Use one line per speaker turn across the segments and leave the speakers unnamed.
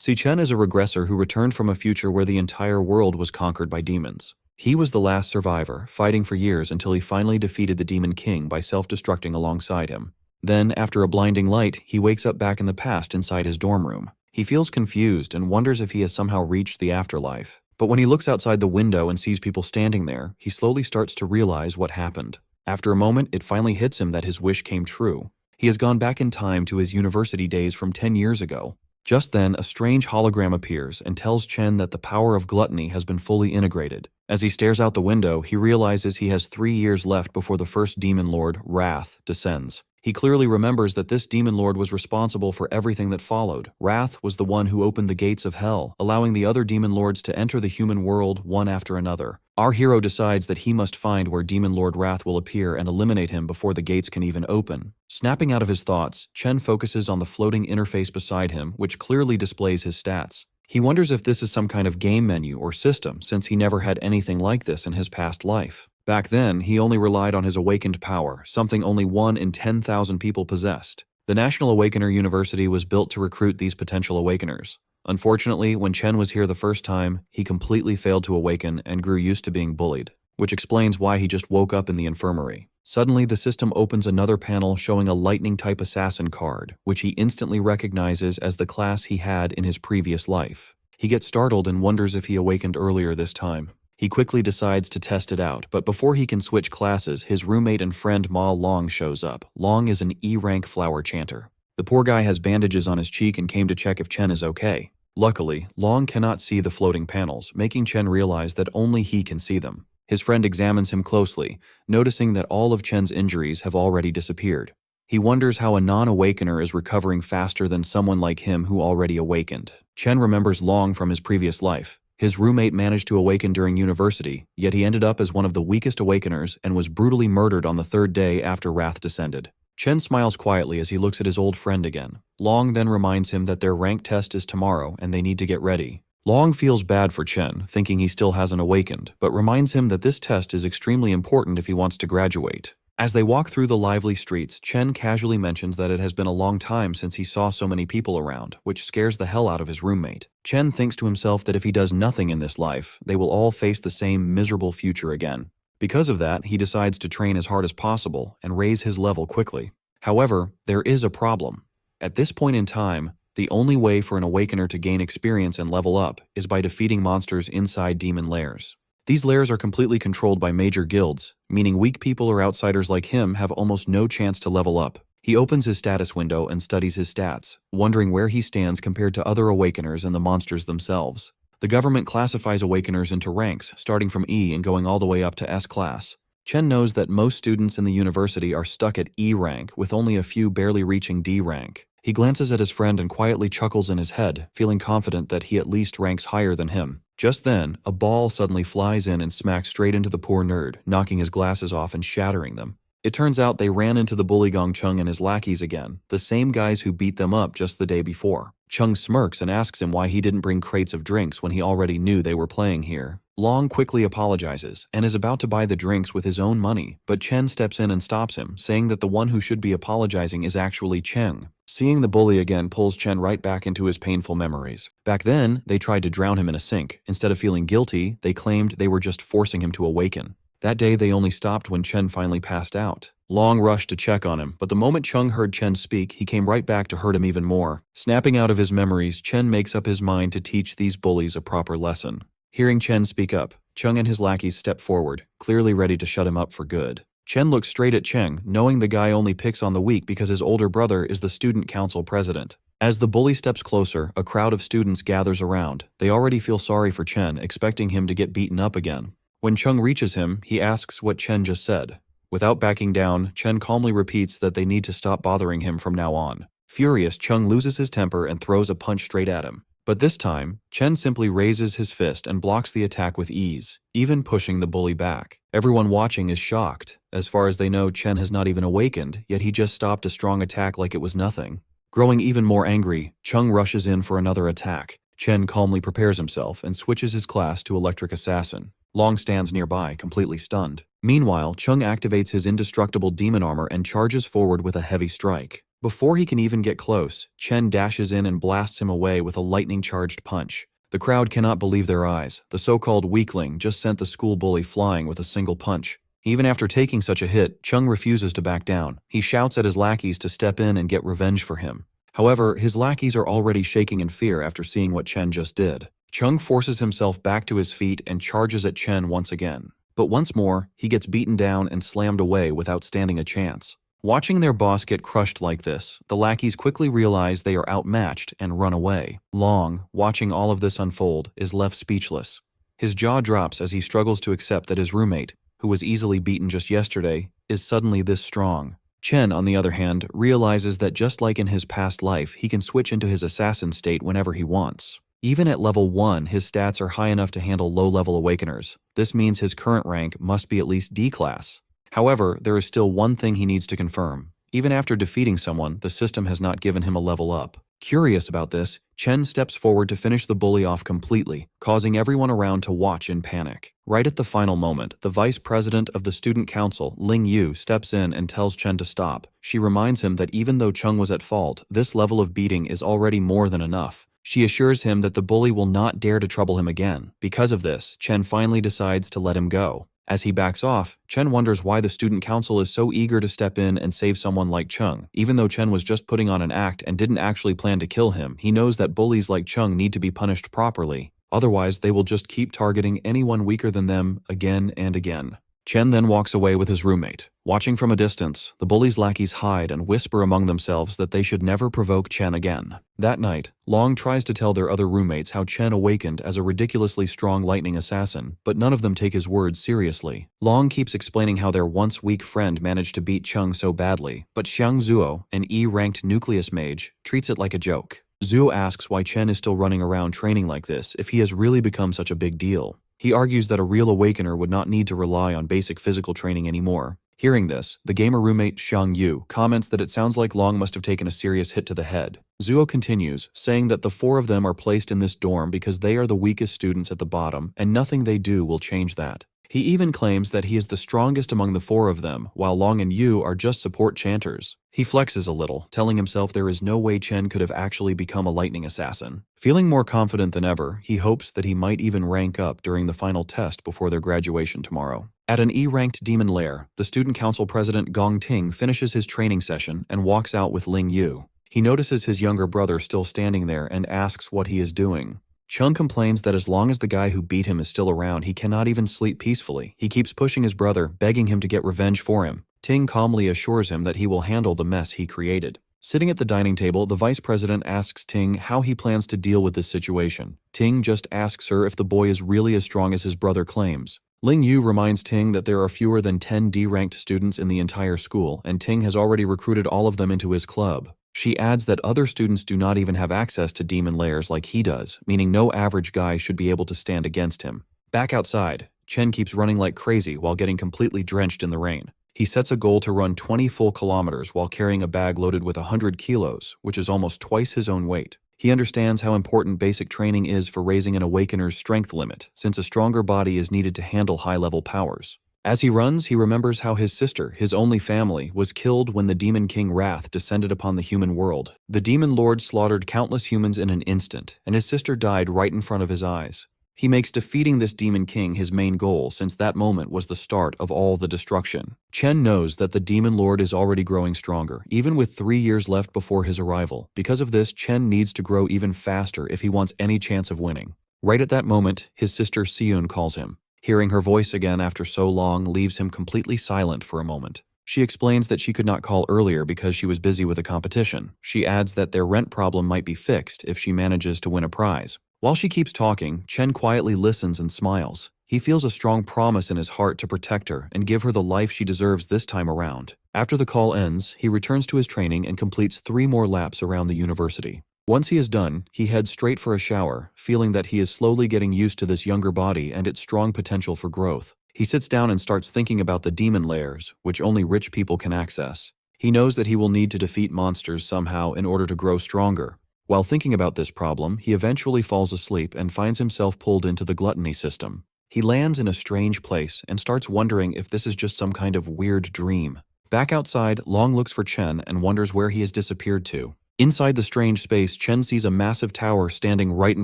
See, Chen is a regressor who returned from a future where the entire world was conquered by demons. He was the last survivor, fighting for years until he finally defeated the Demon King by self-destructing alongside him. Then, after a blinding light, he wakes up back in the past inside his dorm room. He feels confused and wonders if he has somehow reached the afterlife. But when he looks outside the window and sees people standing there, he slowly starts to realize what happened. After a moment, it finally hits him that his wish came true. He has gone back in time to his university days from 10 years ago. Just then, a strange hologram appears and tells Chen that the power of gluttony has been fully integrated. As he stares out the window, he realizes he has 3 years left before the first demon lord, Wrath, descends. He clearly remembers that this demon lord was responsible for everything that followed. Wrath was the one who opened the gates of hell, allowing the other demon lords to enter the human world one after another. Our hero decides that he must find where Demon Lord Wrath will appear and eliminate him before the gates can even open. Snapping out of his thoughts, Chen focuses on the floating interface beside him, which clearly displays his stats. He wonders if this is some kind of game menu or system, since he never had anything like this in his past life. Back then, he only relied on his awakened power, something only 1 in 10,000 people possessed. The National Awakener University was built to recruit these potential awakeners. Unfortunately, when Chen was here the first time, he completely failed to awaken and grew used to being bullied, which explains why he just woke up in the infirmary. Suddenly, the system opens another panel showing a lightning-type assassin card, which he instantly recognizes as the class he had in his previous life. He gets startled and wonders if he awakened earlier this time. He quickly decides to test it out, but before he can switch classes, his roommate and friend Ma Long shows up. Long is an E-rank flower chanter. The poor guy has bandages on his cheek and came to check if Chen is okay. Luckily, Long cannot see the floating panels, making Chen realize that only he can see them. His friend examines him closely, noticing that all of Chen's injuries have already disappeared. He wonders how a non-awakener is recovering faster than someone like him who already awakened. Chen remembers Long from his previous life. His roommate managed to awaken during university, yet he ended up as one of the weakest awakeners and was brutally murdered on the 3rd day after Wrath descended. Chen smiles quietly as he looks at his old friend again. Long then reminds him that their rank test is tomorrow and they need to get ready. Long feels bad for Chen, thinking he still hasn't awakened, but reminds him that this test is extremely important if he wants to graduate. As they walk through the lively streets, Chen casually mentions that it has been a long time since he saw so many people around, which scares the hell out of his roommate. Chen thinks to himself that if he does nothing in this life, they will all face the same miserable future again. Because of that, he decides to train as hard as possible and raise his level quickly. However, there is a problem. At this point in time, the only way for an awakener to gain experience and level up is by defeating monsters inside demon lairs. These lairs are completely controlled by major guilds, meaning weak people or outsiders like him have almost no chance to level up. He opens his status window and studies his stats, wondering where he stands compared to other awakeners and the monsters themselves. The government classifies awakeners into ranks, starting from E and going all the way up to S class. Chen knows that most students in the university are stuck at E rank, with only a few barely reaching D rank. He glances at his friend and quietly chuckles in his head, feeling confident that he at least ranks higher than him. Just then, a ball suddenly flies in and smacks straight into the poor nerd, knocking his glasses off and shattering them. It turns out they ran into the bully Gong Chung and his lackeys again, the same guys who beat them up just the day before. Chung smirks and asks him why he didn't bring crates of drinks when he already knew they were playing here. Long quickly apologizes and is about to buy the drinks with his own money, but Chen steps in and stops him, saying that the one who should be apologizing is actually Cheng. Seeing the bully again pulls Chen right back into his painful memories. Back then, they tried to drown him in a sink. Instead of feeling guilty, they claimed they were just forcing him to awaken. That day, they only stopped when Chen finally passed out. Long rushed to check on him, but the moment Chung heard Chen speak, he came right back to hurt him even more. Snapping out of his memories, Chen makes up his mind to teach these bullies a proper lesson. Hearing Chen speak up, Chung and his lackeys step forward, clearly ready to shut him up for good. Chen looks straight at Cheng, knowing the guy only picks on the weak because his older brother is the student council president. As the bully steps closer, a crowd of students gathers around. They already feel sorry for Chen, expecting him to get beaten up again. When Chung reaches him, he asks what Chen just said. Without backing down, Chen calmly repeats that they need to stop bothering him from now on. Furious, Chung loses his temper and throws a punch straight at him. But this time, Chen simply raises his fist and blocks the attack with ease, even pushing the bully back. Everyone watching is shocked. As far as they know, Chen has not even awakened, yet he just stopped a strong attack like it was nothing. Growing even more angry, Chung rushes in for another attack. Chen calmly prepares himself and switches his class to Electric Assassin. Long stands nearby, completely stunned. Meanwhile, Chung activates his indestructible demon armor and charges forward with a heavy strike. Before he can even get close, Chen dashes in and blasts him away with a lightning-charged punch. The crowd cannot believe their eyes. The so-called weakling just sent the school bully flying with a single punch. Even after taking such a hit, Chung refuses to back down. He shouts at his lackeys to step in and get revenge for him. However, his lackeys are already shaking in fear after seeing what Chen just did. Chung forces himself back to his feet and charges at Chen once again. But once more, he gets beaten down and slammed away without standing a chance. Watching their boss get crushed like this, the lackeys quickly realize they are outmatched and run away. Long, watching all of this unfold, is left speechless. His jaw drops as he struggles to accept that his roommate, who was easily beaten just yesterday, is suddenly this strong. Chen, on the other hand, realizes that just like in his past life, he can switch into his assassin state whenever he wants. Even at level 1, his stats are high enough to handle low-level awakeners. This means his current rank must be at least D class. However, there is still one thing he needs to confirm. Even after defeating someone, the system has not given him a level up. Curious about this, Chen steps forward to finish the bully off completely, causing everyone around to watch in panic. Right at the final moment, the vice president of the student council, Ling Yu, steps in and tells Chen to stop. She reminds him that even though Chung was at fault, this level of beating is already more than enough. She assures him that the bully will not dare to trouble him again. Because of this, Chen finally decides to let him go. As he backs off, Chen wonders why the student council is so eager to step in and save someone like Chung. Even though Chen was just putting on an act and didn't actually plan to kill him, he knows that bullies like Chung need to be punished properly. Otherwise, they will just keep targeting anyone weaker than them again and again. Chen then walks away with his roommate. Watching from a distance, the bullies' lackeys hide and whisper among themselves that they should never provoke Chen again. That night, Long tries to tell their other roommates how Chen awakened as a ridiculously strong lightning assassin, but none of them take his words seriously. Long keeps explaining how their once weak friend managed to beat Chung so badly, but Xiang Zuo, an E-ranked nucleus mage, treats it like a joke. Zuo asks why Chen is still running around training like this if he has really become such a big deal. He argues that a real awakener would not need to rely on basic physical training anymore. Hearing this, the gamer roommate Xiang Yu comments that it sounds like Long must have taken a serious hit to the head. Zuo continues, saying that the 4 of them are placed in this dorm because they are the weakest students at the bottom, and nothing they do will change that. He even claims that he is the strongest among the 4 of them, while Long and Yu are just support chanters. He flexes a little, telling himself there is no way Chen could have actually become a lightning assassin. Feeling more confident than ever, he hopes that he might even rank up during the final test before their graduation tomorrow. At an E-ranked demon lair, the student council president Gong Ting finishes his training session and walks out with Ling Yu. He notices his younger brother still standing there and asks what he is doing. Chung complains that as long as the guy who beat him is still around, he cannot even sleep peacefully. He keeps pushing his brother, begging him to get revenge for him. Ting calmly assures him that he will handle the mess he created. Sitting at the dining table, the vice president asks Ting how he plans to deal with this situation. Ting just asks her if the boy is really as strong as his brother claims. Ling Yu reminds Ting that there are fewer than 10 D-ranked students in the entire school, and Ting has already recruited all of them into his club. She adds that other students do not even have access to demon lairs like he does, meaning no average guy should be able to stand against him. Back outside, Chen keeps running like crazy while getting completely drenched in the rain. He sets a goal to run 20 full kilometers while carrying a bag loaded with 100 kilos, which is almost twice his own weight. He understands how important basic training is for raising an awakener's strength limit, since a stronger body is needed to handle high-level powers. As he runs, he remembers how his sister, his only family, was killed when the Demon King Wrath descended upon the human world. The Demon Lord slaughtered countless humans in an instant, and his sister died right in front of his eyes. He makes defeating this Demon King his main goal, since that moment was the start of all the destruction. Chen knows that the Demon Lord is already growing stronger, even with 3 years left before his arrival. Because of this, Chen needs to grow even faster if he wants any chance of winning. Right at that moment, his sister Siyun calls him. Hearing her voice again after so long leaves him completely silent for a moment. She explains that she could not call earlier because she was busy with a competition. She adds that their rent problem might be fixed if she manages to win a prize. While she keeps talking, Chen quietly listens and smiles. He feels a strong promise in his heart to protect her and give her the life she deserves this time around. After the call ends, he returns to his training and completes 3 more laps around the university. Once he is done, he heads straight for a shower, feeling that he is slowly getting used to this younger body and its strong potential for growth. He sits down and starts thinking about the demon lairs, which only rich people can access. He knows that he will need to defeat monsters somehow in order to grow stronger. While thinking about this problem, he eventually falls asleep and finds himself pulled into the gluttony system. He lands in a strange place and starts wondering if this is just some kind of weird dream. Back outside, Long looks for Chen and wonders where he has disappeared to. Inside the strange space, Chen sees a massive tower standing right in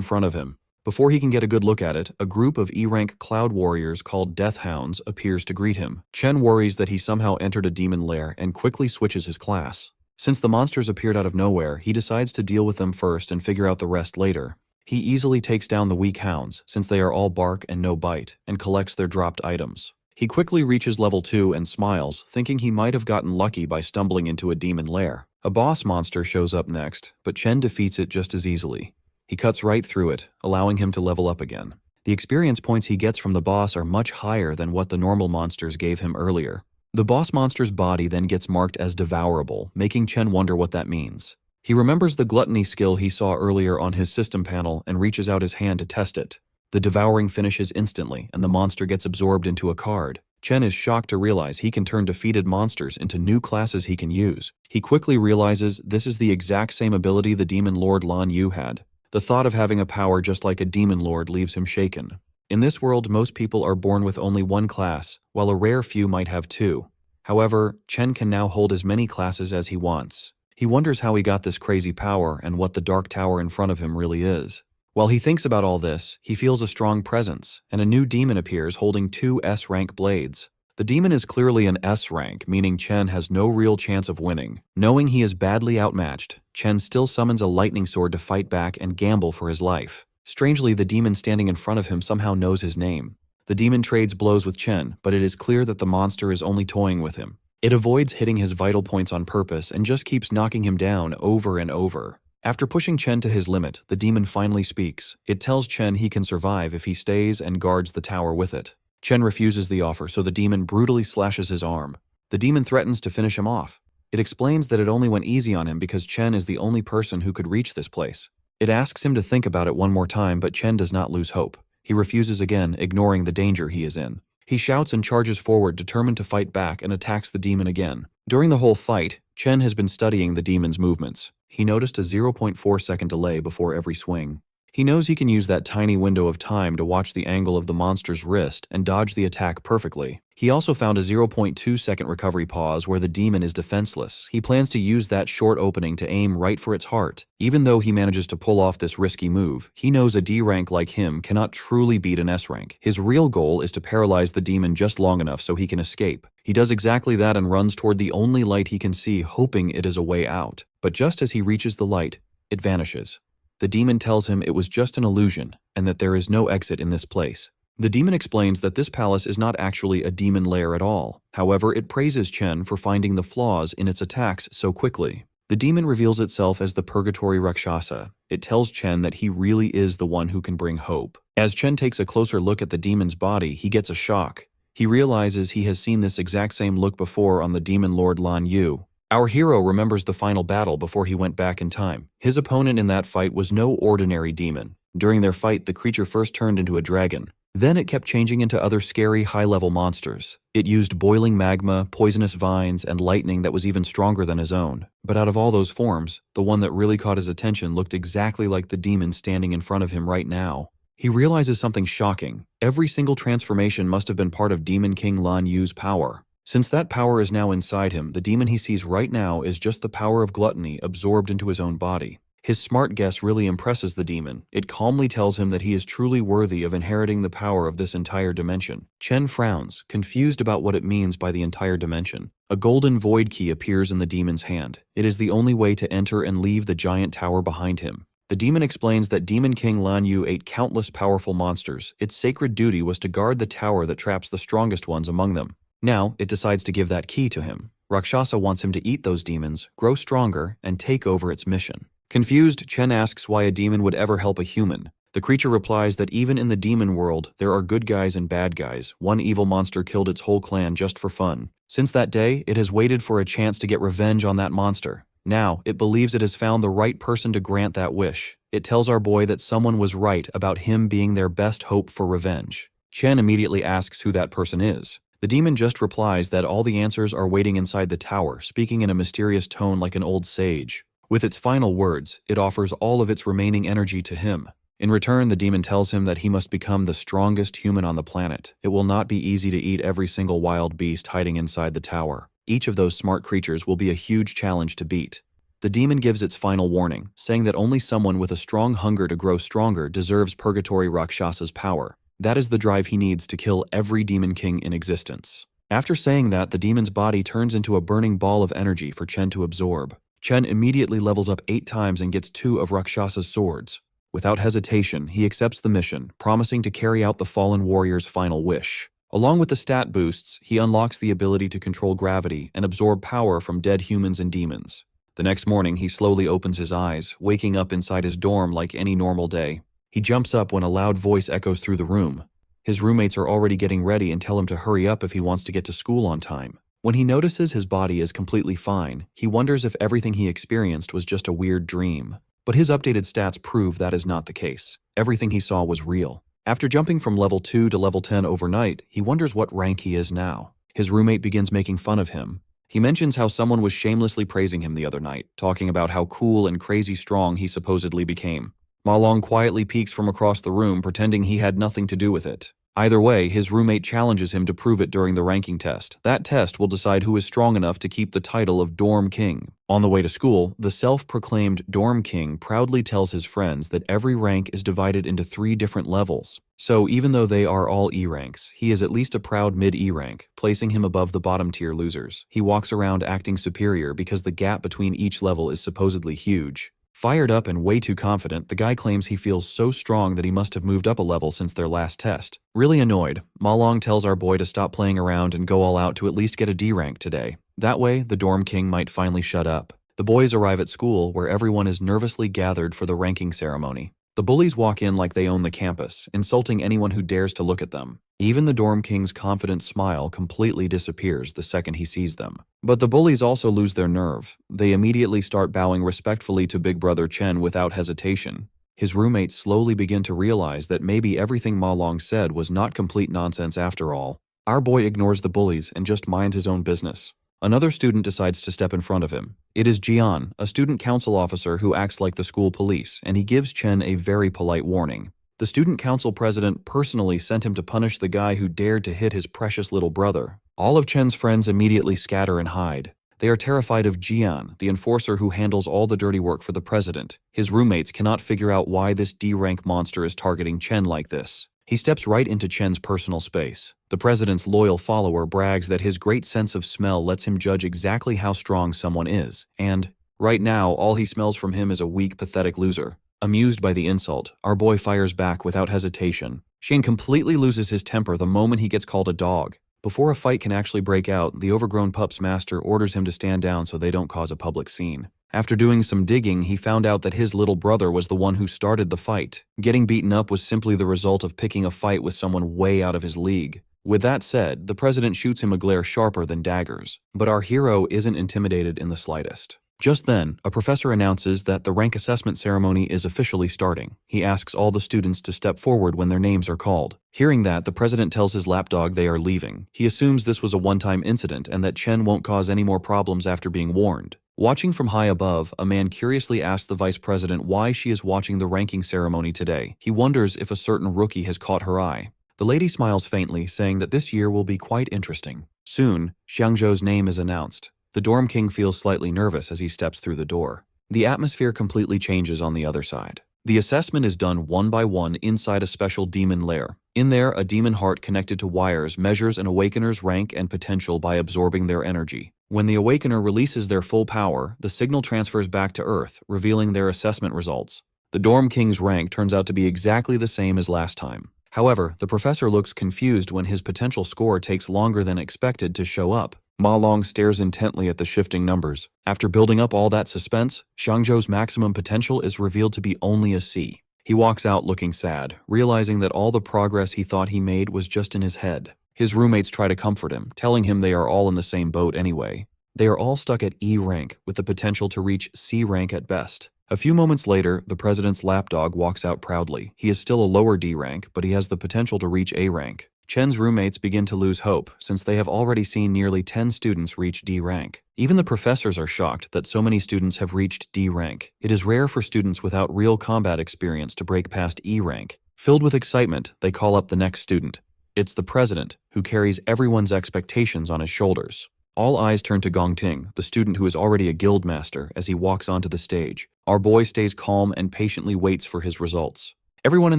front of him. Before he can get a good look at it, a group of E-rank cloud warriors called Death Hounds appears to greet him. Chen worries that he somehow entered a demon lair and quickly switches his class. Since the monsters appeared out of nowhere, he decides to deal with them first and figure out the rest later. He easily takes down the weak hounds, since they are all bark and no bite, and collects their dropped items. He quickly reaches level 2 and smiles, thinking he might have gotten lucky by stumbling into a demon lair. A boss monster shows up next, but Chen defeats it just as easily. He cuts right through it, allowing him to level up again. The experience points he gets from the boss are much higher than what the normal monsters gave him earlier. The boss monster's body then gets marked as devourable, making Chen wonder what that means. He remembers the gluttony skill he saw earlier on his system panel and reaches out his hand to test it. The devouring finishes instantly, and the monster gets absorbed into a card. Chen is shocked to realize he can turn defeated monsters into new classes he can use. He quickly realizes this is the exact same ability the Demon Lord Lan Yu had. The thought of having a power just like a Demon Lord leaves him shaken. In this world, most people are born with only one class, while a rare few might have two. However, Chen can now hold as many classes as he wants. He wonders how he got this crazy power and what the dark tower in front of him really is. While he thinks about all this, he feels a strong presence, and a new demon appears holding 2 S-rank blades. The demon is clearly an S-rank, meaning Chen has no real chance of winning. Knowing he is badly outmatched, Chen still summons a lightning sword to fight back and gamble for his life. Strangely, the demon standing in front of him somehow knows his name. The demon trades blows with Chen, but it is clear that the monster is only toying with him. It avoids hitting his vital points on purpose and just keeps knocking him down over and over. After pushing Chen to his limit, the demon finally speaks. It tells Chen he can survive if he stays and guards the tower with it. Chen refuses the offer, so the demon brutally slashes his arm. The demon threatens to finish him off. It explains that it only went easy on him because Chen is the only person who could reach this place. It asks him to think about it one more time, but Chen does not lose hope. He refuses again, ignoring the danger he is in. He shouts and charges forward, determined to fight back, and attacks the demon again. During the whole fight, Chen has been studying the demon's movements. He noticed a 0.4-second delay before every swing. He knows he can use that tiny window of time to watch the angle of the monster's wrist and dodge the attack perfectly. He also found a 0.2-second recovery pause where the demon is defenseless. He plans to use that short opening to aim right for its heart. Even though he manages to pull off this risky move, he knows a D rank like him cannot truly beat an S rank. His real goal is to paralyze the demon just long enough so he can escape. He does exactly that and runs toward the only light he can see, hoping it is a way out. But just as he reaches the light, it vanishes. The demon tells him it was just an illusion and that there is no exit in this place. The demon explains that this palace is not actually a demon lair at all. However, it praises Chen for finding the flaws in its attacks so quickly. The demon reveals itself as the Purgatory Rakshasa. It tells Chen that he really is the one who can bring hope. As Chen takes a closer look at the demon's body, he gets a shock. He realizes he has seen this exact same look before on the Demon Lord Lan Yu. Our hero remembers the final battle before he went back in time. His opponent in that fight was no ordinary demon. During their fight, the creature first turned into a dragon. Then it kept changing into other scary, high-level monsters. It used boiling magma, poisonous vines, and lightning that was even stronger than his own. But out of all those forms, the one that really caught his attention looked exactly like the demon standing in front of him right now. He realizes something shocking. Every single transformation must have been part of Demon King Lan Yu's power. Since that power is now inside him, the demon he sees right now is just the power of gluttony absorbed into his own body. His smart guess really impresses the demon. It calmly tells him that he is truly worthy of inheriting the power of this entire dimension. Chen frowns, confused about what it means by the entire dimension. A golden void key appears in the demon's hand. It is the only way to enter and leave the giant tower behind him. The demon explains that Demon King Lan Yu ate countless powerful monsters. Its sacred duty was to guard the tower that traps the strongest ones among them. Now, it decides to give that key to him. Rakshasa wants him to eat those demons, grow stronger, and take over its mission. Confused, Chen asks why a demon would ever help a human. The creature replies that even in the demon world, there are good guys and bad guys. One evil monster killed its whole clan just for fun. Since that day, it has waited for a chance to get revenge on that monster. Now, it believes it has found the right person to grant that wish. It tells our boy that someone was right about him being their best hope for revenge. Chen immediately asks who that person is. The demon just replies that all the answers are waiting inside the tower, speaking in a mysterious tone like an old sage. With its final words, it offers all of its remaining energy to him. In return, the demon tells him that he must become the strongest human on the planet. It will not be easy to eat every single wild beast hiding inside the tower. Each of those smart creatures will be a huge challenge to beat. The demon gives its final warning, saying that only someone with a strong hunger to grow stronger deserves Purgatory Rakshasa's power. That is the drive he needs to kill every demon king in existence. After saying that, the demon's body turns into a burning ball of energy for Chen to absorb. Chen immediately levels up 8 times and gets 2 of Rakshasa's swords. Without hesitation, he accepts the mission, promising to carry out the fallen warrior's final wish. Along with the stat boosts, he unlocks the ability to control gravity and absorb power from dead humans and demons. The next morning, he slowly opens his eyes, waking up inside his dorm like any normal day. He jumps up when a loud voice echoes through the room. His roommates are already getting ready and tell him to hurry up if he wants to get to school on time. When he notices his body is completely fine, he wonders if everything he experienced was just a weird dream. But his updated stats prove that is not the case. Everything he saw was real. After jumping from level 2 to level 10 overnight, he wonders what rank he is now. His roommate begins making fun of him. He mentions how someone was shamelessly praising him the other night, talking about how cool and crazy strong he supposedly became. Ma Long quietly peeks from across the room, pretending he had nothing to do with it. Either way, his roommate challenges him to prove it during the ranking test. That test will decide who is strong enough to keep the title of Dorm King. On the way to school, the self-proclaimed Dorm King proudly tells his friends that every rank is divided into 3 different levels. So even though they are all E ranks, he is at least a proud mid-E rank, placing him above the bottom-tier losers. He walks around acting superior because the gap between each level is supposedly huge. Fired up and way too confident, the guy claims he feels so strong that he must have moved up a level since their last test. Really annoyed, Ma Long tells our boy to stop playing around and go all out to at least get a D rank today. That way, the Dorm King might finally shut up. The boys arrive at school, where everyone is nervously gathered for the ranking ceremony. The bullies walk in like they own the campus, insulting anyone who dares to look at them. Even the Dorm King's confident smile completely disappears the second he sees them. But the bullies also lose their nerve. They immediately start bowing respectfully to Big Brother Chen without hesitation. His roommates slowly begin to realize that maybe everything Ma Long said was not complete nonsense after all. Our boy ignores the bullies and just minds his own business. Another student decides to step in front of him. It is Jian, a student council officer who acts like the school police, and he gives Chen a very polite warning. The student council president personally sent him to punish the guy who dared to hit his precious little brother. All of Chen's friends immediately scatter and hide. They are terrified of Jian, the enforcer who handles all the dirty work for the president. His roommates cannot figure out why this D-rank monster is targeting Chen like this. He steps right into Chen's personal space. The president's loyal follower brags that his great sense of smell lets him judge exactly how strong someone is, and right now, all he smells from him is a weak, pathetic loser. Amused by the insult, our boy fires back without hesitation. Shane completely loses his temper the moment he gets called a dog. Before a fight can actually break out, the overgrown pup's master orders him to stand down so they don't cause a public scene. After doing some digging, he found out that his little brother was the one who started the fight. Getting beaten up was simply the result of picking a fight with someone way out of his league. With that said, the president shoots him a glare sharper than daggers. But our hero isn't intimidated in the slightest. Just then, a professor announces that the rank assessment ceremony is officially starting. He asks all the students to step forward when their names are called. Hearing that, the president tells his lapdog they are leaving. He assumes this was a one-time incident and that Chen won't cause any more problems after being warned. Watching from high above, a man curiously asks the vice president why she is watching the ranking ceremony today. He wonders if a certain rookie has caught her eye. The lady smiles faintly, saying that this year will be quite interesting. Soon, Xiangzhou's name is announced. The Dorm King feels slightly nervous as he steps through the door. The atmosphere completely changes on the other side. The assessment is done one by one inside a special demon lair. In there, a demon heart connected to wires measures an awakener's rank and potential by absorbing their energy. When the awakener releases their full power, the signal transfers back to Earth, revealing their assessment results. The Dorm King's rank turns out to be exactly the same as last time. However, the professor looks confused when his potential score takes longer than expected to show up. Ma Long stares intently at the shifting numbers. After building up all that suspense, Xiangzhou's maximum potential is revealed to be only a C. He walks out looking sad, realizing that all the progress he thought he made was just in his head. His roommates try to comfort him, telling him they are all in the same boat anyway. They are all stuck at E rank, with the potential to reach C rank at best. A few moments later, the president's lapdog walks out proudly. He is still a lower D rank, but he has the potential to reach A rank. Chen's roommates begin to lose hope, since they have already seen nearly 10 students reach D rank. Even the professors are shocked that so many students have reached D rank. It is rare for students without real combat experience to break past E rank. Filled with excitement, they call up the next student. It's the president, who carries everyone's expectations on his shoulders. All eyes turn to Gongting, the student who is already a guild master, as he walks onto the stage. Our boy stays calm and patiently waits for his results. Everyone in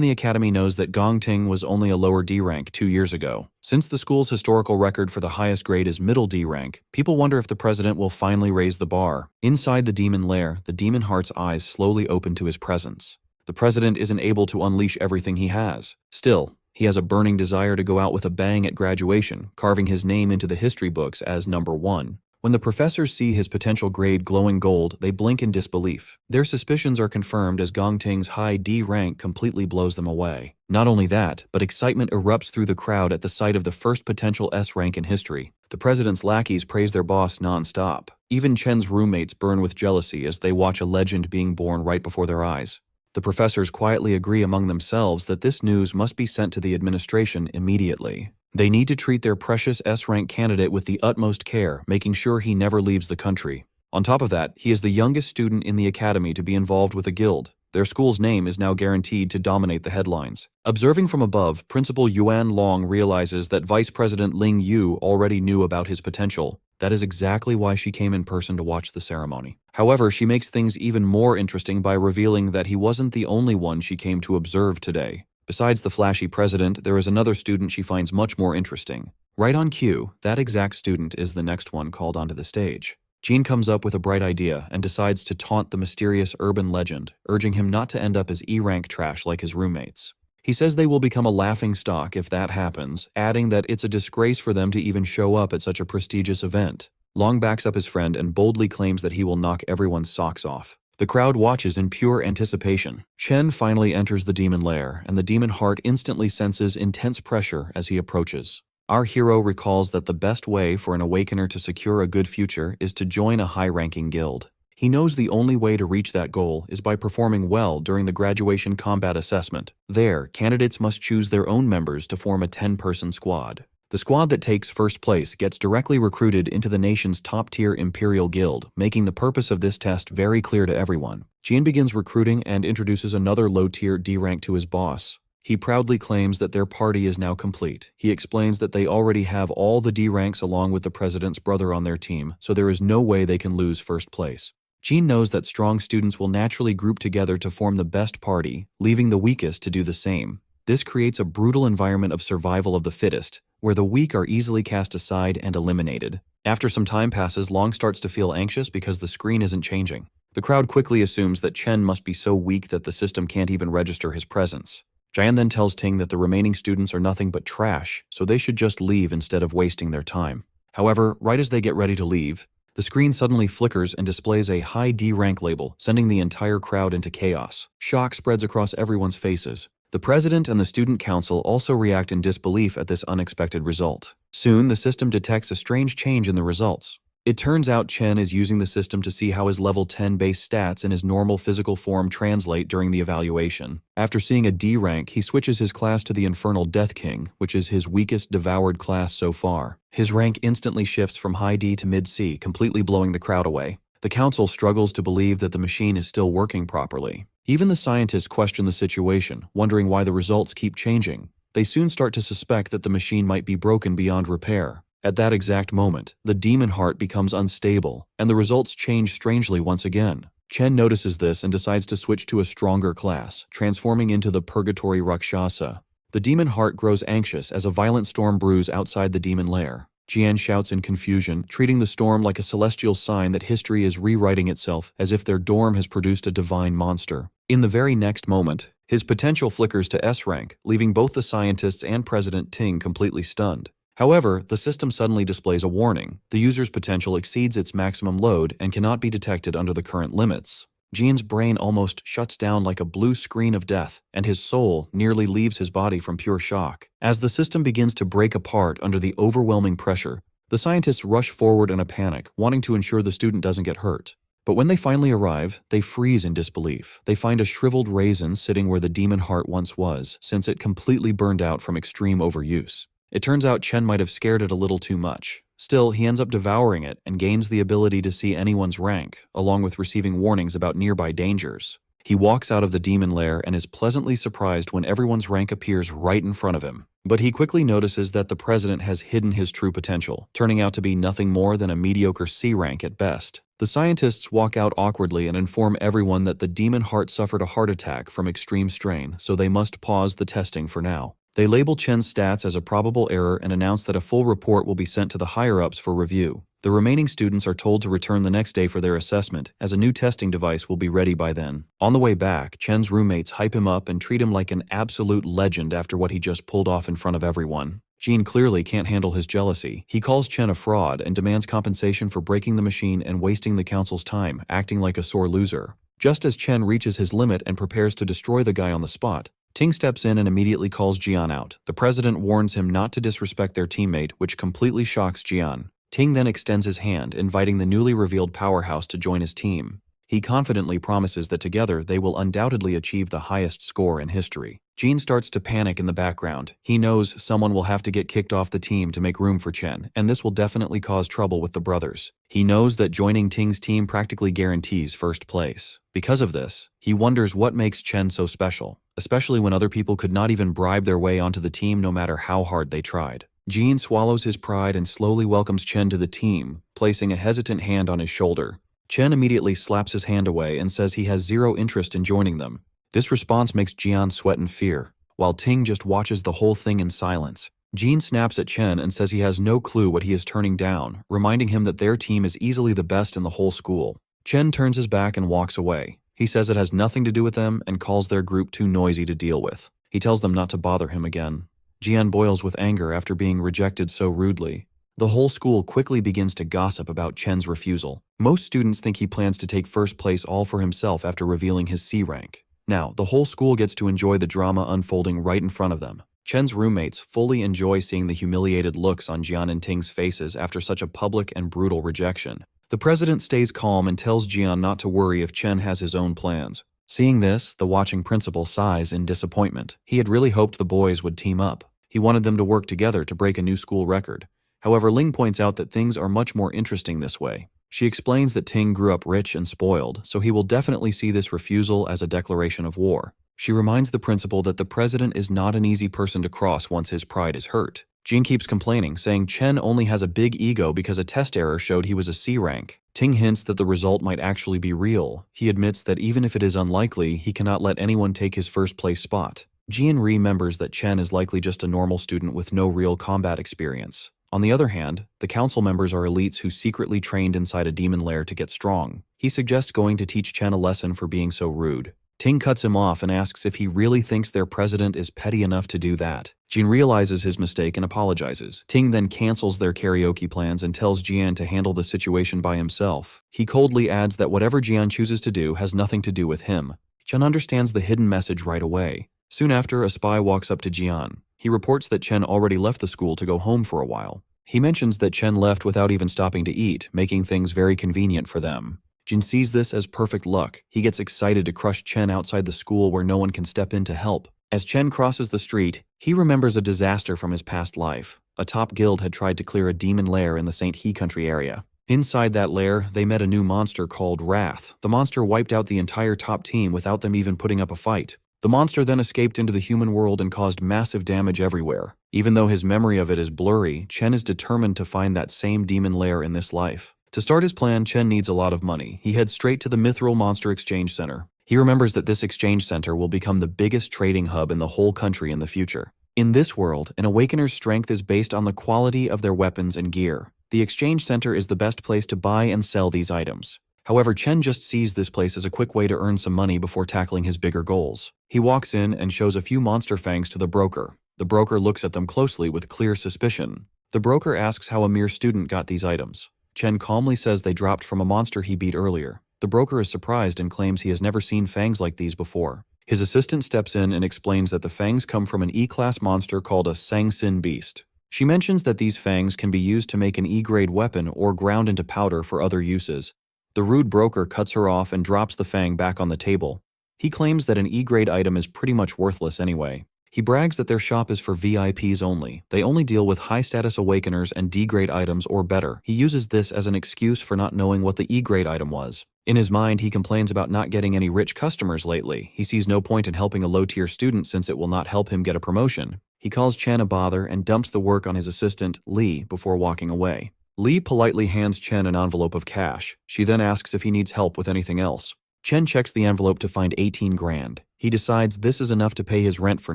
the academy knows that Gongting was only a lower D rank 2 years ago. Since the school's historical record for the highest grade is middle D rank, people wonder if the president will finally raise the bar. Inside the demon lair, the demon heart's eyes slowly open to his presence. The president isn't able to unleash everything he has. Still, he has a burning desire to go out with a bang at graduation, carving his name into the history books as #1. When the professors see his potential grade glowing gold, they blink in disbelief. Their suspicions are confirmed as Gongting's high D rank completely blows them away. Not only that, but excitement erupts through the crowd at the sight of the first potential S rank in history. The president's lackeys praise their boss non-stop. Even Chen's roommates burn with jealousy as they watch a legend being born right before their eyes. The professors quietly agree among themselves that this news must be sent to the administration immediately. They need to treat their precious S-rank candidate with the utmost care, making sure he never leaves the country. On top of that, he is the youngest student in the academy to be involved with a guild. Their school's name is now guaranteed to dominate the headlines. Observing from above, Principal Yuan Long realizes that Vice President Ling Yu already knew about his potential. That is exactly why she came in person to watch the ceremony. However, she makes things even more interesting by revealing that he wasn't the only one she came to observe today. Besides the flashy president, there is another student she finds much more interesting. Right on cue, that exact student is the next one called onto the stage. Jean comes up with a bright idea and decides to taunt the mysterious urban legend, urging him not to end up as E-rank trash like his roommates. He says they will become a laughingstock if that happens, adding that it's a disgrace for them to even show up at such a prestigious event. Long backs up his friend and boldly claims that he will knock everyone's socks off. The crowd watches in pure anticipation. Chen finally enters the demon lair, and the demon heart instantly senses intense pressure as he approaches. Our hero recalls that the best way for an awakener to secure a good future is to join a high-ranking guild. He knows the only way to reach that goal is by performing well during the graduation combat assessment. There, candidates must choose their own members to form a 10-person squad. The squad that takes first place gets directly recruited into the nation's top-tier Imperial Guild, making the purpose of this test very clear to everyone. Jian begins recruiting and introduces another low-tier D rank to his boss. He proudly claims that their party is now complete. He explains that they already have all the D ranks along with the president's brother on their team, so there is no way they can lose first place. Jean knows that strong students will naturally group together to form the best party, leaving the weakest to do the same. This creates a brutal environment of survival of the fittest, where the weak are easily cast aside and eliminated. After some time passes, Long starts to feel anxious because the screen isn't changing. The crowd quickly assumes that Chen must be so weak that the system can't even register his presence. Jian then tells Ting that the remaining students are nothing but trash, so they should just leave instead of wasting their time. However, right as they get ready to leave, the screen suddenly flickers and displays a high D rank label, sending the entire crowd into chaos. Shock spreads across everyone's faces. The president and the student council also react in disbelief at this unexpected result. Soon, the system detects a strange change in the results. It turns out Chen is using the system to see how his level 10 base stats in his normal physical form translate during the evaluation. After seeing a D rank, he switches his class to the Infernal Death King, which is his weakest devoured class so far. His rank instantly shifts from high D to mid C, completely blowing the crowd away. The council struggles to believe that the machine is still working properly. Even the scientists question the situation, wondering why the results keep changing. They soon start to suspect that the machine might be broken beyond repair. At that exact moment, the demon heart becomes unstable, and the results change strangely once again. Chen notices this and decides to switch to a stronger class, transforming into the Purgatory Rakshasa. The demon heart grows anxious as a violent storm brews outside the demon lair. Jian shouts in confusion, treating the storm like a celestial sign that history is rewriting itself as if their dorm has produced a divine monster. In the very next moment, his potential flickers to S rank, leaving both the scientists and President Ting completely stunned. However, the system suddenly displays a warning. The user's potential exceeds its maximum load and cannot be detected under the current limits. Jian's brain almost shuts down like a blue screen of death, and his soul nearly leaves his body from pure shock. As the system begins to break apart under the overwhelming pressure, the scientists rush forward in a panic, wanting to ensure the student doesn't get hurt. But when they finally arrive, they freeze in disbelief. They find a shriveled raisin sitting where the demon heart once was, since it completely burned out from extreme overuse. It turns out Chen might have scared it a little too much. Still, he ends up devouring it and gains the ability to see anyone's rank, along with receiving warnings about nearby dangers. He walks out of the demon lair and is pleasantly surprised when everyone's rank appears right in front of him. But he quickly notices that the president has hidden his true potential, turning out to be nothing more than a mediocre C rank at best. The scientists walk out awkwardly and inform everyone that the demon heart suffered a heart attack from extreme strain, so they must pause the testing for now. They label Chen's stats as a probable error and announce that a full report will be sent to the higher-ups for review. The remaining students are told to return the next day for their assessment, as a new testing device will be ready by then. On the way back, Chen's roommates hype him up and treat him like an absolute legend after what he just pulled off in front of everyone. Jean clearly can't handle his jealousy. He calls Chen a fraud and demands compensation for breaking the machine and wasting the council's time, acting like a sore loser. Just as Chen reaches his limit and prepares to destroy the guy on the spot, Ting steps in and immediately calls Jian out. The president warns him not to disrespect their teammate, which completely shocks Jian. Ting then extends his hand, inviting the newly revealed powerhouse to join his team. He confidently promises that together they will undoubtedly achieve the highest score in history. Jean starts to panic in the background. He knows someone will have to get kicked off the team to make room for Chen, and this will definitely cause trouble with the brothers. He knows that joining Ting's team practically guarantees first place. Because of this, he wonders what makes Chen so special, especially when other people could not even bribe their way onto the team no matter how hard they tried. Jean swallows his pride and slowly welcomes Chen to the team, placing a hesitant hand on his shoulder. Chen immediately slaps his hand away and says he has zero interest in joining them. This response makes Jian sweat in fear, while Ting just watches the whole thing in silence. Jean snaps at Chen and says he has no clue what he is turning down, reminding him that their team is easily the best in the whole school. Chen turns his back and walks away. He says it has nothing to do with them and calls their group too noisy to deal with. He tells them not to bother him again. Jian boils with anger after being rejected so rudely. The whole school quickly begins to gossip about Chen's refusal. Most students think he plans to take first place all for himself after revealing his C rank. Now, the whole school gets to enjoy the drama unfolding right in front of them. Chen's roommates fully enjoy seeing the humiliated looks on Jian and Ting's faces after such a public and brutal rejection. The president stays calm and tells Jian not to worry if Chen has his own plans. Seeing this, the watching principal sighs in disappointment. He had really hoped the boys would team up. He wanted them to work together to break a new school record. However, Ling points out that things are much more interesting this way. She explains that Ting grew up rich and spoiled, so he will definitely see this refusal as a declaration of war. She reminds the principal that the president is not an easy person to cross once his pride is hurt. Jean keeps complaining, saying Chen only has a big ego because a test error showed he was a C rank. Ting hints that the result might actually be real. He admits that even if it is unlikely, he cannot let anyone take his first place spot. Jean remembers that Chen is likely just a normal student with no real combat experience. On the other hand, the council members are elites who secretly trained inside a demon lair to get strong. He suggests going to teach Chen a lesson for being so rude. Ting cuts him off and asks if he really thinks their president is petty enough to do that. Jean realizes his mistake and apologizes. Ting then cancels their karaoke plans and tells Jian to handle the situation by himself. He coldly adds that whatever Jian chooses to do has nothing to do with him. Chen understands the hidden message right away. Soon after, a spy walks up to Jian. He reports that Chen already left the school to go home for a while. He mentions that Chen left without even stopping to eat, making things very convenient for them. Jin sees this as perfect luck. He gets excited to crush Chen outside the school where no one can step in to help. As Chen crosses the street, he remembers a disaster from his past life. A top guild had tried to clear a demon lair in the St. He country area. Inside that lair, they met a new monster called Wrath. The monster wiped out the entire top team without them even putting up a fight. The monster then escaped into the human world and caused massive damage everywhere. Even though his memory of it is blurry, Chen is determined to find that same demon lair in this life. To start his plan, Chen needs a lot of money. He heads straight to the Mithril Monster Exchange Center. He remembers that this exchange center will become the biggest trading hub in the whole country in the future. In this world, an Awakener's strength is based on the quality of their weapons and gear. The exchange center is the best place to buy and sell these items. However, Chen just sees this place as a quick way to earn some money before tackling his bigger goals. He walks in and shows a few monster fangs to the broker. The broker looks at them closely with clear suspicion. The broker asks how a mere student got these items. Chen calmly says they dropped from a monster he beat earlier. The broker is surprised and claims he has never seen fangs like these before. His assistant steps in and explains that the fangs come from an E-class monster called a Sang-Sin beast. She mentions that these fangs can be used to make an E-grade weapon or ground into powder for other uses. The rude broker cuts her off and drops the fang back on the table. He claims that an E-grade item is pretty much worthless anyway. He brags that their shop is for VIPs only. They only deal with high-status Awakeners and D-grade items or better. He uses this as an excuse for not knowing what the E-grade item was. In his mind, he complains about not getting any rich customers lately. He sees no point in helping a low-tier student since it will not help him get a promotion. He calls Chen a bother and dumps the work on his assistant, Lee, before walking away. Lee politely hands Chen an envelope of cash. She then asks if he needs help with anything else. Chen checks the envelope to find 18 grand. He decides this is enough to pay his rent for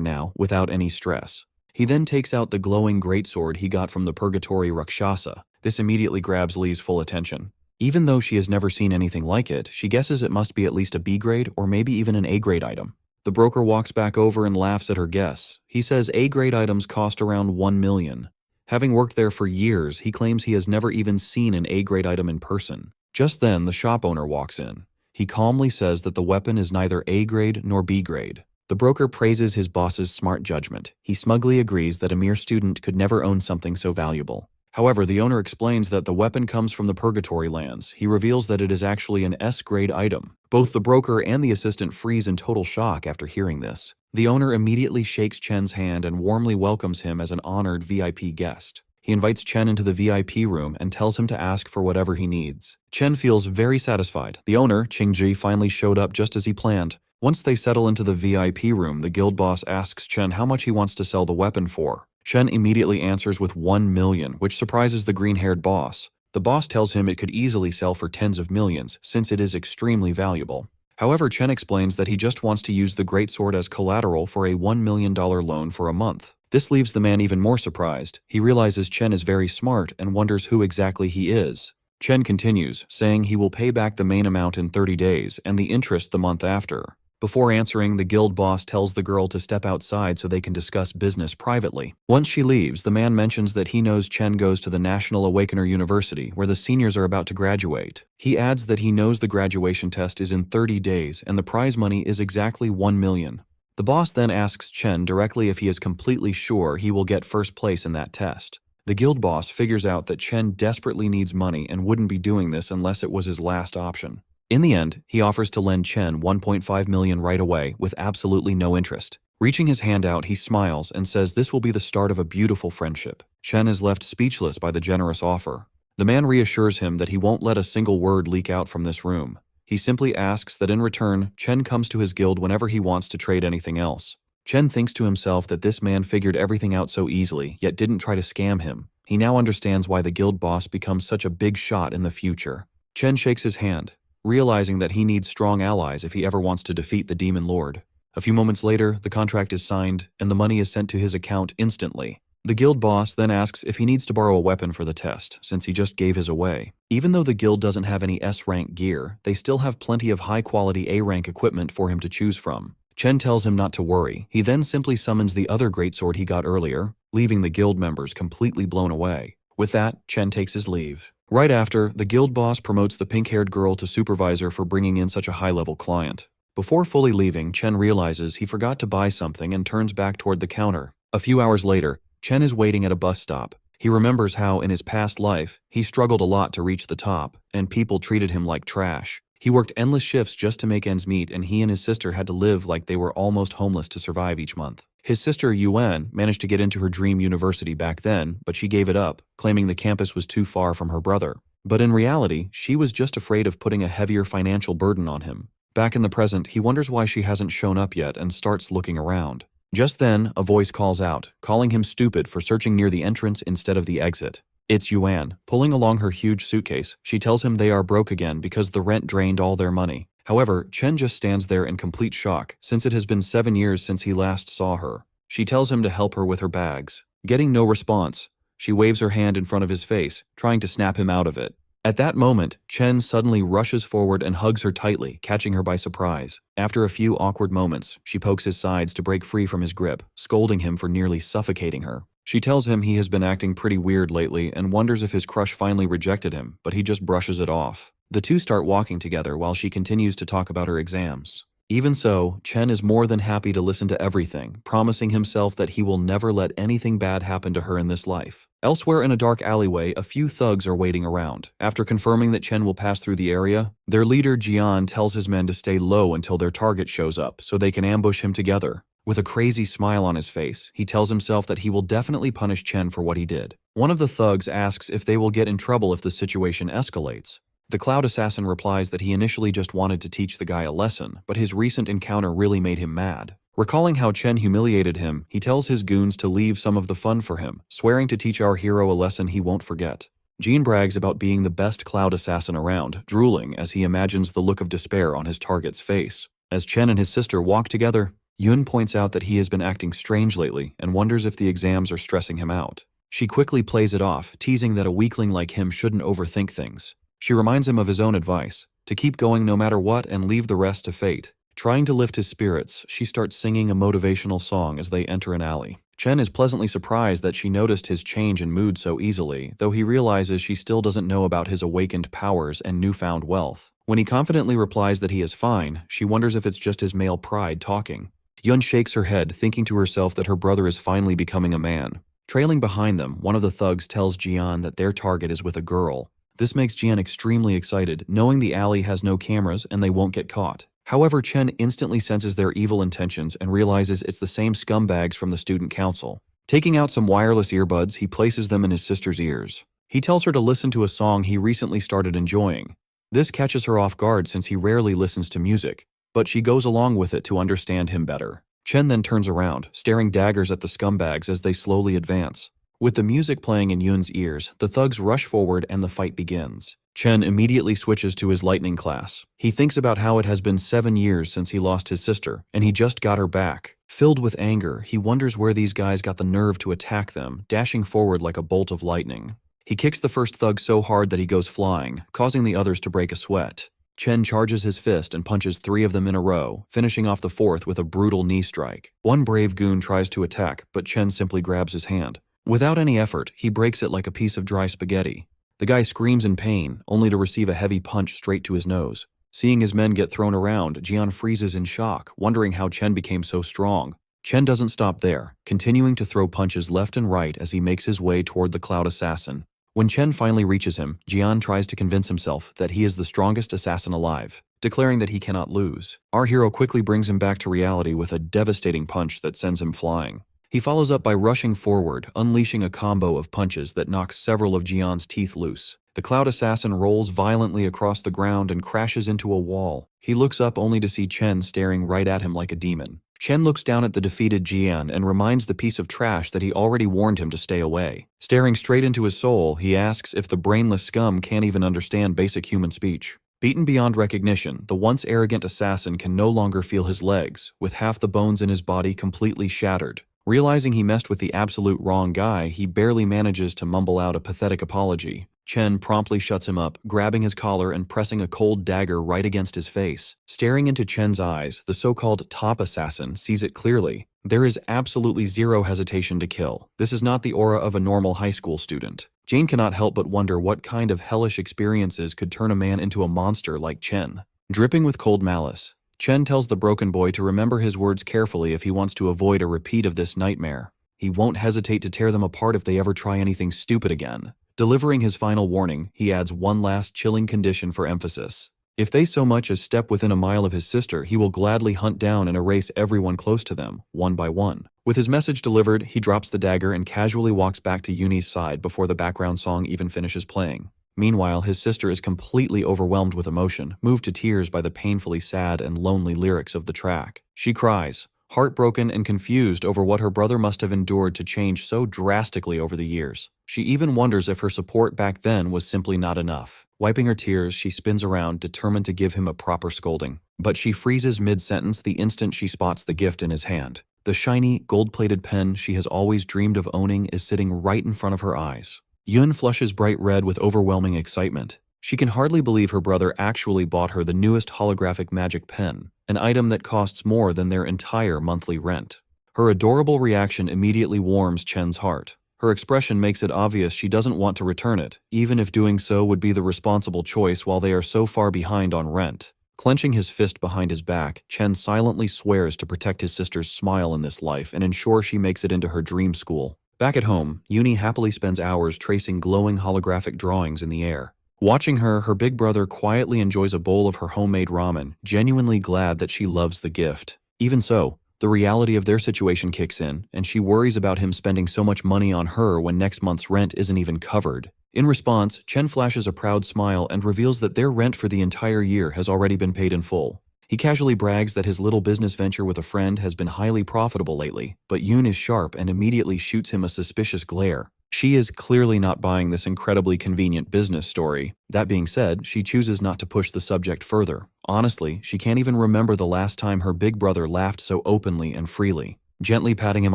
now, without any stress. He then takes out the glowing greatsword he got from the Purgatory Rakshasa. This immediately grabs Lee's full attention. Even though she has never seen anything like it, she guesses it must be at least a B grade or maybe even an A grade item. The broker walks back over and laughs at her guess. He says A grade items cost around 1 million. Having worked there for years, he claims he has never even seen an A grade item in person. Just then, the shop owner walks in. He calmly says that the weapon is neither A grade nor B grade. The broker praises his boss's smart judgment. He smugly agrees that a mere student could never own something so valuable. However, the owner explains that the weapon comes from the Purgatory lands. He reveals that it is actually an S-grade item. Both the broker and the assistant freeze in total shock after hearing this. The owner immediately shakes Chen's hand and warmly welcomes him as an honored VIP guest. He invites Chen into the VIP room and tells him to ask for whatever he needs. Chen feels very satisfied. The owner, Qingji, finally showed up just as he planned. Once they settle into the VIP room, the guild boss asks Chen how much he wants to sell the weapon for. Chen immediately answers with 1 million, which surprises the green-haired boss. The boss tells him it could easily sell for tens of millions, since it is extremely valuable. However, Chen explains that he just wants to use the greatsword as collateral for a $1 million loan for a month. This leaves the man even more surprised. He realizes Chen is very smart and wonders who exactly he is. Chen continues, saying he will pay back the main amount in 30 days and the interest the month after. Before answering, the guild boss tells the girl to step outside so they can discuss business privately. Once she leaves, the man mentions that he knows Chen goes to the National Awakener University, where the seniors are about to graduate. He adds that he knows the graduation test is in 30 days and the prize money is exactly 1 million. The boss then asks Chen directly if he is completely sure he will get first place in that test. The guild boss figures out that Chen desperately needs money and wouldn't be doing this unless it was his last option. In the end, he offers to lend Chen 1.5 million right away with absolutely no interest. Reaching his hand out, he smiles and says this will be the start of a beautiful friendship. Chen is left speechless by the generous offer. The man reassures him that he won't let a single word leak out from this room. He simply asks that in return, Chen comes to his guild whenever he wants to trade anything else. Chen thinks to himself that this man figured everything out so easily, yet didn't try to scam him. He now understands why the guild boss becomes such a big shot in the future. Chen shakes his hand, realizing that he needs strong allies if he ever wants to defeat the Demon Lord. A few moments later, the contract is signed, and the money is sent to his account instantly. The guild boss then asks if he needs to borrow a weapon for the test, since he just gave his away. Even though the guild doesn't have any S-rank gear, they still have plenty of high-quality A-rank equipment for him to choose from. Chen tells him not to worry. He then simply summons the other greatsword he got earlier, leaving the guild members completely blown away. With that, Chen takes his leave. Right after, the guild boss promotes the pink-haired girl to supervisor for bringing in such a high-level client. Before fully leaving, Chen realizes he forgot to buy something and turns back toward the counter. A few hours later, Chen is waiting at a bus stop. He remembers how, in his past life, he struggled a lot to reach the top, and people treated him like trash. He worked endless shifts just to make ends meet, and he and his sister had to live like they were almost homeless to survive each month. His sister, Yuan, managed to get into her dream university back then, but she gave it up, claiming the campus was too far from her brother. But in reality, she was just afraid of putting a heavier financial burden on him. Back in the present, he wonders why she hasn't shown up yet and starts looking around. Just then, a voice calls out, calling him stupid for searching near the entrance instead of the exit. It's Yuan. Pulling along her huge suitcase, she tells him they are broke again because the rent drained all their money. However, Chen just stands there in complete shock, since it has been 7 years since he last saw her. She tells him to help her with her bags. Getting no response, she waves her hand in front of his face, trying to snap him out of it. At that moment, Chen suddenly rushes forward and hugs her tightly, catching her by surprise. After a few awkward moments, she pokes his sides to break free from his grip, scolding him for nearly suffocating her. She tells him he has been acting pretty weird lately and wonders if his crush finally rejected him, but he just brushes it off. The two start walking together while she continues to talk about her exams. Even so, Chen is more than happy to listen to everything, promising himself that he will never let anything bad happen to her in this life. Elsewhere in a dark alleyway, a few thugs are waiting around. After confirming that Chen will pass through the area, their leader Jian tells his men to stay low until their target shows up so they can ambush him together. With a crazy smile on his face, he tells himself that he will definitely punish Chen for what he did. One of the thugs asks if they will get in trouble if the situation escalates. The Cloud Assassin replies that he initially just wanted to teach the guy a lesson, but his recent encounter really made him mad. Recalling how Chen humiliated him, he tells his goons to leave some of the fun for him, swearing to teach our hero a lesson he won't forget. Jean brags about being the best Cloud Assassin around, drooling as he imagines the look of despair on his target's face. As Chen and his sister walk together, Yun points out that he has been acting strange lately and wonders if the exams are stressing him out. She quickly plays it off, teasing that a weakling like him shouldn't overthink things. She reminds him of his own advice, to keep going no matter what and leave the rest to fate. Trying to lift his spirits, she starts singing a motivational song as they enter an alley. Chen is pleasantly surprised that she noticed his change in mood so easily, though he realizes she still doesn't know about his awakened powers and newfound wealth. When he confidently replies that he is fine, she wonders if it's just his male pride talking. Yun shakes her head, thinking to herself that her brother is finally becoming a man. Trailing behind them, one of the thugs tells Jian that their target is with a girl. This makes Jian extremely excited, knowing the alley has no cameras and they won't get caught. However, Chen instantly senses their evil intentions and realizes it's the same scumbags from the student council. Taking out some wireless earbuds, he places them in his sister's ears. He tells her to listen to a song he recently started enjoying. This catches her off guard since he rarely listens to music, but she goes along with it to understand him better. Chen then turns around, staring daggers at the scumbags as they slowly advance. With the music playing in Yun's ears, the thugs rush forward and the fight begins. Chen immediately switches to his lightning class. He thinks about how it has been 7 years since he lost his sister, and he just got her back. Filled with anger, he wonders where these guys got the nerve to attack them, dashing forward like a bolt of lightning. He kicks the first thug so hard that he goes flying, causing the others to break a sweat. Chen charges his fist and punches 3 of them in a row, finishing off the 4th with a brutal knee strike. One brave goon tries to attack, but Chen simply grabs his hand. Without any effort, he breaks it like a piece of dry spaghetti. The guy screams in pain, only to receive a heavy punch straight to his nose. Seeing his men get thrown around, Jian freezes in shock, wondering how Chen became so strong. Chen doesn't stop there, continuing to throw punches left and right as he makes his way toward the Cloud Assassin. When Chen finally reaches him, Jian tries to convince himself that he is the strongest assassin alive, declaring that he cannot lose. Our hero quickly brings him back to reality with a devastating punch that sends him flying. He follows up by rushing forward, unleashing a combo of punches that knocks several of Jian's teeth loose. The Cloud Assassin rolls violently across the ground and crashes into a wall. He looks up only to see Chen staring right at him like a demon. Chen looks down at the defeated Jian and reminds the piece of trash that he already warned him to stay away. Staring straight into his soul, he asks if the brainless scum can't even understand basic human speech. Beaten beyond recognition, the once arrogant assassin can no longer feel his legs, with half the bones in his body completely shattered. Realizing he messed with the absolute wrong guy, he barely manages to mumble out a pathetic apology. Chen promptly shuts him up, grabbing his collar and pressing a cold dagger right against his face. Staring into Chen's eyes, the so-called top assassin sees it clearly. There is absolutely zero hesitation to kill. This is not the aura of a normal high school student. Jane cannot help but wonder what kind of hellish experiences could turn a man into a monster like Chen. Dripping with cold malice, Chen tells the broken boy to remember his words carefully if he wants to avoid a repeat of this nightmare. He won't hesitate to tear them apart if they ever try anything stupid again. Delivering his final warning, he adds one last chilling condition for emphasis. If they so much as step within a mile of his sister, he will gladly hunt down and erase everyone close to them, one by one. With his message delivered, he drops the dagger and casually walks back to Yuni's side before the background song even finishes playing. Meanwhile, his sister is completely overwhelmed with emotion, moved to tears by the painfully sad and lonely lyrics of the track. She cries, heartbroken and confused over what her brother must have endured to change so drastically over the years. She even wonders if her support back then was simply not enough. Wiping her tears, she spins around, determined to give him a proper scolding. But she freezes mid-sentence the instant she spots the gift in his hand. The shiny, gold-plated pen she has always dreamed of owning is sitting right in front of her eyes. Yun flushes bright red with overwhelming excitement. She can hardly believe her brother actually bought her the newest holographic magic pen, an item that costs more than their entire monthly rent. Her adorable reaction immediately warms Chen's heart. Her expression makes it obvious she doesn't want to return it, even if doing so would be the responsible choice while they are so far behind on rent. Clenching his fist behind his back, Chen silently swears to protect his sister's smile in this life and ensure she makes it into her dream school. Back at home, Yuni happily spends hours tracing glowing holographic drawings in the air. Watching her, her big brother quietly enjoys a bowl of her homemade ramen, genuinely glad that she loves the gift. Even so, the reality of their situation kicks in, and she worries about him spending so much money on her when next month's rent isn't even covered. In response, Chen flashes a proud smile and reveals that their rent for the entire year has already been paid in full. He casually brags that his little business venture with a friend has been highly profitable lately, but Yoon is sharp and immediately shoots him a suspicious glare. She is clearly not buying this incredibly convenient business story. That being said, she chooses not to push the subject further. Honestly, she can't even remember the last time her big brother laughed so openly and freely. Gently patting him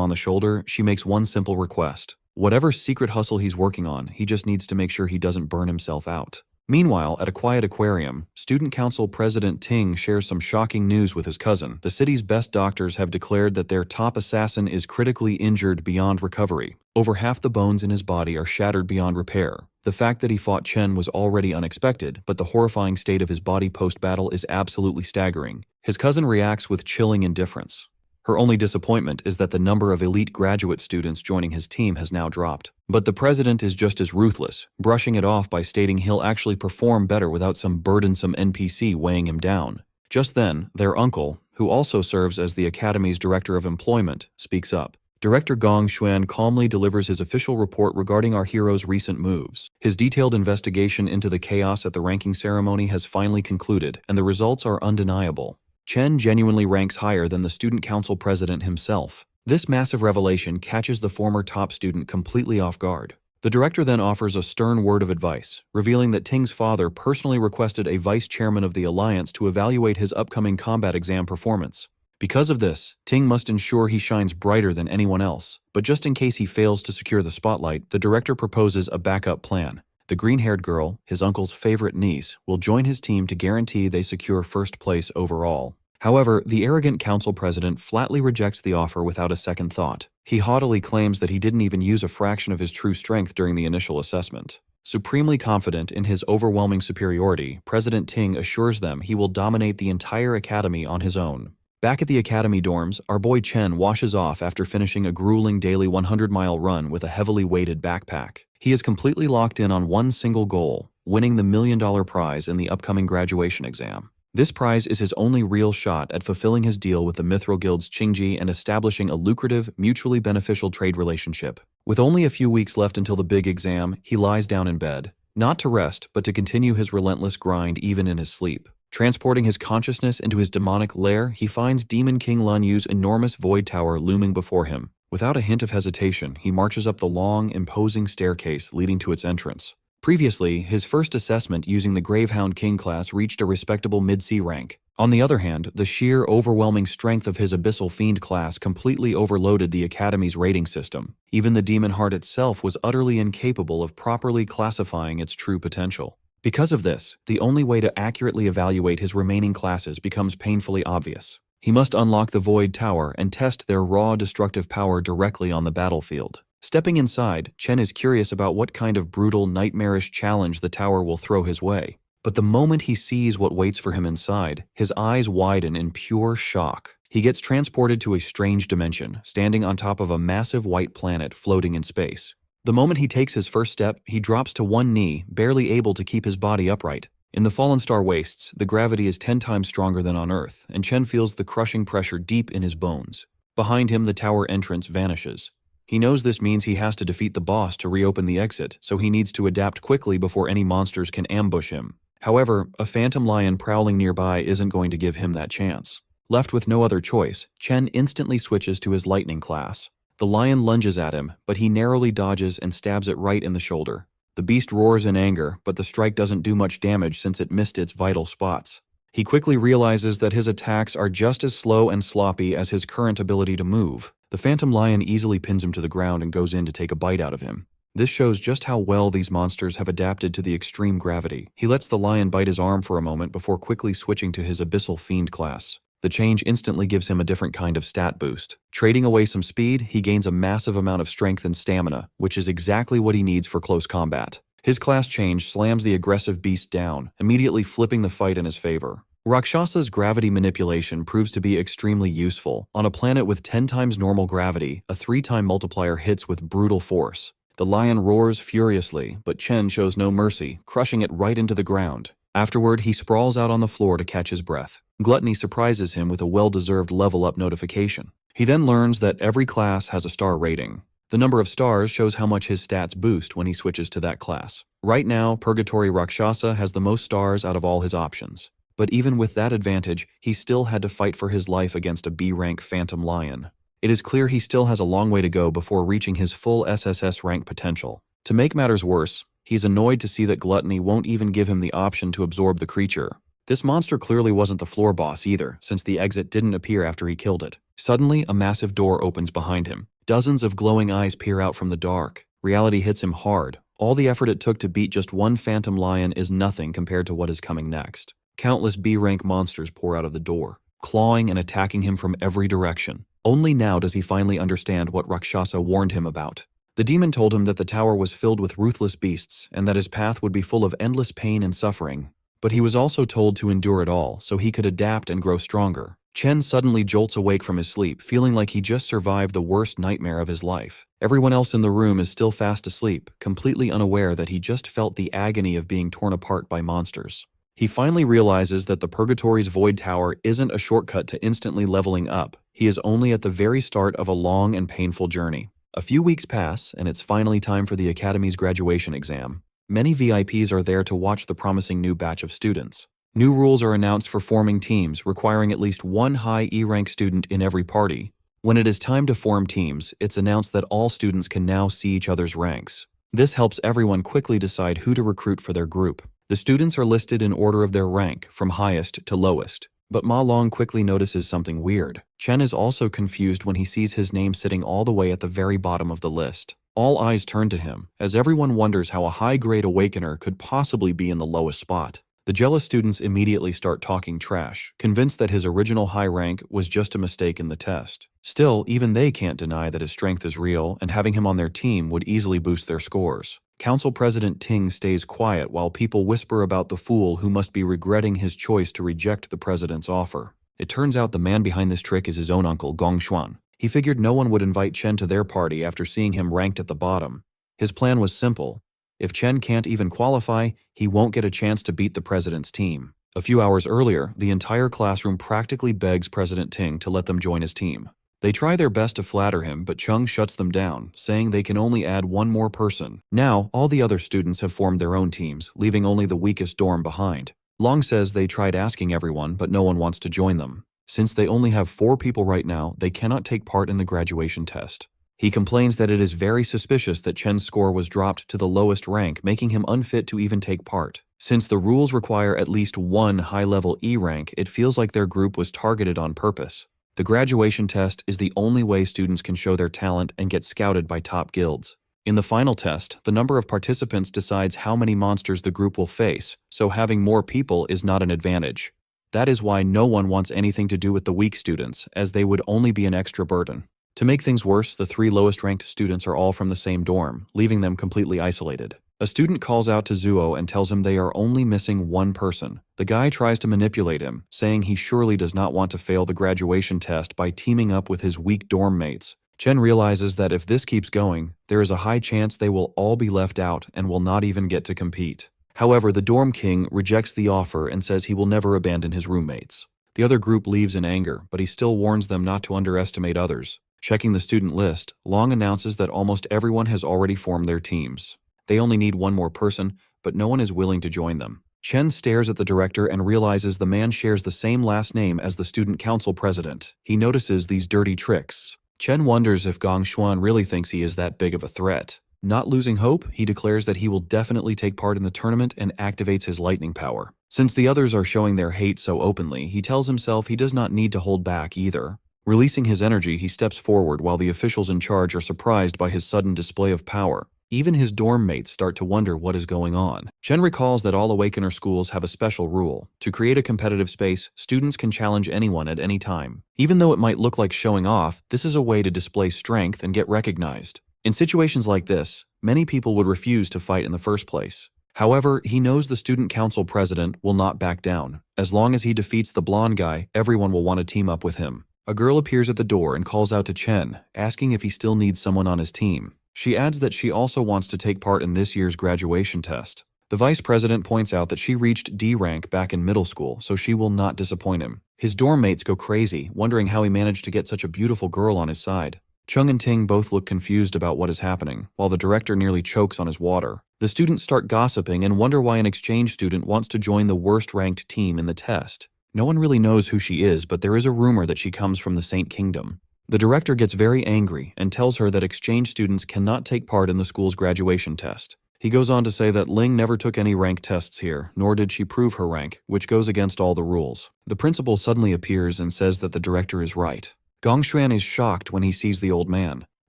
on the shoulder, she makes one simple request. Whatever secret hustle he's working on, he just needs to make sure he doesn't burn himself out. Meanwhile, at a quiet aquarium, Student Council President Ting shares some shocking news with his cousin. The city's best doctors have declared that their top assassin is critically injured beyond recovery. Over half the bones in his body are shattered beyond repair. The fact that he fought Chen was already unexpected, but the horrifying state of his body post-battle is absolutely staggering. His cousin reacts with chilling indifference. Her only disappointment is that the number of elite graduate students joining his team has now dropped. But the president is just as ruthless, brushing it off by stating he'll actually perform better without some burdensome NPC weighing him down. Just then, their uncle, who also serves as the academy's director of employment, speaks up. Director Gong Xuan calmly delivers his official report regarding our hero's recent moves. His detailed investigation into the chaos at the ranking ceremony has finally concluded, and the results are undeniable. Chen genuinely ranks higher than the student council president himself. This massive revelation catches the former top student completely off guard. The director then offers a stern word of advice, revealing that Ting's father personally requested a vice chairman of the alliance to evaluate his upcoming combat exam performance. Because of this, Ting must ensure he shines brighter than anyone else. But just in case he fails to secure the spotlight, the director proposes a backup plan. The green-haired girl, his uncle's favorite niece, will join his team to guarantee they secure first place overall. However, the arrogant council president flatly rejects the offer without a second thought. He haughtily claims that he didn't even use a fraction of his true strength during the initial assessment. Supremely confident in his overwhelming superiority, President Ting assures them he will dominate the entire academy on his own. Back at the academy dorms, our boy Chen washes off after finishing a grueling daily 100-mile run with a heavily weighted backpack. He is completely locked in on one single goal, winning the $1 million prize in the upcoming graduation exam. This prize is his only real shot at fulfilling his deal with the Mithril Guild's Qingji and establishing a lucrative, mutually beneficial trade relationship. With only a few weeks left until the big exam, he lies down in bed, not to rest, but to continue his relentless grind even in his sleep. Transporting his consciousness into his demonic lair, he finds Demon King Lun Yu's enormous void tower looming before him. Without a hint of hesitation, he marches up the long, imposing staircase leading to its entrance. Previously, his first assessment using the Gravehound King class reached a respectable mid-C rank. On the other hand, the sheer, overwhelming strength of his Abyssal Fiend class completely overloaded the Academy's rating system. Even the Demon Heart itself was utterly incapable of properly classifying its true potential. Because of this, the only way to accurately evaluate his remaining classes becomes painfully obvious. He must unlock the Void Tower and test their raw destructive power directly on the battlefield. Stepping inside, Chen is curious about what kind of brutal, nightmarish challenge the tower will throw his way. But the moment he sees what waits for him inside, his eyes widen in pure shock. He gets transported to a strange dimension, standing on top of a massive white planet floating in space. The moment he takes his first step, he drops to one knee, barely able to keep his body upright. In the Fallen Star Wastes, the gravity is 10 times stronger than on Earth, and Chen feels the crushing pressure deep in his bones. Behind him, the tower entrance vanishes. He knows this means he has to defeat the boss to reopen the exit, so he needs to adapt quickly before any monsters can ambush him. However, a phantom lion prowling nearby isn't going to give him that chance. Left with no other choice, Chen instantly switches to his lightning class. The lion lunges at him, but he narrowly dodges and stabs it right in the shoulder. The beast roars in anger, but the strike doesn't do much damage since it missed its vital spots. He quickly realizes that his attacks are just as slow and sloppy as his current ability to move. The phantom lion easily pins him to the ground and goes in to take a bite out of him. This shows just how well these monsters have adapted to the extreme gravity. He lets the lion bite his arm for a moment before quickly switching to his Abyssal Fiend class. The change instantly gives him a different kind of stat boost. Trading away some speed, he gains a massive amount of strength and stamina, which is exactly what he needs for close combat. His class change slams the aggressive beast down, immediately flipping the fight in his favor. Rakshasa's gravity manipulation proves to be extremely useful. On a planet with 10 times normal gravity, a 3-time multiplier hits with brutal force. The lion roars furiously, but Chen shows no mercy, crushing it right into the ground. Afterward, he sprawls out on the floor to catch his breath. Gluttony surprises him with a well-deserved level-up notification. He then learns that every class has a star rating. The number of stars shows how much his stats boost when he switches to that class. Right now, Purgatory Rakshasa has the most stars out of all his options. But even with that advantage, he still had to fight for his life against a B-rank Phantom Lion. It is clear he still has a long way to go before reaching his full SSS rank potential. To make matters worse, he's annoyed to see that Gluttony won't even give him the option to absorb the creature. This monster clearly wasn't the floor boss either, since the exit didn't appear after he killed it. Suddenly, a massive door opens behind him. Dozens of glowing eyes peer out from the dark. Reality hits him hard. All the effort it took to beat just one Phantom Lion is nothing compared to what is coming next. Countless B-rank monsters pour out of the door, clawing and attacking him from every direction. Only now does he finally understand what Rakshasa warned him about. The demon told him that the tower was filled with ruthless beasts and that his path would be full of endless pain and suffering. But he was also told to endure it all so he could adapt and grow stronger. Chen suddenly jolts awake from his sleep, feeling like he just survived the worst nightmare of his life. Everyone else in the room is still fast asleep, completely unaware that he just felt the agony of being torn apart by monsters. He finally realizes that the Purgatory's Void Tower isn't a shortcut to instantly leveling up. He is only at the very start of a long and painful journey. A few weeks pass, and it's finally time for the Academy's graduation exam. Many VIPs are there to watch the promising new batch of students. New rules are announced for forming teams, requiring at least one high E-rank student in every party. When it is time to form teams, it's announced that all students can now see each other's ranks. This helps everyone quickly decide who to recruit for their group. The students are listed in order of their rank, from highest to lowest. But Ma Long quickly notices something weird. Chen is also confused when he sees his name sitting all the way at the very bottom of the list. All eyes turn to him, as everyone wonders how a high-grade awakener could possibly be in the lowest spot. The jealous students immediately start talking trash, convinced that his original high rank was just a mistake in the test. Still, even they can't deny that his strength is real, and having him on their team would easily boost their scores. Council President Ting stays quiet while people whisper about the fool who must be regretting his choice to reject the president's offer. It turns out the man behind this trick is his own uncle, Gong Xuan. He figured no one would invite Chen to their party after seeing him ranked at the bottom. His plan was simple. If Chen can't even qualify, he won't get a chance to beat the president's team. A few hours earlier, the entire classroom practically begs President Ting to let them join his team. They try their best to flatter him, but Chung shuts them down, saying they can only add one more person. Now, all the other students have formed their own teams, leaving only the weakest dorm behind. Long says they tried asking everyone, but no one wants to join them. Since they only have 4 people right now, they cannot take part in the graduation test. He complains that it is very suspicious that Chen's score was dropped to the lowest rank, making him unfit to even take part. Since the rules require at least one high-level E rank, it feels like their group was targeted on purpose. The graduation test is the only way students can show their talent and get scouted by top guilds. In the final test, the number of participants decides how many monsters the group will face, so having more people is not an advantage. That is why no one wants anything to do with the weak students, as they would only be an extra burden. To make things worse, the 3 lowest-ranked students are all from the same dorm, leaving them completely isolated. A student calls out to Zuo and tells him they are only missing one person. The guy tries to manipulate him, saying he surely does not want to fail the graduation test by teaming up with his weak dorm mates. Chen realizes that if this keeps going, there is a high chance they will all be left out and will not even get to compete. However, the dorm king rejects the offer and says he will never abandon his roommates. The other group leaves in anger, but he still warns them not to underestimate others. Checking the student list, Long announces that almost everyone has already formed their teams. They only need one more person, but no one is willing to join them. Chen stares at the director and realizes the man shares the same last name as the student council president. He notices these dirty tricks. Chen wonders if Gong Xuan really thinks he is that big of a threat. Not losing hope, he declares that he will definitely take part in the tournament and activates his lightning power. Since the others are showing their hate so openly, he tells himself he does not need to hold back either. Releasing his energy, he steps forward while the officials in charge are surprised by his sudden display of power. Even his dorm mates start to wonder what is going on. Chen recalls that all Awakener schools have a special rule. To create a competitive space, students can challenge anyone at any time. Even though it might look like showing off, this is a way to display strength and get recognized. In situations like this, many people would refuse to fight in the first place. However, he knows the student council president will not back down. As long as he defeats the blonde guy, everyone will want to team up with him. A girl appears at the door and calls out to Chen, asking if he still needs someone on his team. She adds that she also wants to take part in this year's graduation test. The vice president points out that she reached D rank back in middle school, so she will not disappoint him. His dorm mates go crazy, wondering how he managed to get such a beautiful girl on his side. Chung and Ting both look confused about what is happening, while the director nearly chokes on his water. The students start gossiping and wonder why an exchange student wants to join the worst-ranked team in the test. No one really knows who she is, but there is a rumor that she comes from the Saint Kingdom. The director gets very angry and tells her that exchange students cannot take part in the school's graduation test. He goes on to say that Ling never took any rank tests here, nor did she prove her rank, which goes against all the rules. The principal suddenly appears and says that the director is right. Gongshuan is shocked when he sees the old man.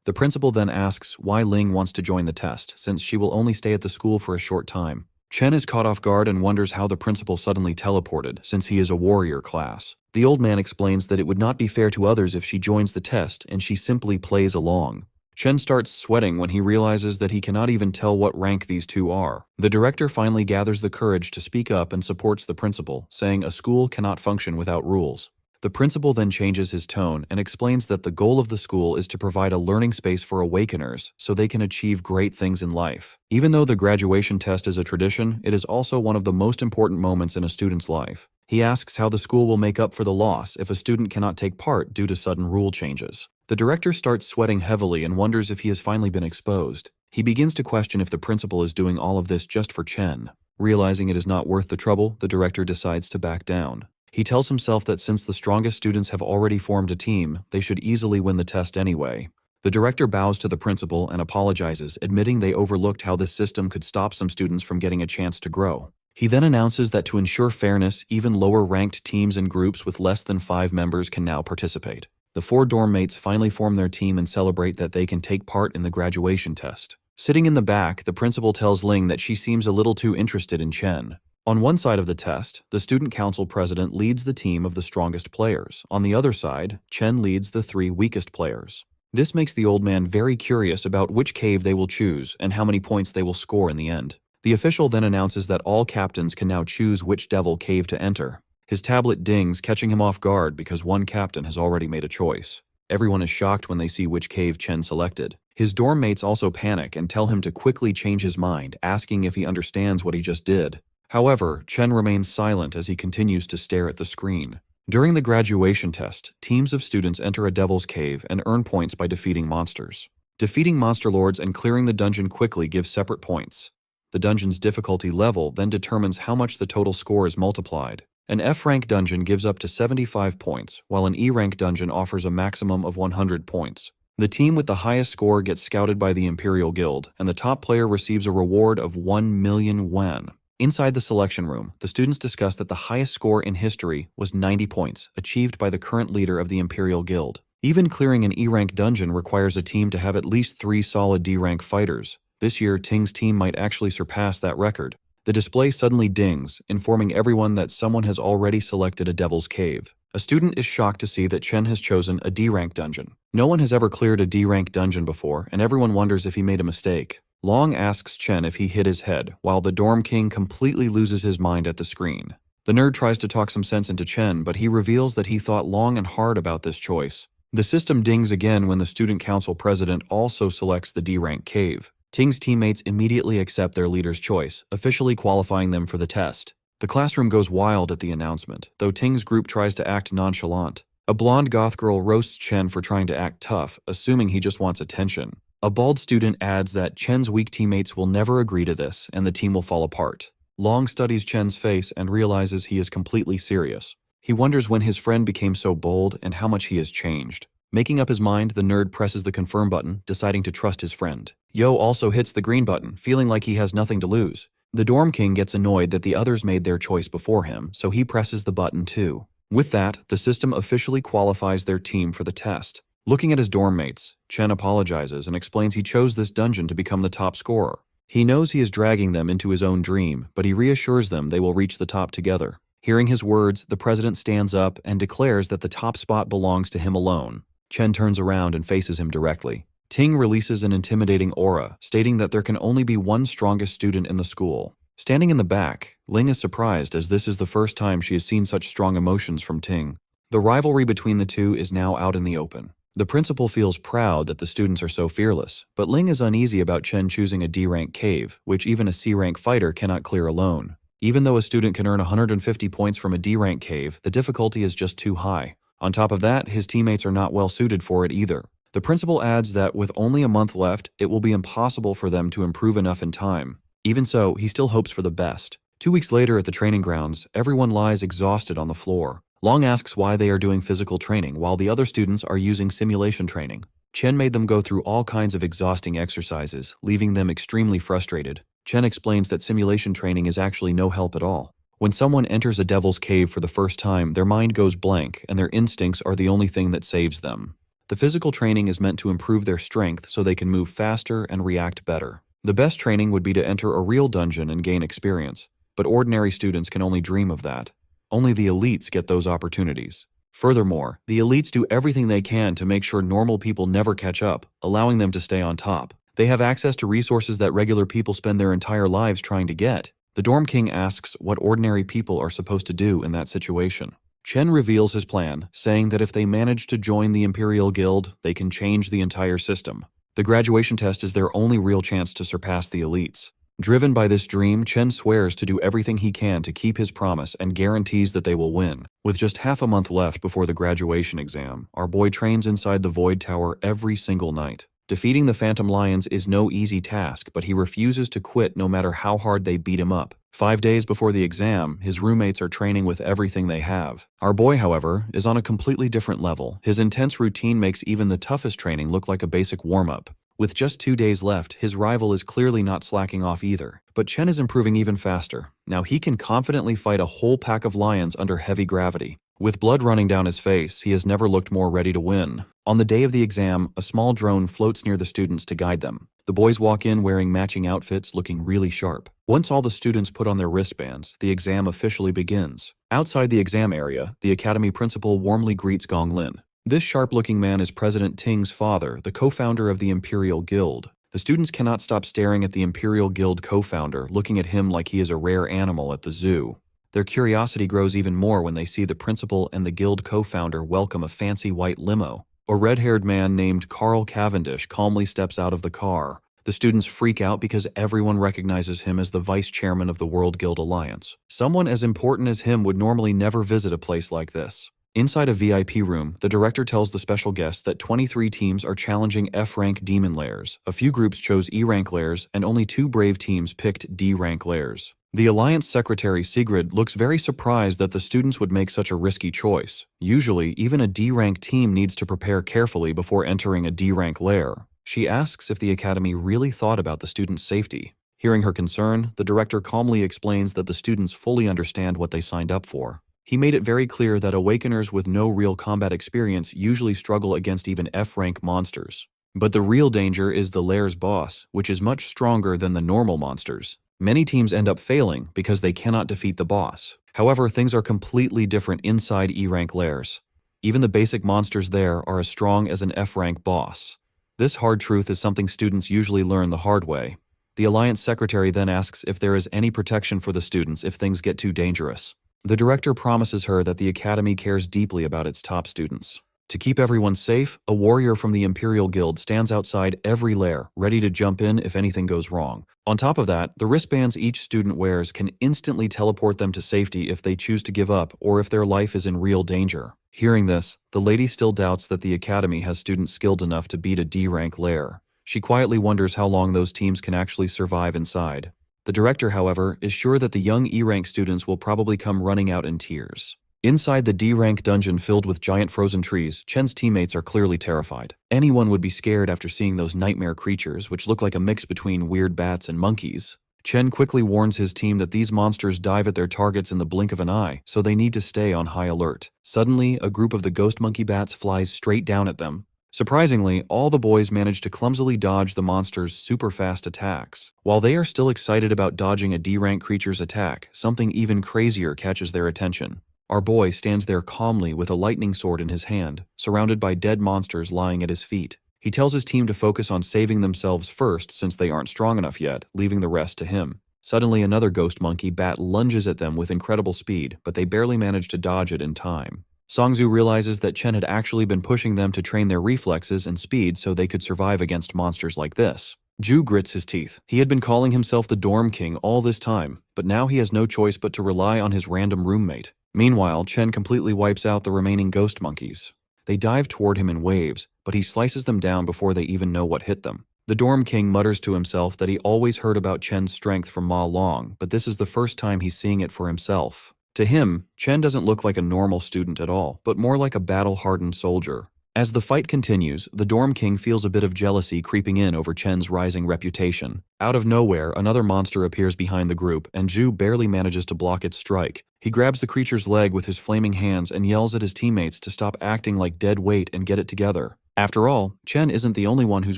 The principal then asks why Ling wants to join the test, since she will only stay at the school for a short time. Chen is caught off guard and wonders how the principal suddenly teleported, since he is a warrior class. The old man explains that it would not be fair to others if she joins the test, and she simply plays along. Chen starts sweating when he realizes that he cannot even tell what rank these two are. The director finally gathers the courage to speak up and supports the principal, saying a school cannot function without rules. The principal then changes his tone and explains that the goal of the school is to provide a learning space for awakeners so they can achieve great things in life. Even though the graduation test is a tradition, it is also one of the most important moments in a student's life. He asks how the school will make up for the loss if a student cannot take part due to sudden rule changes. The director starts sweating heavily and wonders if he has finally been exposed. He begins to question if the principal is doing all of this just for Chen. Realizing it is not worth the trouble, the director decides to back down. He tells himself that since the strongest students have already formed a team, they should easily win the test anyway. The director bows to the principal and apologizes, admitting they overlooked how this system could stop some students from getting a chance to grow. He then announces that to ensure fairness, even lower-ranked teams and groups with less than 5 members can now participate. The 4 dorm mates finally form their team and celebrate that they can take part in the graduation test. Sitting in the back, the principal tells Ling that she seems a little too interested in Chen. On one side of the test, the student council president leads the team of the strongest players. On the other side, Chen leads the 3 weakest players. This makes the old man very curious about which cave they will choose and how many points they will score in the end. The official then announces that all captains can now choose which devil cave to enter. His tablet dings, catching him off guard because one captain has already made a choice. Everyone is shocked when they see which cave Chen selected. His dorm mates also panic and tell him to quickly change his mind, asking if he understands what he just did. However, Chen remains silent as he continues to stare at the screen. During the graduation test, teams of students enter a devil's cave and earn points by defeating monsters. Defeating monster lords and clearing the dungeon quickly gives separate points. The dungeon's difficulty level then determines how much the total score is multiplied. An F-rank dungeon gives up to 75 points, while an E-rank dungeon offers a maximum of 100 points. The team with the highest score gets scouted by the Imperial Guild, and the top player receives a reward of 1 million yuan. Inside the selection room, the students discuss that the highest score in history was 90 points, achieved by the current leader of the Imperial Guild. Even clearing an E-rank dungeon requires a team to have at least 3 solid D-rank fighters. This year, Ting's team might actually surpass that record. The display suddenly dings, informing everyone that someone has already selected a Devil's Cave. A student is shocked to see that Chen has chosen a D-rank dungeon. No one has ever cleared a D-rank dungeon before, and everyone wonders if he made a mistake. Long asks Chen if he hit his head, while the dorm king completely loses his mind at the screen. The nerd tries to talk some sense into Chen, but he reveals that he thought long and hard about this choice. The system dings again when the student council president also selects the D-rank cave. Ting's teammates immediately accept their leader's choice, officially qualifying them for the test. The classroom goes wild at the announcement, though Ting's group tries to act nonchalant. A blonde goth girl roasts Chen for trying to act tough, assuming he just wants attention. A bald student adds that Chen's weak teammates will never agree to this, and the team will fall apart. Long studies Chen's face and realizes he is completely serious. He wonders when his friend became so bold and how much he has changed. Making up his mind, the nerd presses the confirm button, deciding to trust his friend. Yo also hits the green button, feeling like he has nothing to lose. The dorm king gets annoyed that the others made their choice before him, so he presses the button too. With that, the system officially qualifies their team for the test. Looking at his dorm mates, Chen apologizes and explains he chose this dungeon to become the top scorer. He knows he is dragging them into his own dream, but he reassures them they will reach the top together. Hearing his words, the president stands up and declares that the top spot belongs to him alone. Chen turns around and faces him directly. Ting releases an intimidating aura, stating that there can only be one strongest student in the school. Standing in the back, Ling is surprised as this is the first time she has seen such strong emotions from Ting. The rivalry between the two is now out in the open. The principal feels proud that the students are so fearless, but Ling is uneasy about Chen choosing a D-rank cave, which even a C-rank fighter cannot clear alone. Even though a student can earn 150 points from a D-rank cave, the difficulty is just too high. On top of that, his teammates are not well suited for it either. The principal adds that with only a month left, it will be impossible for them to improve enough in time. Even so, he still hopes for the best. 2 weeks later at the training grounds, everyone lies exhausted on the floor. Long asks why they are doing physical training while the other students are using simulation training. Chen made them go through all kinds of exhausting exercises, leaving them extremely frustrated. Chen explains that simulation training is actually no help at all. When someone enters a devil's cave for the first time, their mind goes blank and their instincts are the only thing that saves them. The physical training is meant to improve their strength so they can move faster and react better. The best training would be to enter a real dungeon and gain experience, but ordinary students can only dream of that. Only the elites get those opportunities. Furthermore, the elites do everything they can to make sure normal people never catch up, allowing them to stay on top. They have access to resources that regular people spend their entire lives trying to get. The Dorm King asks what ordinary people are supposed to do in that situation. Chen reveals his plan, saying that if they manage to join the Imperial Guild, they can change the entire system. The graduation test is their only real chance to surpass the elites. Driven by this dream, Chen swears to do everything he can to keep his promise and guarantees that they will win. With just half a month left before the graduation exam, our boy trains inside the Void Tower every single night. Defeating the Phantom Lions is no easy task, but he refuses to quit no matter how hard they beat him up. 5 days before the exam, his roommates are training with everything they have. Our boy, however, is on a completely different level. His intense routine makes even the toughest training look like a basic warm-up. With just 2 days left, his rival is clearly not slacking off either. But Chen is improving even faster. Now he can confidently fight a whole pack of lions under heavy gravity. With blood running down his face, he has never looked more ready to win. On the day of the exam, a small drone floats near the students to guide them. The boys walk in wearing matching outfits, looking really sharp. Once all the students put on their wristbands, the exam officially begins. Outside the exam area, the academy principal warmly greets Gong Lin. This sharp-looking man is President Ting's father, the co-founder of the Imperial Guild. The students cannot stop staring at the Imperial Guild co-founder, looking at him like he is a rare animal at the zoo. Their curiosity grows even more when they see the principal and the guild co-founder welcome a fancy white limo. A red-haired man named Carl Cavendish calmly steps out of the car. The students freak out because everyone recognizes him as the vice chairman of the World Guild Alliance. Someone as important as him would normally never visit a place like this. Inside a VIP room, the director tells the special guests that 23 teams are challenging F-rank demon lairs. A few groups chose E-rank lairs, and only 2 brave teams picked D-rank lairs. The Alliance Secretary Sigrid looks very surprised that the students would make such a risky choice. Usually, even a D-rank team needs to prepare carefully before entering a D-rank lair. She asks if the Academy really thought about the students' safety. Hearing her concern, the director calmly explains that the students fully understand what they signed up for. He made it very clear that Awakeners with no real combat experience usually struggle against even F-rank monsters. But the real danger is the lair's boss, which is much stronger than the normal monsters. Many teams end up failing because they cannot defeat the boss. However, things are completely different inside E-rank lairs. Even the basic monsters there are as strong as an F-rank boss. This hard truth is something students usually learn the hard way. The Alliance Secretary then asks if there is any protection for the students if things get too dangerous. The director promises her that the Academy cares deeply about its top students. To keep everyone safe, a warrior from the Imperial Guild stands outside every lair, ready to jump in if anything goes wrong. On top of that, the wristbands each student wears can instantly teleport them to safety if they choose to give up or if their life is in real danger. Hearing this, the lady still doubts that the Academy has students skilled enough to beat a D-rank lair. She quietly wonders how long those teams can actually survive inside. The director, however, is sure that the young E-rank students will probably come running out in tears. Inside the D-rank dungeon filled with giant frozen trees, Chen's teammates are clearly terrified. Anyone would be scared after seeing those nightmare creatures, which look like a mix between weird bats and monkeys. Chen quickly warns his team that these monsters dive at their targets in the blink of an eye, so they need to stay on high alert. Suddenly, a group of the ghost monkey bats flies straight down at them. Surprisingly, all the boys manage to clumsily dodge the monster's super-fast attacks. While they are still excited about dodging a D-rank creature's attack, something even crazier catches their attention. Our boy stands there calmly with a lightning sword in his hand, surrounded by dead monsters lying at his feet. He tells his team to focus on saving themselves first since they aren't strong enough yet, leaving the rest to him. Suddenly, another ghost monkey bat lunges at them with incredible speed, but they barely manage to dodge it in time. Songzu realizes that Chen had actually been pushing them to train their reflexes and speed so they could survive against monsters like this. Ju grits his teeth. He had been calling himself the Dorm King all this time, but now he has no choice but to rely on his random roommate. Meanwhile, Chen completely wipes out the remaining ghost monkeys. They dive toward him in waves, but he slices them down before they even know what hit them. The Dorm King mutters to himself that he always heard about Chen's strength from Ma Long, but this is the first time he's seeing it for himself. To him, Chen doesn't look like a normal student at all, but more like a battle-hardened soldier. As the fight continues, the Dorm King feels a bit of jealousy creeping in over Chen's rising reputation. Out of nowhere, another monster appears behind the group, and Zhu barely manages to block its strike. He grabs the creature's leg with his flaming hands and yells at his teammates to stop acting like dead weight and get it together. After all, Chen isn't the only one whose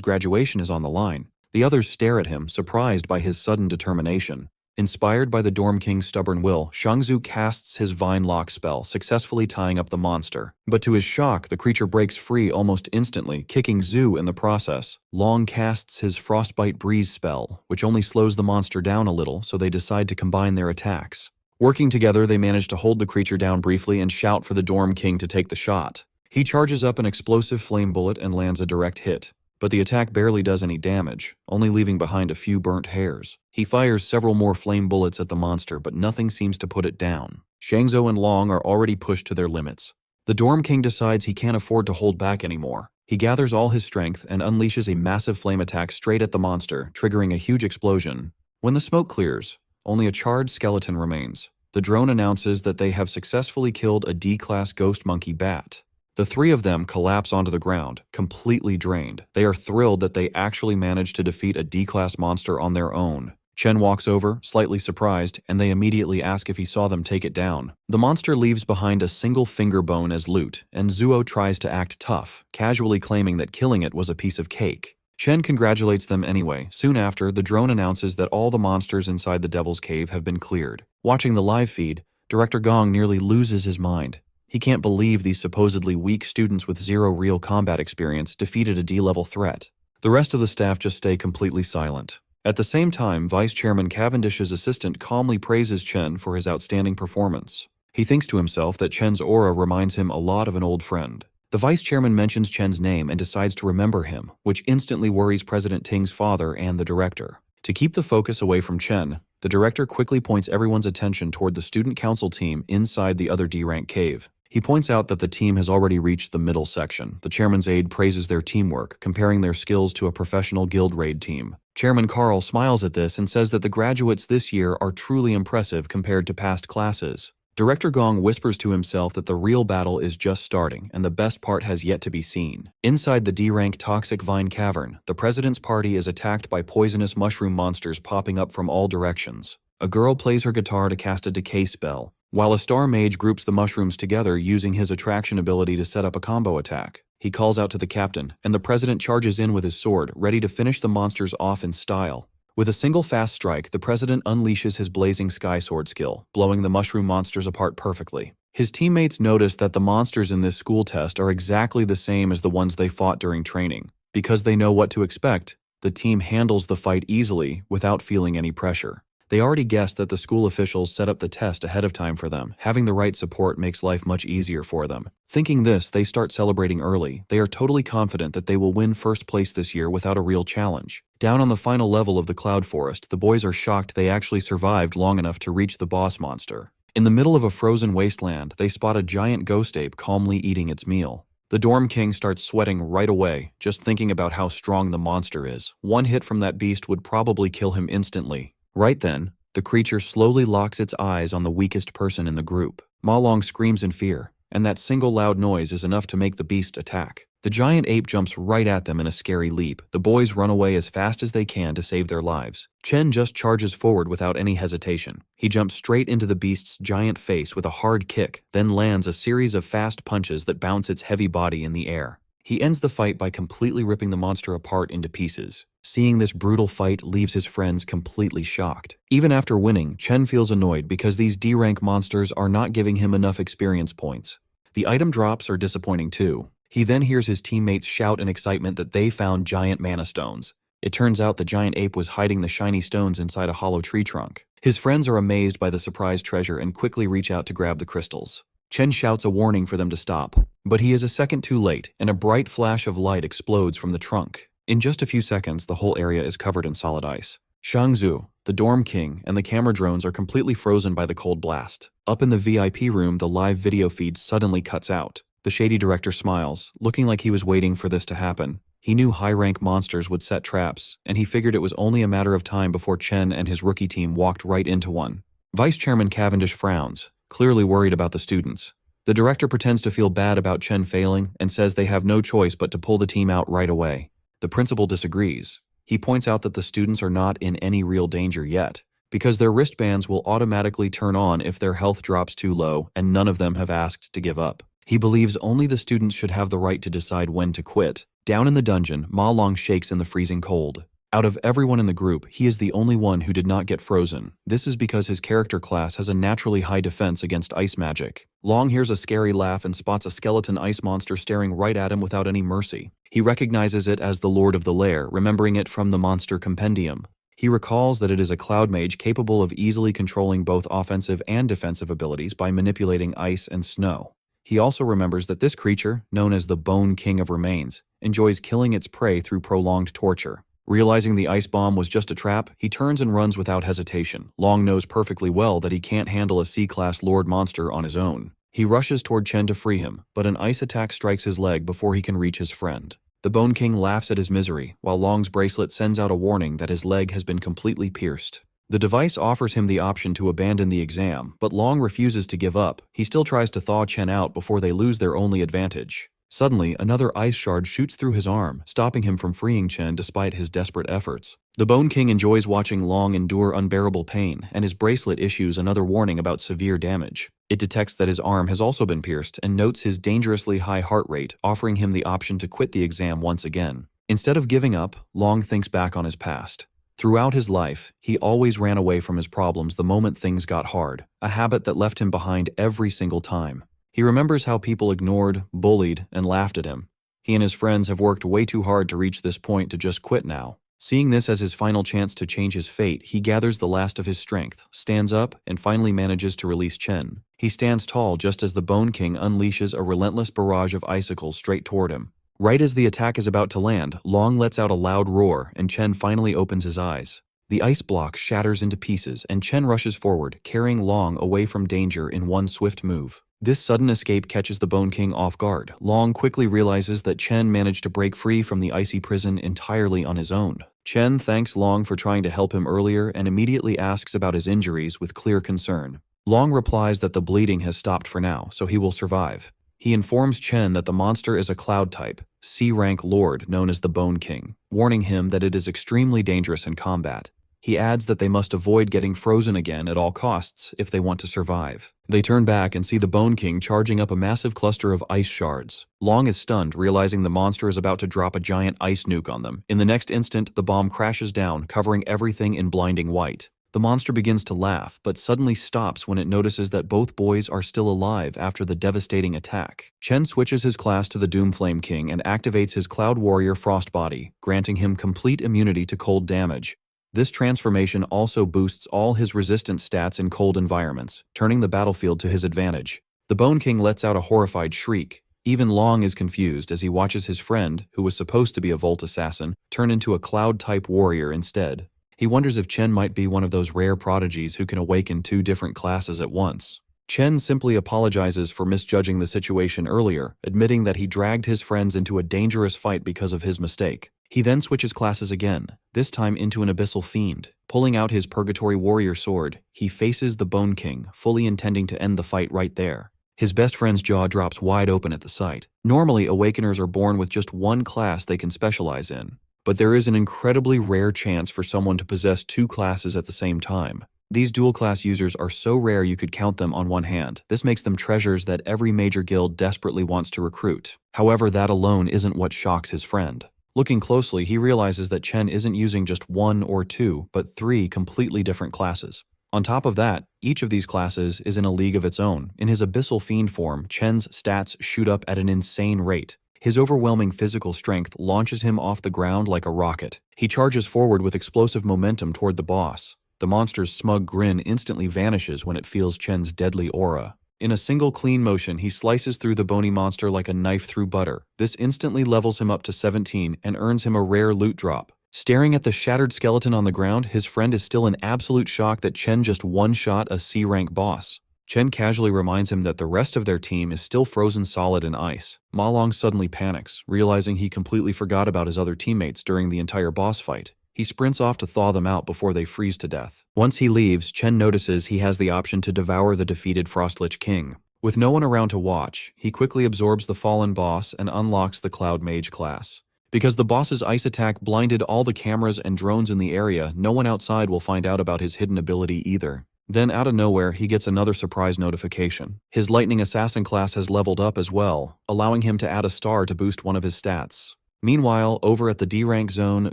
graduation is on the line. The others stare at him, surprised by his sudden determination. Inspired by the Dorm King's stubborn will, Shangzu casts his Vine Lock spell, successfully tying up the monster. But to his shock, the creature breaks free almost instantly, kicking Zhu in the process. Long casts his Frostbite Breeze spell, which only slows the monster down a little, so they decide to combine their attacks. Working together, they manage to hold the creature down briefly and shout for the Dorm King to take the shot. He charges up an explosive flame bullet and lands a direct hit. But the attack barely does any damage, only leaving behind a few burnt hairs. He fires several more flame bullets at the monster, but nothing seems to put it down. Shangzhou and Long are already pushed to their limits. The Dorm King decides he can't afford to hold back anymore. He gathers all his strength and unleashes a massive flame attack straight at the monster, triggering a huge explosion. When the smoke clears, only a charred skeleton remains. The drone announces that they have successfully killed a D-class ghost monkey bat. The three of them collapse onto the ground, completely drained. They are thrilled that they actually managed to defeat a D-class monster on their own. Chen walks over, slightly surprised, and they immediately ask if he saw them take it down. The monster leaves behind a single finger bone as loot, and Zuo tries to act tough, casually claiming that killing it was a piece of cake. Chen congratulates them anyway. Soon after, the drone announces that all the monsters inside the Devil's Cave have been cleared. Watching the live feed, Director Gong nearly loses his mind. He can't believe these supposedly weak students with zero real combat experience defeated a D-level threat. The rest of the staff just stay completely silent. At the same time, Vice Chairman Cavendish's assistant calmly praises Chen for his outstanding performance. He thinks to himself that Chen's aura reminds him a lot of an old friend. The Vice Chairman mentions Chen's name and decides to remember him, which instantly worries President Ting's father and the director. To keep the focus away from Chen, the director quickly points everyone's attention toward the student council team inside the other D-rank cave. He points out that the team has already reached the middle section. The chairman's aide praises their teamwork, comparing their skills to a professional guild raid team. Chairman Carl smiles at this and says that the graduates this year are truly impressive compared to past classes. Director Gong whispers to himself that the real battle is just starting, and the best part has yet to be seen. Inside the D-rank Toxic Vine Cavern, the president's party is attacked by poisonous mushroom monsters popping up from all directions. A girl plays her guitar to cast a decay spell, while a star mage groups the mushrooms together using his attraction ability to set up a combo attack. He calls out to the captain, and the president charges in with his sword, ready to finish the monsters off in style. With a single fast strike, the president unleashes his blazing sky sword skill, blowing the mushroom monsters apart perfectly. His teammates notice that the monsters in this school test are exactly the same as the ones they fought during training. Because they know what to expect, the team handles the fight easily without feeling any pressure. They already guessed that the school officials set up the test ahead of time for them. Having the right support makes life much easier for them. Thinking this, they start celebrating early. They are totally confident that they will win first place this year without a real challenge. Down on the final level of the Cloud Forest, the boys are shocked they actually survived long enough to reach the boss monster. In the middle of a frozen wasteland, they spot a giant ghost ape calmly eating its meal. The Dorm King starts sweating right away, just thinking about how strong the monster is. One hit from that beast would probably kill him instantly. Right then, the creature slowly locks its eyes on the weakest person in the group. Ma Long screams in fear, and that single loud noise is enough to make the beast attack. The giant ape jumps right at them in a scary leap. The boys run away as fast as they can to save their lives. Chen just charges forward without any hesitation. He jumps straight into the beast's giant face with a hard kick, then lands a series of fast punches that bounce its heavy body in the air. He ends the fight by completely ripping the monster apart into pieces. Seeing this brutal fight leaves his friends completely shocked. Even after winning, Chen feels annoyed because these D-rank monsters are not giving him enough experience points. The item drops are disappointing too. He then hears his teammates shout in excitement that they found giant mana stones. It turns out the giant ape was hiding the shiny stones inside a hollow tree trunk. His friends are amazed by the surprise treasure and quickly reach out to grab the crystals. Chen shouts a warning for them to stop, but he is a second too late, and a bright flash of light explodes from the trunk. In just a few seconds, the whole area is covered in solid ice. Shangzu, the Dorm King, and the camera drones are completely frozen by the cold blast. Up in the VIP room, the live video feed suddenly cuts out. The shady director smiles, looking like he was waiting for this to happen. He knew high-rank monsters would set traps, and he figured it was only a matter of time before Chen and his rookie team walked right into one. Vice Chairman Cavendish frowns, clearly worried about the students. The director pretends to feel bad about Chen failing and says they have no choice but to pull the team out right away. The principal disagrees. He points out that the students are not in any real danger yet, because their wristbands will automatically turn on if their health drops too low and none of them have asked to give up. He believes only the students should have the right to decide when to quit. Down in the dungeon, Ma Long shakes in the freezing cold. Out of everyone in the group, he is the only one who did not get frozen. This is because his character class has a naturally high defense against ice magic. Long hears a scary laugh and spots a skeleton ice monster staring right at him without any mercy. He recognizes it as the Lord of the Lair, remembering it from the Monster Compendium. He recalls that it is a cloud mage capable of easily controlling both offensive and defensive abilities by manipulating ice and snow. He also remembers that this creature, known as the Bone King of Remains, enjoys killing its prey through prolonged torture. Realizing the ice bomb was just a trap, he turns and runs without hesitation. Long knows perfectly well that he can't handle a C-class Lord monster on his own. He rushes toward Chen to free him, but an ice attack strikes his leg before he can reach his friend. The Bone King laughs at his misery, while Long's bracelet sends out a warning that his leg has been completely pierced. The device offers him the option to abandon the exam, but Long refuses to give up. He still tries to thaw Chen out before they lose their only advantage. Suddenly, another ice shard shoots through his arm, stopping him from freeing Chen despite his desperate efforts. The Bone King enjoys watching Long endure unbearable pain, and his bracelet issues another warning about severe damage. It detects that his arm has also been pierced and notes his dangerously high heart rate, offering him the option to quit the exam once again. Instead of giving up, Long thinks back on his past. Throughout his life, he always ran away from his problems the moment things got hard, a habit that left him behind every single time. He remembers how people ignored, bullied, and laughed at him. He and his friends have worked way too hard to reach this point to just quit now. Seeing this as his final chance to change his fate, he gathers the last of his strength, stands up, and finally manages to release Chen. He stands tall just as the Bone King unleashes a relentless barrage of icicles straight toward him. Right as the attack is about to land, Long lets out a loud roar, and Chen finally opens his eyes. The ice block shatters into pieces, and Chen rushes forward, carrying Long away from danger in one swift move. This sudden escape catches the Bone King off guard. Long quickly realizes that Chen managed to break free from the icy prison entirely on his own. Chen thanks Long for trying to help him earlier and immediately asks about his injuries with clear concern. Long replies that the bleeding has stopped for now, so he will survive. He informs Chen that the monster is a cloud type, C-rank lord known as the Bone King, warning him that it is extremely dangerous in combat. He adds that they must avoid getting frozen again at all costs if they want to survive. They turn back and see the Bone King charging up a massive cluster of ice shards. Long is stunned, realizing the monster is about to drop a giant ice nuke on them. In the next instant, the bomb crashes down, covering everything in blinding white. The monster begins to laugh, but suddenly stops when it notices that both boys are still alive after the devastating attack. Chen switches his class to the Doomflame King and activates his Cloud Warrior Frost Body, granting him complete immunity to cold damage. This transformation also boosts all his resistance stats in cold environments, turning the battlefield to his advantage. The Bone King lets out a horrified shriek. Even Long is confused as he watches his friend, who was supposed to be a Volt Assassin, turn into a Cloud-type warrior instead. He wonders if Chen might be one of those rare prodigies who can awaken two different classes at once. Chen simply apologizes for misjudging the situation earlier, admitting that he dragged his friends into a dangerous fight because of his mistake. He then switches classes again, this time into an Abyssal Fiend. Pulling out his Purgatory Warrior sword, he faces the Bone King, fully intending to end the fight right there. His best friend's jaw drops wide open at the sight. Normally, Awakeners are born with just one class they can specialize in, but there is an incredibly rare chance for someone to possess two classes at the same time. These dual-class users are so rare you could count them on one hand. This makes them treasures that every major guild desperately wants to recruit. However, that alone isn't what shocks his friend. Looking closely, he realizes that Chen isn't using just one or two, but three completely different classes. On top of that, each of these classes is in a league of its own. In his Abyssal Fiend form, Chen's stats shoot up at an insane rate. His overwhelming physical strength launches him off the ground like a rocket. He charges forward with explosive momentum toward the boss. The monster's smug grin instantly vanishes when it feels Chen's deadly aura. In a single clean motion, he slices through the bony monster like a knife through butter. This instantly levels him up to 17 and earns him a rare loot drop. Staring at the shattered skeleton on the ground, his friend is still in absolute shock that Chen just one-shot a C-rank boss. Chen casually reminds him that the rest of their team is still frozen solid in ice. Ma Long suddenly panics, realizing he completely forgot about his other teammates during the entire boss fight. He sprints off to thaw them out before they freeze to death. Once he leaves, Chen notices he has the option to devour the defeated Frostlich King. With no one around to watch, he quickly absorbs the fallen boss and unlocks the Cloud Mage class. Because the boss's ice attack blinded all the cameras and drones in the area, no one outside will find out about his hidden ability either. Then out of nowhere, he gets another surprise notification. His Lightning Assassin class has leveled up as well, allowing him to add a star to boost one of his stats. Meanwhile, over at the D-Rank Zone,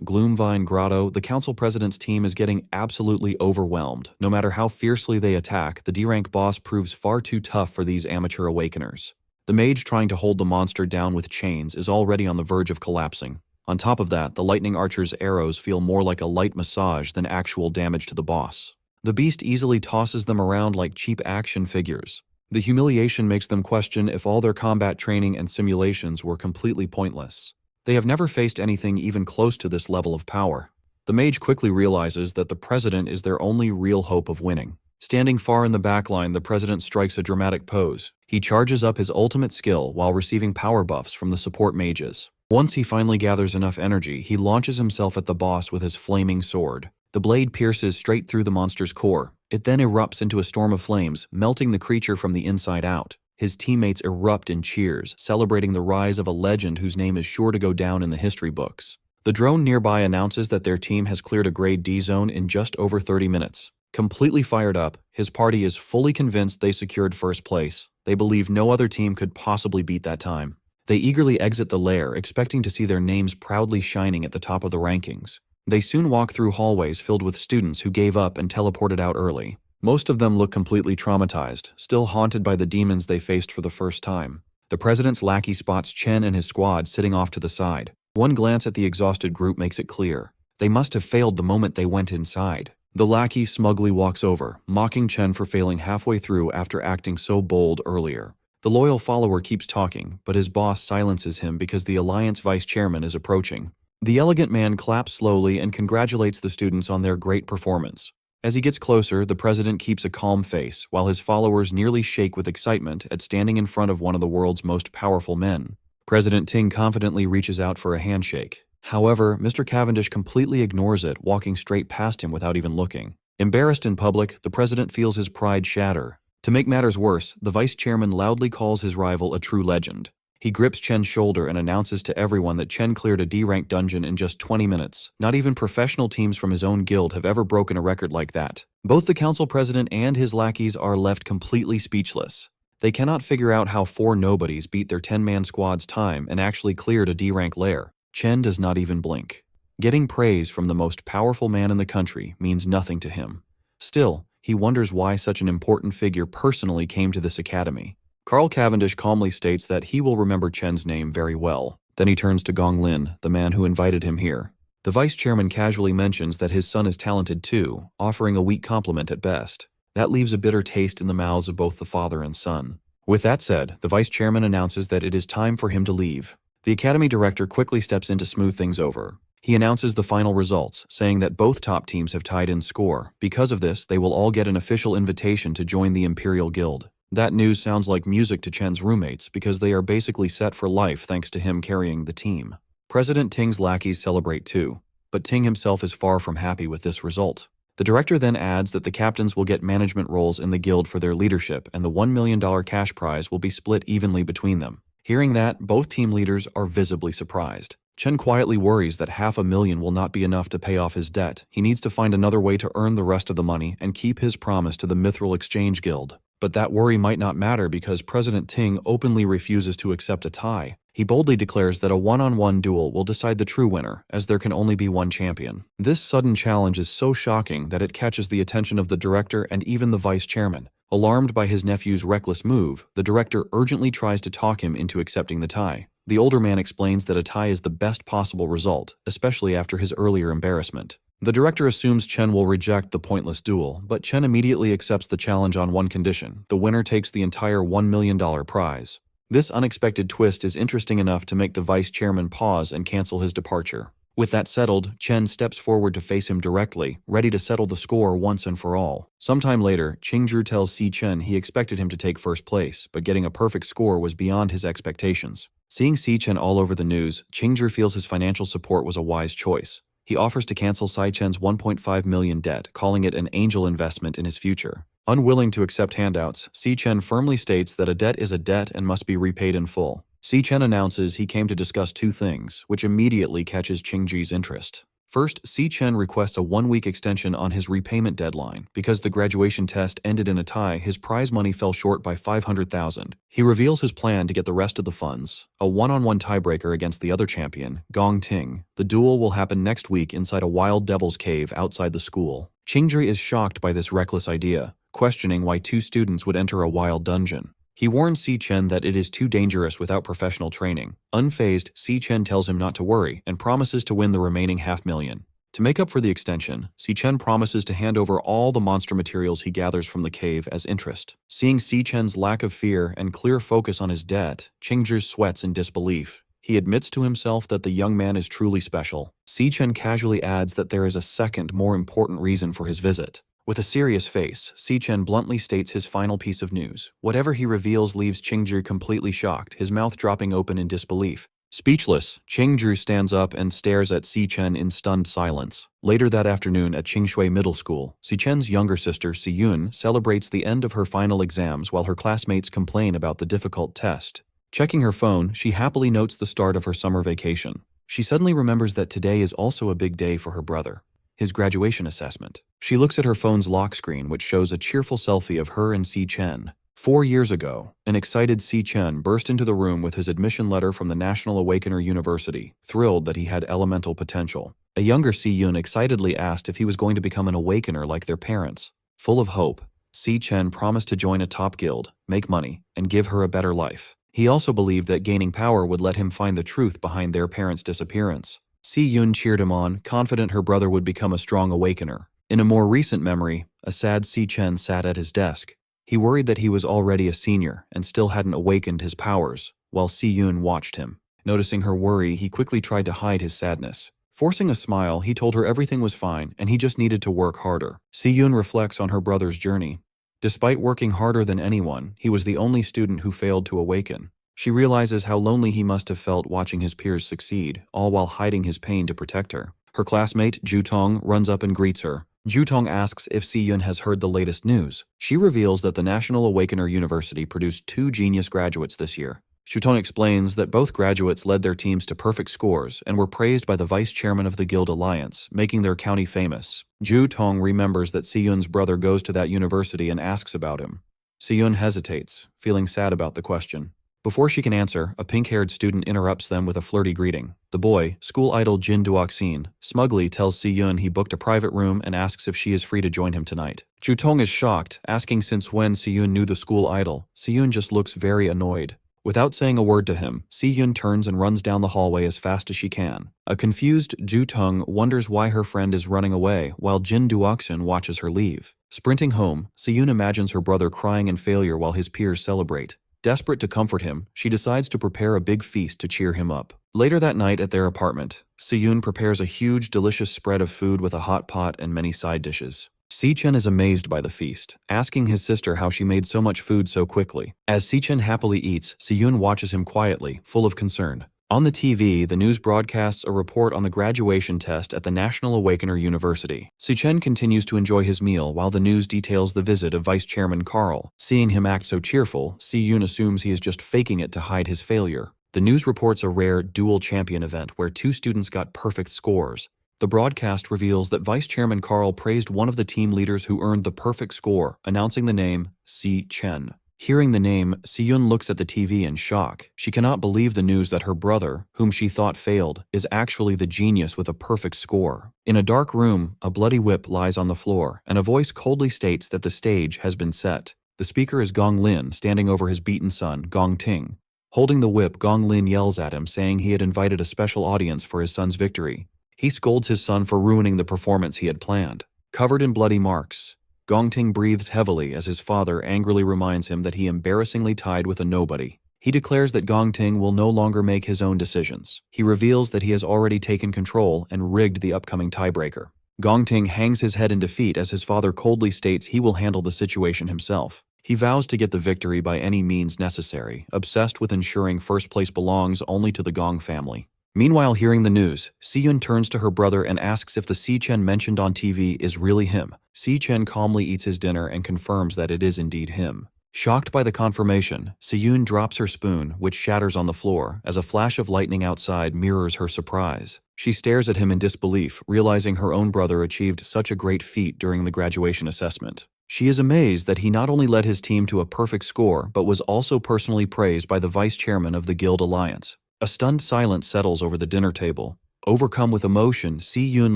Gloomvine Grotto, the Council President's team is getting absolutely overwhelmed. No matter how fiercely they attack, the D-Rank boss proves far too tough for these amateur awakeners. The mage trying to hold the monster down with chains is already on the verge of collapsing. On top of that, the Lightning Archer's arrows feel more like a light massage than actual damage to the boss. The beast easily tosses them around like cheap action figures. The humiliation makes them question if all their combat training and simulations were completely pointless. They have never faced anything even close to this level of power. The mage quickly realizes that the president is their only real hope of winning. Standing far in the back line, the president strikes a dramatic pose. He charges up his ultimate skill while receiving power buffs from the support mages. Once he finally gathers enough energy, he launches himself at the boss with his flaming sword. The blade pierces straight through the monster's core. It then erupts into a storm of flames, melting the creature from the inside out. His teammates erupt in cheers, celebrating the rise of a legend whose name is sure to go down in the history books. The drone nearby announces that their team has cleared a Grade D zone in just over 30 minutes. Completely fired up, his party is fully convinced they secured first place. They believe no other team could possibly beat that time. They eagerly exit the lair, expecting to see their names proudly shining at the top of the rankings. They soon walk through hallways filled with students who gave up and teleported out early. Most of them look completely traumatized, still haunted by the demons they faced for the first time. The president's lackey spots Chen and his squad sitting off to the side. One glance at the exhausted group makes it clear. They must have failed the moment they went inside. The lackey smugly walks over, mocking Chen for failing halfway through after acting so bold earlier. The loyal follower keeps talking, but his boss silences him because the Alliance vice chairman is approaching. The elegant man claps slowly and congratulates the students on their great performance. As he gets closer, the president keeps a calm face, while his followers nearly shake with excitement at standing in front of one of the world's most powerful men. President Ting confidently reaches out for a handshake. However, Mr. Cavendish completely ignores it, walking straight past him without even looking. Embarrassed in public, the president feels his pride shatter. To make matters worse, the vice chairman loudly calls his rival a true legend. He grips Chen's shoulder and announces to everyone that Chen cleared a D-rank dungeon in just 20 minutes. Not even professional teams from his own guild have ever broken a record like that. Both the council president and his lackeys are left completely speechless. They cannot figure out how 4 nobodies beat their 10-man squad's time and actually cleared a D-rank lair. Chen does not even blink. Getting praise from the most powerful man in the country means nothing to him. Still, he wonders why such an important figure personally came to this academy. Carl Cavendish calmly states that he will remember Chen's name very well. Then he turns to Gong Lin, the man who invited him here. The vice chairman casually mentions that his son is talented too, offering a weak compliment at best. That leaves a bitter taste in the mouths of both the father and son. With that said, the vice chairman announces that it is time for him to leave. The academy director quickly steps in to smooth things over. He announces the final results, saying that both top teams have tied in score. Because of this, they will all get an official invitation to join the Imperial Guild. That news sounds like music to Chen's roommates because they are basically set for life thanks to him carrying the team. President Ting's lackeys celebrate too, but Ting himself is far from happy with this result. The director then adds that the captains will get management roles in the guild for their leadership and the $1 million cash prize will be split evenly between them. Hearing that, both team leaders are visibly surprised. Chen quietly worries that $500,000 will not be enough to pay off his debt. He needs to find another way to earn the rest of the money and keep his promise to the Mithril Exchange Guild. But that worry might not matter because President Ting openly refuses to accept a tie. He boldly declares that a one-on-one duel will decide the true winner, as there can only be one champion. This sudden challenge is so shocking that it catches the attention of the director and even the vice chairman. Alarmed by his nephew's reckless move, the director urgently tries to talk him into accepting the tie. The older man explains that a tie is the best possible result, especially after his earlier embarrassment. The director assumes Chen will reject the pointless duel, but Chen immediately accepts the challenge on one condition: the winner takes the entire $1 million prize. This unexpected twist is interesting enough to make the vice chairman pause and cancel his departure. With that settled, Chen steps forward to face him directly, ready to settle the score once and for all. Sometime later, Qingzhi tells Si Chen he expected him to take first place, but getting a perfect score was beyond his expectations. Seeing Si Chen all over the news, Qingzhi feels his financial support was a wise choice. He offers to cancel Si Chen's 1.5 million debt, calling it an angel investment in his future. Unwilling to accept handouts, Si Chen firmly states that a debt is a debt and must be repaid in full. Si Chen announces he came to discuss two things, which immediately catches Qingzhi's interest. First, Si Chen requests a one-week extension on his repayment deadline. Because the graduation test ended in a tie, his prize money fell short by 500,000. He reveals his plan to get the rest of the funds, a one-on-one tiebreaker against the other champion, Gong Ting. The duel will happen next week inside a wild devil's cave outside the school. Qingzhi is shocked by this reckless idea, questioning why two students would enter a wild dungeon. He warns Si Chen that it is too dangerous without professional training. Unfazed, Si Chen tells him not to worry and promises to win the remaining $500,000. To make up for the extension, Si Chen promises to hand over all the monster materials he gathers from the cave as interest. Seeing Si Chen's lack of fear and clear focus on his debt, Qingzhi sweats in disbelief. He admits to himself that the young man is truly special. Si Chen casually adds that there is a second, more important reason for his visit. With a serious face, Si Chen bluntly states his final piece of news. Whatever he reveals leaves Qingzhi completely shocked, his mouth dropping open in disbelief. Speechless, Qingzhi stands up and stares at Si Chen in stunned silence. Later that afternoon at Qingshui Middle School, Si Chen's younger sister, Si Yun, celebrates the end of her final exams while her classmates complain about the difficult test. Checking her phone, she happily notes the start of her summer vacation. She suddenly remembers that today is also a big day for her brother. His graduation assessment. She looks at her phone's lock screen, which shows a cheerful selfie of her and Si Chen. 4 years ago, an excited Si Chen burst into the room with his admission letter from the National Awakener University, thrilled that he had elemental potential. A younger Si Yun excitedly asked if he was going to become an awakener like their parents. Full of hope, Si Chen promised to join a top guild, make money, and give her a better life. He also believed that gaining power would let him find the truth behind their parents' disappearance. Si Yun cheered him on, confident her brother would become a strong awakener. In a more recent memory, a sad Si Chen sat at his desk. He worried that he was already a senior and still hadn't awakened his powers, while Si Yun watched him. Noticing her worry, he quickly tried to hide his sadness. Forcing a smile, he told her everything was fine and he just needed to work harder. Si Yun reflects on her brother's journey. Despite working harder than anyone, he was the only student who failed to awaken. She realizes how lonely he must have felt watching his peers succeed, all while hiding his pain to protect her. Her classmate, Zhu Tong, runs up and greets her. Zhu Tong asks if Si Yun has heard the latest news. She reveals that the National Awakener University produced 2 genius graduates this year. Zhu Tong explains that both graduates led their teams to perfect scores and were praised by the vice chairman of the Guild Alliance, making their county famous. Zhu Tong remembers that Si Yun's brother goes to that university and asks about him. Si Yun hesitates, feeling sad about the question. Before she can answer, a pink-haired student interrupts them with a flirty greeting. The boy, school idol Jin Duoxin, smugly tells Si Yun he booked a private room and asks if she is free to join him tonight. Zhu Tong is shocked, asking since when Si Yun knew the school idol. Si Yun just looks very annoyed. Without saying a word to him, Si Yun turns and runs down the hallway as fast as she can. A confused Zhu Tong wonders why her friend is running away, while Jin Duoxin watches her leave. Sprinting home, Si Yun imagines her brother crying in failure while his peers celebrate. Desperate to comfort him, she decides to prepare a big feast to cheer him up. Later that night at their apartment, Si Yun prepares a huge, delicious spread of food with a hot pot and many side dishes. Si Chen is amazed by the feast, asking his sister how she made so much food so quickly. As Si Chen happily eats, Si Yun watches him quietly, full of concern. On the TV, the news broadcasts a report on the graduation test at the National Awakener University. Si Chen continues to enjoy his meal while the news details the visit of Vice Chairman Carl. Seeing him act so cheerful, Si Yun assumes he is just faking it to hide his failure. The news reports a rare dual champion event where 2 students got perfect scores. The broadcast reveals that Vice Chairman Carl praised one of the team leaders who earned the perfect score, announcing the name Si Chen. Hearing the name, Si Yun looks at the TV in shock. She cannot believe the news that her brother, whom she thought failed, is actually the genius with a perfect score. In a dark room, a bloody whip lies on the floor, and a voice coldly states that the stage has been set. The speaker is Gong Lin, standing over his beaten son, Gong Ting. Holding the whip, Gong Lin yells at him, saying he had invited a special audience for his son's victory. He scolds his son for ruining the performance he had planned. Covered in bloody marks, Gong Ting breathes heavily as his father angrily reminds him that he embarrassingly tied with a nobody. He declares that Gong Ting will no longer make his own decisions. He reveals that he has already taken control and rigged the upcoming tiebreaker. Gong Ting hangs his head in defeat as his father coldly states he will handle the situation himself. He vows to get the victory by any means necessary, obsessed with ensuring first place belongs only to the Gong family. Meanwhile, hearing the news, Si-yun turns to her brother and asks if the Si-chen mentioned on TV is really him. Si-chen calmly eats his dinner and confirms that it is indeed him. Shocked by the confirmation, Si-yun drops her spoon, which shatters on the floor, as a flash of lightning outside mirrors her surprise. She stares at him in disbelief, realizing her own brother achieved such a great feat during the graduation assessment. She is amazed that he not only led his team to a perfect score, but was also personally praised by the vice chairman of the Guild Alliance. A stunned silence settles over the dinner table. Overcome with emotion, Si-yun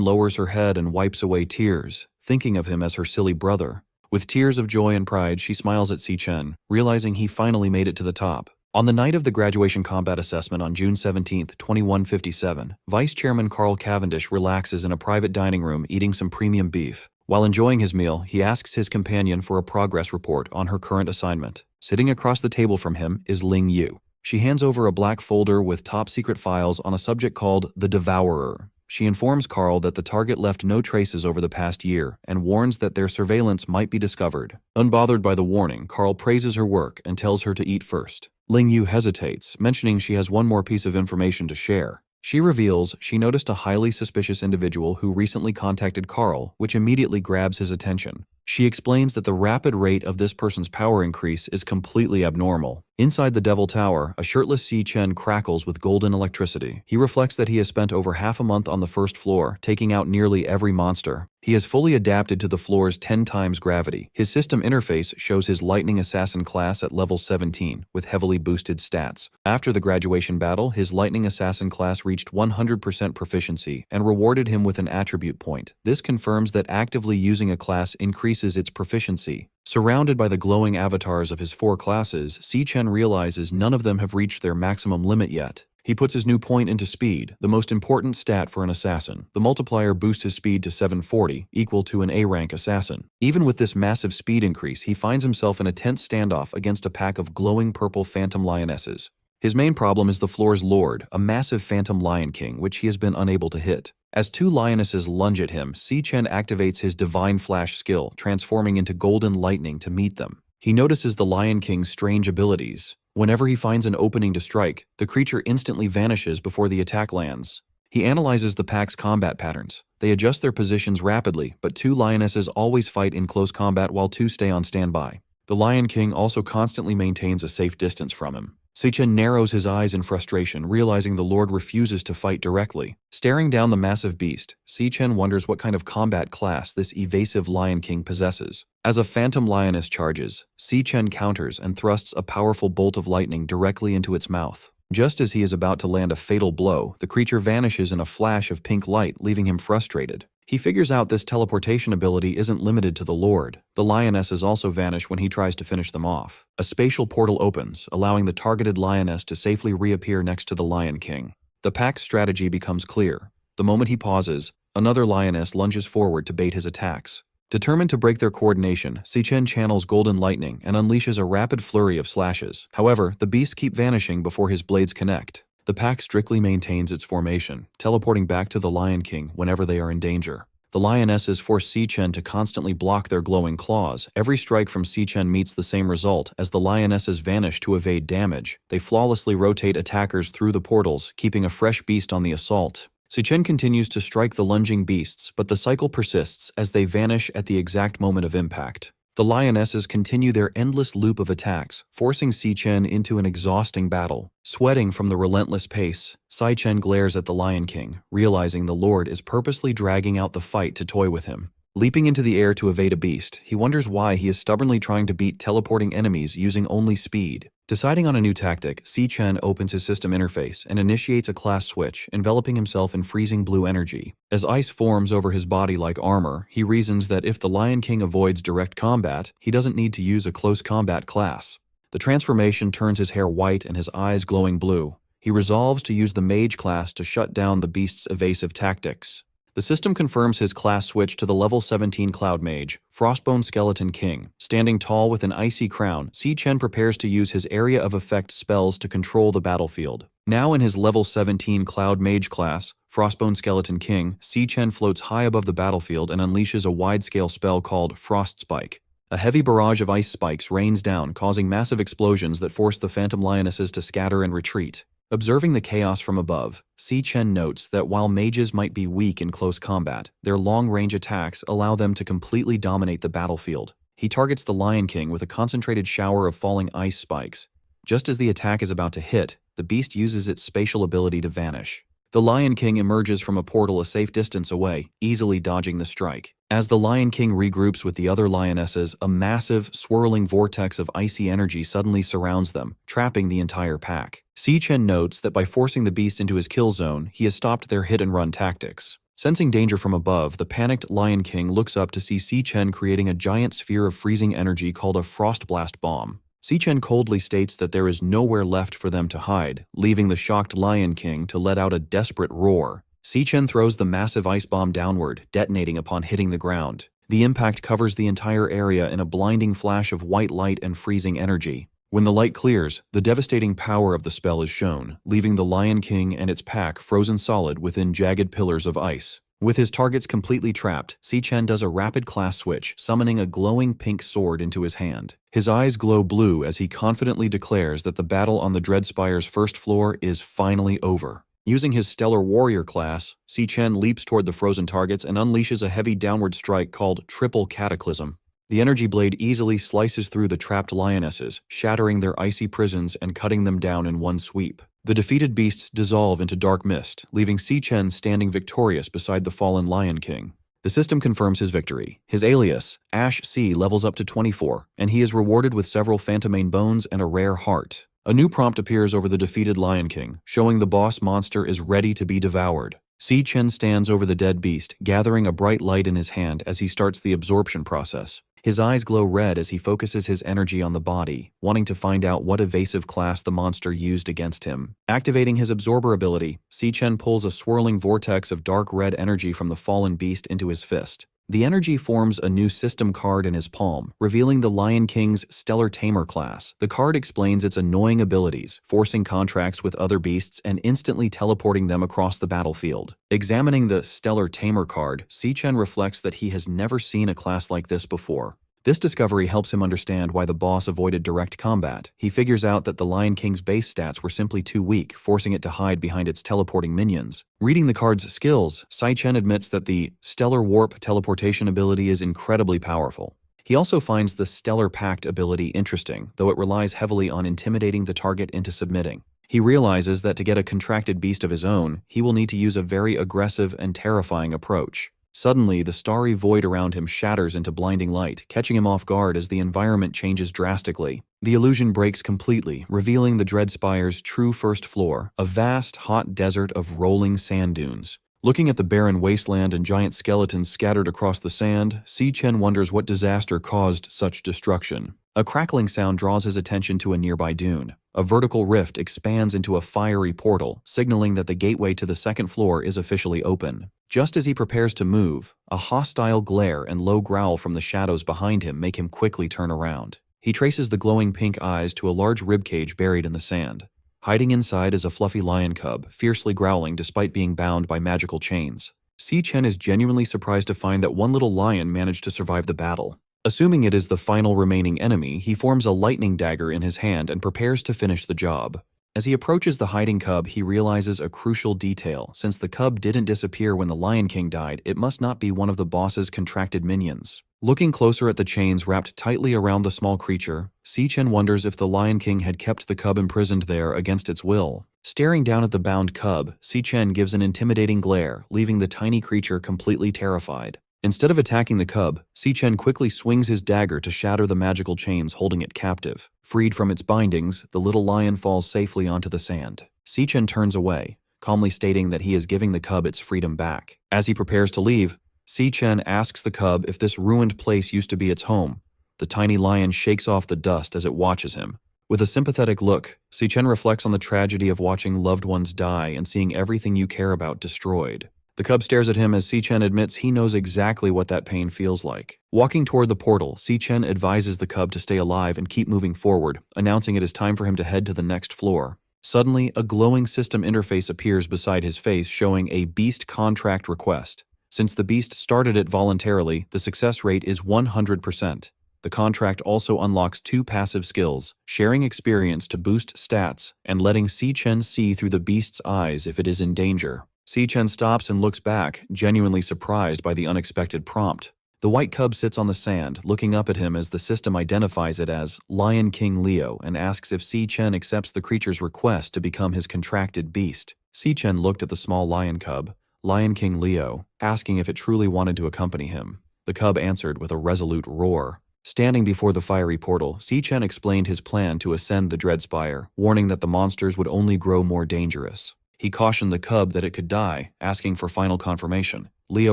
lowers her head and wipes away tears, thinking of him as her silly brother. With tears of joy and pride, she smiles at Si-chen, realizing he finally made it to the top. On the night of the graduation combat assessment on June 17, 2157, Vice Chairman Carl Cavendish relaxes in a private dining room eating some premium beef. While enjoying his meal, he asks his companion for a progress report on her current assignment. Sitting across the table from him is Ling Yu. She hands over a black folder with top-secret files on a subject called the Devourer. She informs Carl that the target left no traces over the past year and warns that their surveillance might be discovered. Unbothered by the warning, Carl praises her work and tells her to eat first. Ling Yu hesitates, mentioning she has one more piece of information to share. She reveals she noticed a highly suspicious individual who recently contacted Carl, which immediately grabs his attention. She explains that the rapid rate of this person's power increase is completely abnormal. Inside the Devil Tower, a shirtless Si-chen crackles with golden electricity. He reflects that he has spent over half a month on the first floor, taking out nearly every monster. He has fully adapted to the floor's 10 times gravity. His system interface shows his Lightning Assassin class at level 17, with heavily boosted stats. After the graduation battle, his Lightning Assassin class reached 100% proficiency and rewarded him with an attribute point. This confirms that actively using a class increases its proficiency. Surrounded by the glowing avatars of his 4 classes, Si-chen realizes none of them have reached their maximum limit yet. He puts his new point into speed, the most important stat for an assassin. The multiplier boosts his speed to 740, equal to an A-rank assassin. Even with this massive speed increase, he finds himself in a tense standoff against a pack of glowing purple phantom lionesses. His main problem is the floor's lord, a massive phantom lion king, which he has been unable to hit. As 2 lionesses lunge at him, Si-chen activates his Divine Flash skill, transforming into golden lightning to meet them. He notices the Lion King's strange abilities. Whenever he finds an opening to strike, the creature instantly vanishes before the attack lands. He analyzes the pack's combat patterns. They adjust their positions rapidly, but 2 lionesses always fight in close combat while 2 stay on standby. The Lion King also constantly maintains a safe distance from him. Si-chen narrows his eyes in frustration, realizing the Lord refuses to fight directly. Staring down the massive beast, Si-chen wonders what kind of combat class this evasive Lion King possesses. As a phantom lioness charges, Si-chen counters and thrusts a powerful bolt of lightning directly into its mouth. Just as he is about to land a fatal blow, the creature vanishes in a flash of pink light, leaving him frustrated. He figures out this teleportation ability isn't limited to the Lord. The lionesses also vanish when he tries to finish them off. A spatial portal opens, allowing the targeted lioness to safely reappear next to the Lion King. The pack's strategy becomes clear. The moment he pauses, another lioness lunges forward to bait his attacks. Determined to break their coordination, Si-chen channels Golden Lightning and unleashes a rapid flurry of slashes. However, the beasts keep vanishing before his blades connect. The pack strictly maintains its formation, teleporting back to the Lion King whenever they are in danger. The lionesses force Si-chen to constantly block their glowing claws. Every strike from Si-chen meets the same result, as the lionesses vanish to evade damage. They flawlessly rotate attackers through the portals, keeping a fresh beast on the assault. Si-chen continues to strike the lunging beasts, but the cycle persists as they vanish at the exact moment of impact. The lionesses continue their endless loop of attacks, forcing Si-chen into an exhausting battle. Sweating from the relentless pace, Si-chen glares at the Lion King, realizing the Lord is purposely dragging out the fight to toy with him. Leaping into the air to evade a beast, he wonders why he is stubbornly trying to beat teleporting enemies using only speed. Deciding on a new tactic, Si-chen opens his system interface and initiates a class switch, enveloping himself in freezing blue energy. As ice forms over his body like armor, he reasons that if the Lion King avoids direct combat, he doesn't need to use a close combat class. The transformation turns his hair white and his eyes glowing blue. He resolves to use the mage class to shut down the beast's evasive tactics. The system confirms his class switch to the level 17 Cloud Mage, Frostbone Skeleton King. Standing tall with an icy crown, Si Chen prepares to use his area of effect spells to control the battlefield. Now in his level 17 Cloud Mage class, Frostbone Skeleton King, Si Chen floats high above the battlefield and unleashes a wide-scale spell called Frost Spike. A heavy barrage of ice spikes rains down, causing massive explosions that force the Phantom Lionesses to scatter and retreat. Observing the chaos from above, Si Chen notes that while mages might be weak in close combat, their long-range attacks allow them to completely dominate the battlefield. He targets the Lion King with a concentrated shower of falling ice spikes. Just as the attack is about to hit, the beast uses its spatial ability to vanish. The Lion King emerges from a portal a safe distance away, easily dodging the strike. As the Lion King regroups with the other lionesses, a massive, swirling vortex of icy energy suddenly surrounds them, trapping the entire pack. Si Chen notes that by forcing the beast into his kill zone, he has stopped their hit-and-run tactics. Sensing danger from above, the panicked Lion King looks up to see Si Chen creating a giant sphere of freezing energy called a Frost Blast Bomb. Si Chen coldly states that there is nowhere left for them to hide, leaving the shocked Lion King to let out a desperate roar. Si Chen throws the massive ice bomb downward, detonating upon hitting the ground. The impact covers the entire area in a blinding flash of white light and freezing energy. When the light clears, the devastating power of the spell is shown, leaving the Lion King and its pack frozen solid within jagged pillars of ice. With his targets completely trapped, Si Chen does a rapid class switch, summoning a glowing pink sword into his hand. His eyes glow blue as he confidently declares that the battle on the Dreadspire's first floor is finally over. Using his Stellar Warrior class, Si Chen leaps toward the frozen targets and unleashes a heavy downward strike called Triple Cataclysm. The energy blade easily slices through the trapped lionesses, shattering their icy prisons and cutting them down in one sweep. The defeated beasts dissolve into dark mist, leaving Si Chen standing victorious beside the fallen Lion King. The system confirms his victory. His alias, Ash C, levels up to 24, and he is rewarded with several Phantomane bones and a rare heart. A new prompt appears over the defeated Lion King, showing the boss monster is ready to be devoured. Si Chen stands over the dead beast, gathering a bright light in his hand as he starts the absorption process. His eyes glow red as he focuses his energy on the body, wanting to find out what evasive class the monster used against him. Activating his absorber ability, Si Chen pulls a swirling vortex of dark red energy from the fallen beast into his fist. The energy forms a new system card in his palm, revealing the Lion King's Stellar Tamer class. The card explains its annoying abilities, forcing contracts with other beasts and instantly teleporting them across the battlefield. Examining the Stellar Tamer card, Si Chen reflects that he has never seen a class like this before. This discovery helps him understand why the boss avoided direct combat. He figures out that the Lion King's base stats were simply too weak, forcing it to hide behind its teleporting minions. Reading the card's skills, Si Chen admits that the Stellar Warp teleportation ability is incredibly powerful. He also finds the Stellar Pact ability interesting, though it relies heavily on intimidating the target into submitting. He realizes that to get a contracted beast of his own, he will need to use a very aggressive and terrifying approach. Suddenly, the starry void around him shatters into blinding light, catching him off guard as the environment changes drastically. The illusion breaks completely, revealing the Dreadspire's true first floor, a vast, hot desert of rolling sand dunes. Looking at the barren wasteland and giant skeletons scattered across the sand, Si Chen wonders what disaster caused such destruction. A crackling sound draws his attention to a nearby dune. A vertical rift expands into a fiery portal, signaling that the gateway to the second floor is officially open. Just as he prepares to move, a hostile glare and low growl from the shadows behind him make him quickly turn around. He traces the glowing pink eyes to a large ribcage buried in the sand. Hiding inside is a fluffy lion cub, fiercely growling despite being bound by magical chains. Si Chen is genuinely surprised to find that one little lion managed to survive the battle. Assuming it is the final remaining enemy, he forms a lightning dagger in his hand and prepares to finish the job. As he approaches the hiding cub, he realizes a crucial detail. Since the cub didn't disappear when the Lion King died, it must not be one of the boss's contracted minions. Looking closer at the chains wrapped tightly around the small creature, Si Chen wonders if the Lion King had kept the cub imprisoned there against its will. Staring down at the bound cub, Si Chen gives an intimidating glare, leaving the tiny creature completely terrified. Instead of attacking the cub, Si Chen quickly swings his dagger to shatter the magical chains holding it captive. Freed from its bindings, the little lion falls safely onto the sand. Si Chen turns away, calmly stating that he is giving the cub its freedom back. As he prepares to leave, Si Chen asks the cub if this ruined place used to be its home. The tiny lion shakes off the dust as it watches him. With a sympathetic look, Si Chen reflects on the tragedy of watching loved ones die and seeing everything you care about destroyed. The cub stares at him as Si-Chen admits he knows exactly what that pain feels like. Walking toward the portal, Si-Chen advises the cub to stay alive and keep moving forward, announcing it is time for him to head to the next floor. Suddenly, a glowing system interface appears beside his face showing a beast contract request. Since the beast started it voluntarily, the success rate is 100%. The contract also unlocks 2 passive skills, sharing experience to boost stats, and letting Si-Chen see through the beast's eyes if it is in danger. Si-Chen stops and looks back, genuinely surprised by the unexpected prompt. The white cub sits on the sand, looking up at him as the system identifies it as Lion King Leo and asks if Si-Chen accepts the creature's request to become his contracted beast. Si-Chen looked at the small lion cub, Lion King Leo, asking if it truly wanted to accompany him. The cub answered with a resolute roar. Standing before the fiery portal, Si-Chen explained his plan to ascend the Dread Spire, warning that the monsters would only grow more dangerous. He cautioned the cub that it could die, asking for final confirmation. Leo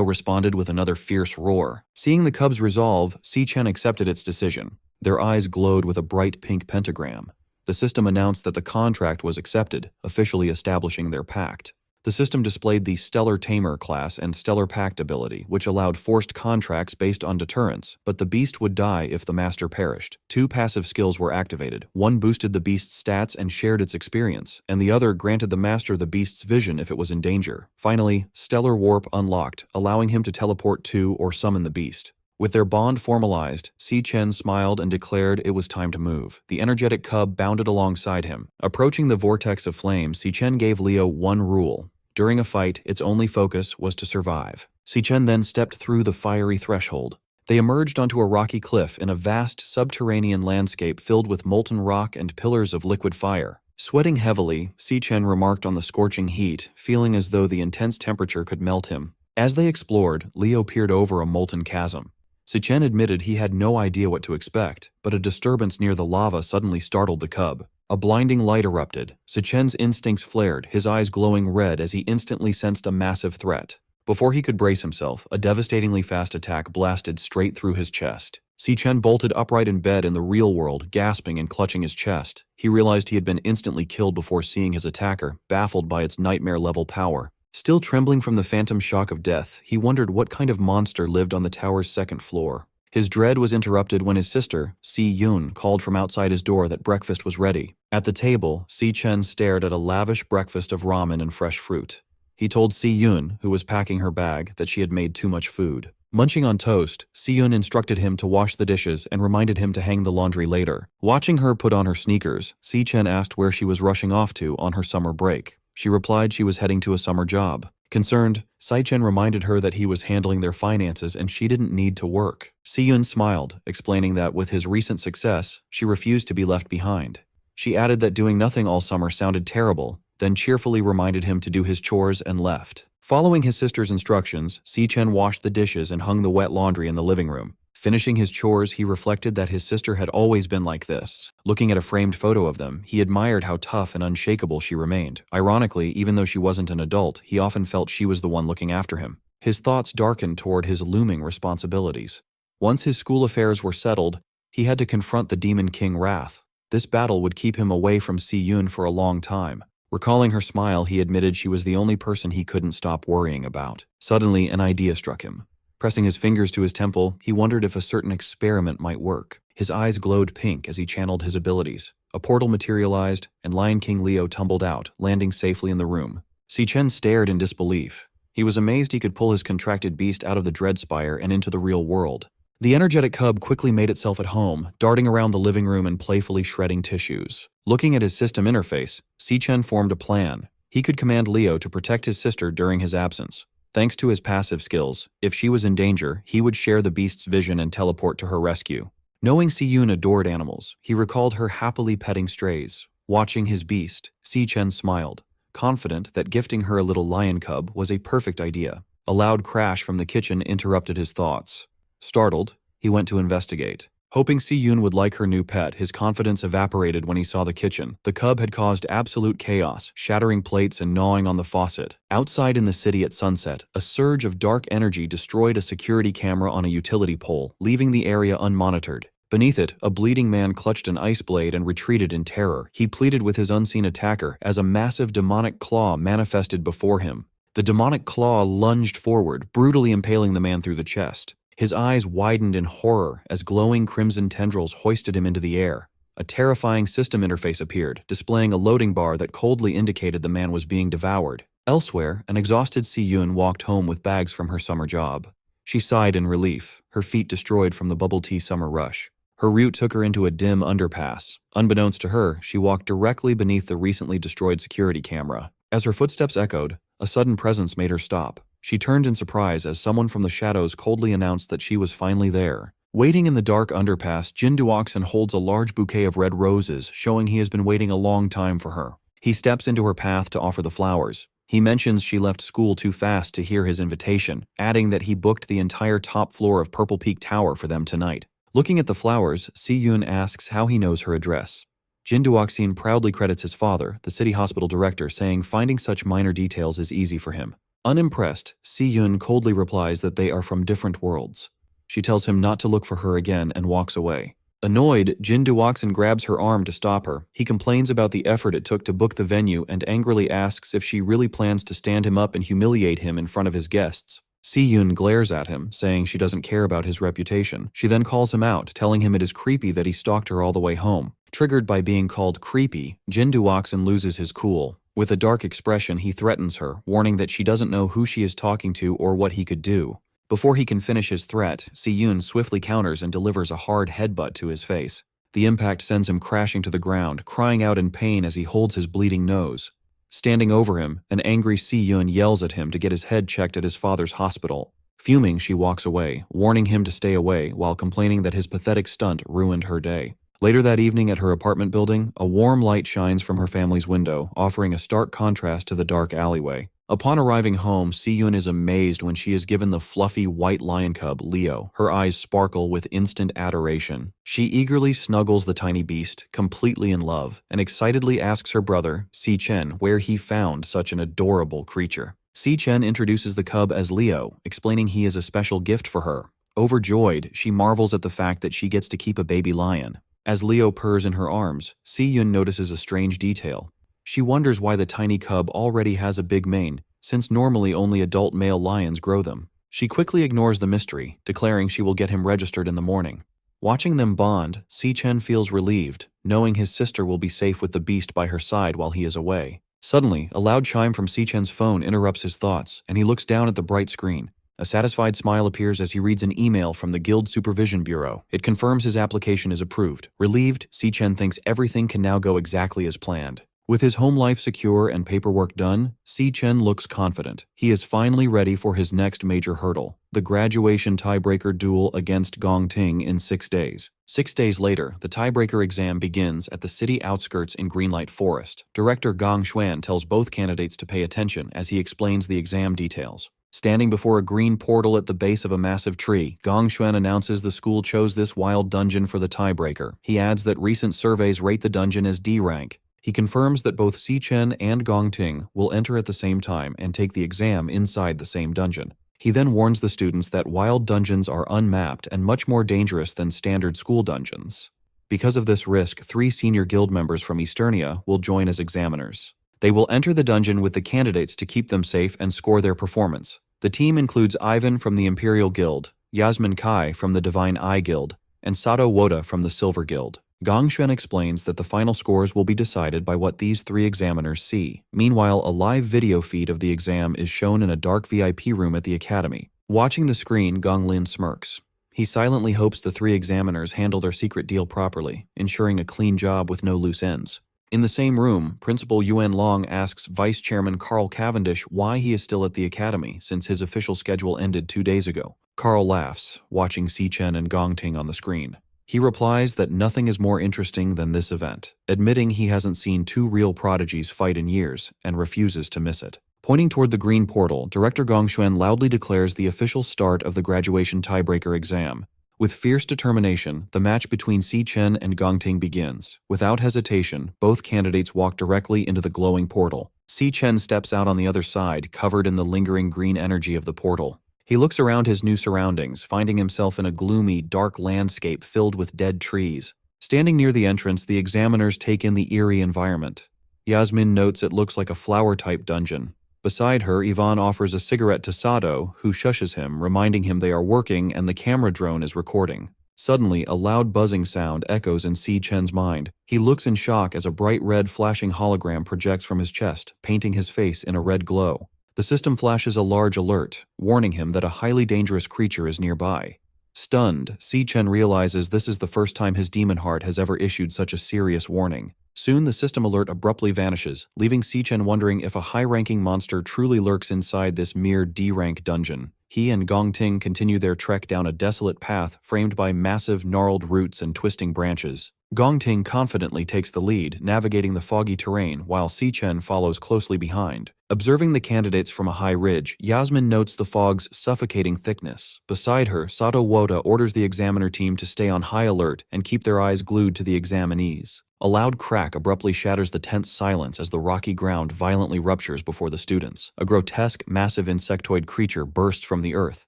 responded with another fierce roar. Seeing the cub's resolve, Si-Chen accepted its decision. Their eyes glowed with a bright pink pentagram. The system announced that the contract was accepted, officially establishing their pact. The system displayed the Stellar Tamer class and Stellar Pact ability, which allowed forced contracts based on deterrence, but the beast would die if the master perished. 2 passive skills were activated. One boosted the beast's stats and shared its experience, and the other granted the master the beast's vision if it was in danger. Finally, Stellar Warp unlocked, allowing him to teleport to or summon the beast. With their bond formalized, Si-Chen smiled and declared it was time to move. The energetic cub bounded alongside him. Approaching the vortex of flame, Si-Chen gave Leo one rule. During a fight, its only focus was to survive. Si-Chen then stepped through the fiery threshold. They emerged onto a rocky cliff in a vast subterranean landscape filled with molten rock and pillars of liquid fire. Sweating heavily, Si-Chen remarked on the scorching heat, feeling as though the intense temperature could melt him. As they explored, Leo peered over a molten chasm. Si-Chen admitted he had no idea what to expect, but a disturbance near the lava suddenly startled the cub. A blinding light erupted. Si-Chen's instincts flared, his eyes glowing red as he instantly sensed a massive threat. Before he could brace himself, a devastatingly fast attack blasted straight through his chest. Si-Chen bolted upright in bed in the real world, gasping and clutching his chest. He realized he had been instantly killed before seeing his attacker, baffled by its nightmare-level power. Still trembling from the phantom shock of death, he wondered what kind of monster lived on the tower's 2nd floor. His dread was interrupted when his sister, Si-Yun, called from outside his door that breakfast was ready. At the table, Si-Chen stared at a lavish breakfast of ramen and fresh fruit. He told Si-Yun, who was packing her bag, that she had made too much food. Munching on toast, Si-Yun instructed him to wash the dishes and reminded him to hang the laundry later. Watching her put on her sneakers, Si-Chen asked where she was rushing off to on her summer break. She replied she was heading to a summer job. Concerned, Si-Chen reminded her that he was handling their finances and she didn't need to work. Si-Yun smiled, explaining that with his recent success, she refused to be left behind. She added that doing nothing all summer sounded terrible, then cheerfully reminded him to do his chores and left. Following his sister's instructions, Si-Chen washed the dishes and hung the wet laundry in the living room. Finishing his chores, he reflected that his sister had always been like this. Looking at a framed photo of them, he admired how tough and unshakable she remained. Ironically, even though she wasn't an adult, he often felt she was the one looking after him. His thoughts darkened toward his looming responsibilities. Once his school affairs were settled, he had to confront the Demon King Wrath. This battle would keep him away from Si-Yun for a long time. Recalling her smile, he admitted she was the only person he couldn't stop worrying about. Suddenly, an idea struck him. Pressing his fingers to his temple, he wondered if a certain experiment might work. His eyes glowed pink as he channeled his abilities. A portal materialized, and Lion King Leo tumbled out, landing safely in the room. Si-Chen stared in disbelief. He was amazed he could pull his contracted beast out of the Dread Spire and into the real world. The energetic cub quickly made itself at home, darting around the living room and playfully shredding tissues. Looking at his system interface, Si-Chen formed a plan. He could command Leo to protect his sister during his absence. Thanks to his passive skills, if she was in danger, he would share the beast's vision and teleport to her rescue. Knowing Si-Yun adored animals, he recalled her happily petting strays. Watching his beast, Si-Chen smiled, confident that gifting her a little lion cub was a perfect idea. A loud crash from the kitchen interrupted his thoughts. Startled, he went to investigate. Hoping Si-Yun would like her new pet, his confidence evaporated when he saw the kitchen. The cub had caused absolute chaos, shattering plates and gnawing on the faucet. Outside in the city at sunset, a surge of dark energy destroyed a security camera on a utility pole, leaving the area unmonitored. Beneath it, a bleeding man clutched an ice blade and retreated in terror. He pleaded with his unseen attacker as a massive demonic claw manifested before him. The demonic claw lunged forward, brutally impaling the man through the chest. His eyes widened in horror as glowing crimson tendrils hoisted him into the air. A terrifying system interface appeared, displaying a loading bar that coldly indicated the man was being devoured. Elsewhere, an exhausted Si-Yun walked home with bags from her summer job. She sighed in relief, her feet destroyed from the bubble tea summer rush. Her route took her into a dim underpass. Unbeknownst to her, she walked directly beneath the recently destroyed security camera. As her footsteps echoed, a sudden presence made her stop. She turned in surprise as someone from the shadows coldly announced that she was finally there. Waiting in the dark underpass, Jin Duoxin holds a large bouquet of red roses, showing he has been waiting a long time for her. He steps into her path to offer the flowers. He mentions she left school too fast to hear his invitation, adding that he booked the entire top floor of Purple Peak Tower for them tonight. Looking at the flowers, Si-Yun asks how he knows her address. Jin Duoxin proudly credits his father, the city hospital director, saying finding such minor details is easy for him. Unimpressed, Si-Yun coldly replies that they are from different worlds. She tells him not to look for her again and walks away. Annoyed, Jin Duoxin grabs her arm to stop her. He complains about the effort it took to book the venue and angrily asks if she really plans to stand him up and humiliate him in front of his guests. Si-Yun glares at him, saying she doesn't care about his reputation. She then calls him out, telling him it is creepy that he stalked her all the way home. Triggered by being called creepy, Jin Duoxin loses his cool. With a dark expression, he threatens her, warning that she doesn't know who she is talking to or what he could do. Before he can finish his threat, Si-Yun swiftly counters and delivers a hard headbutt to his face. The impact sends him crashing to the ground, crying out in pain as he holds his bleeding nose. Standing over him, an angry Si-Yun yells at him to get his head checked at his father's hospital. Fuming, she walks away, warning him to stay away while complaining that his pathetic stunt ruined her day. Later that evening at her apartment building, a warm light shines from her family's window, offering a stark contrast to the dark alleyway. Upon arriving home, Si-Yun is amazed when she is given the fluffy white lion cub, Leo. Her eyes sparkle with instant adoration. She eagerly snuggles the tiny beast, completely in love, and excitedly asks her brother, Si-Chen, where he found such an adorable creature. Si-Chen introduces the cub as Leo, explaining he is a special gift for her. Overjoyed, she marvels at the fact that she gets to keep a baby lion. As Leo purrs in her arms, Si-Yun notices a strange detail. She wonders why the tiny cub already has a big mane, since normally only adult male lions grow them. She quickly ignores the mystery, declaring she will get him registered in the morning. Watching them bond, Si-Chen feels relieved, knowing his sister will be safe with the beast by her side while he is away. Suddenly, a loud chime from Si-Chen's phone interrupts his thoughts, and he looks down at the bright screen. A satisfied smile appears as he reads an email from the Guild Supervision Bureau. It confirms his application is approved. Relieved, Si-Chen thinks everything can now go exactly as planned. With his home life secure and paperwork done, Si-Chen looks confident. He is finally ready for his next major hurdle, the graduation tiebreaker duel against Gong Ting in 6 days. 6 days later, the tiebreaker exam begins at the city outskirts in Greenlight Forest. Director Gong Xuan tells both candidates to pay attention as he explains the exam details. Standing before a green portal at the base of a massive tree, Gong Xuan announces the school chose this wild dungeon for the tiebreaker. He adds that recent surveys rate the dungeon as D rank. He confirms that both Si-Chen and Gong Ting will enter at the same time and take the exam inside the same dungeon. He then warns the students that wild dungeons are unmapped and much more dangerous than standard school dungeons. Because of this risk, 3 senior guild members from Easternia will join as examiners. They will enter the dungeon with the candidates to keep them safe and score their performance. The team includes Ivan from the Imperial Guild, Yasmin Kai from the Divine Eye Guild, and Sato Woda from the Silver Guild. Gong Xuan explains that the final scores will be decided by what these 3 examiners see. Meanwhile, a live video feed of the exam is shown in a dark VIP room at the academy. Watching the screen, Gong Lin smirks. He silently hopes the 3 examiners handle their secret deal properly, ensuring a clean job with no loose ends. In the same room, Principal Yuan Long asks Vice Chairman Carl Cavendish why he is still at the academy since his official schedule ended 2 days ago. Carl laughs, watching Si-Chen and Gong Ting on the screen. He replies that nothing is more interesting than this event, admitting he hasn't seen 2 real prodigies fight in years and refuses to miss it. Pointing toward the green portal, Director Gong Xuan loudly declares the official start of the graduation tiebreaker exam. With fierce determination, the match between Si-Chen and Gong Ting begins. Without hesitation, both candidates walk directly into the glowing portal. Si-Chen steps out on the other side, covered in the lingering green energy of the portal. He looks around his new surroundings, finding himself in a gloomy, dark landscape filled with dead trees. Standing near the entrance, the examiners take in the eerie environment. Yasmin notes it looks like a flower-type dungeon. Beside her, Yvonne offers a cigarette to Sato, who shushes him, reminding him they are working and the camera drone is recording. Suddenly, a loud buzzing sound echoes in Si Chen's mind. He looks in shock as a bright red flashing hologram projects from his chest, painting his face in a red glow. The system flashes a large alert, warning him that a highly dangerous creature is nearby. Stunned, Si Chen realizes this is the first time his demon heart has ever issued such a serious warning. Soon the system alert abruptly vanishes, leaving Si Chen wondering if a high-ranking monster truly lurks inside this mere D-rank dungeon. He and Gong Ting continue their trek down a desolate path framed by massive, gnarled roots and twisting branches. Gong Ting confidently takes the lead, navigating the foggy terrain, while Si Chen follows closely behind. Observing the candidates from a high ridge, Yasmin notes the fog's suffocating thickness. Beside her, Sato Woda orders the examiner team to stay on high alert and keep their eyes glued to the examinees. A loud crack abruptly shatters the tense silence as the rocky ground violently ruptures before the students. A grotesque, massive insectoid creature bursts from the earth,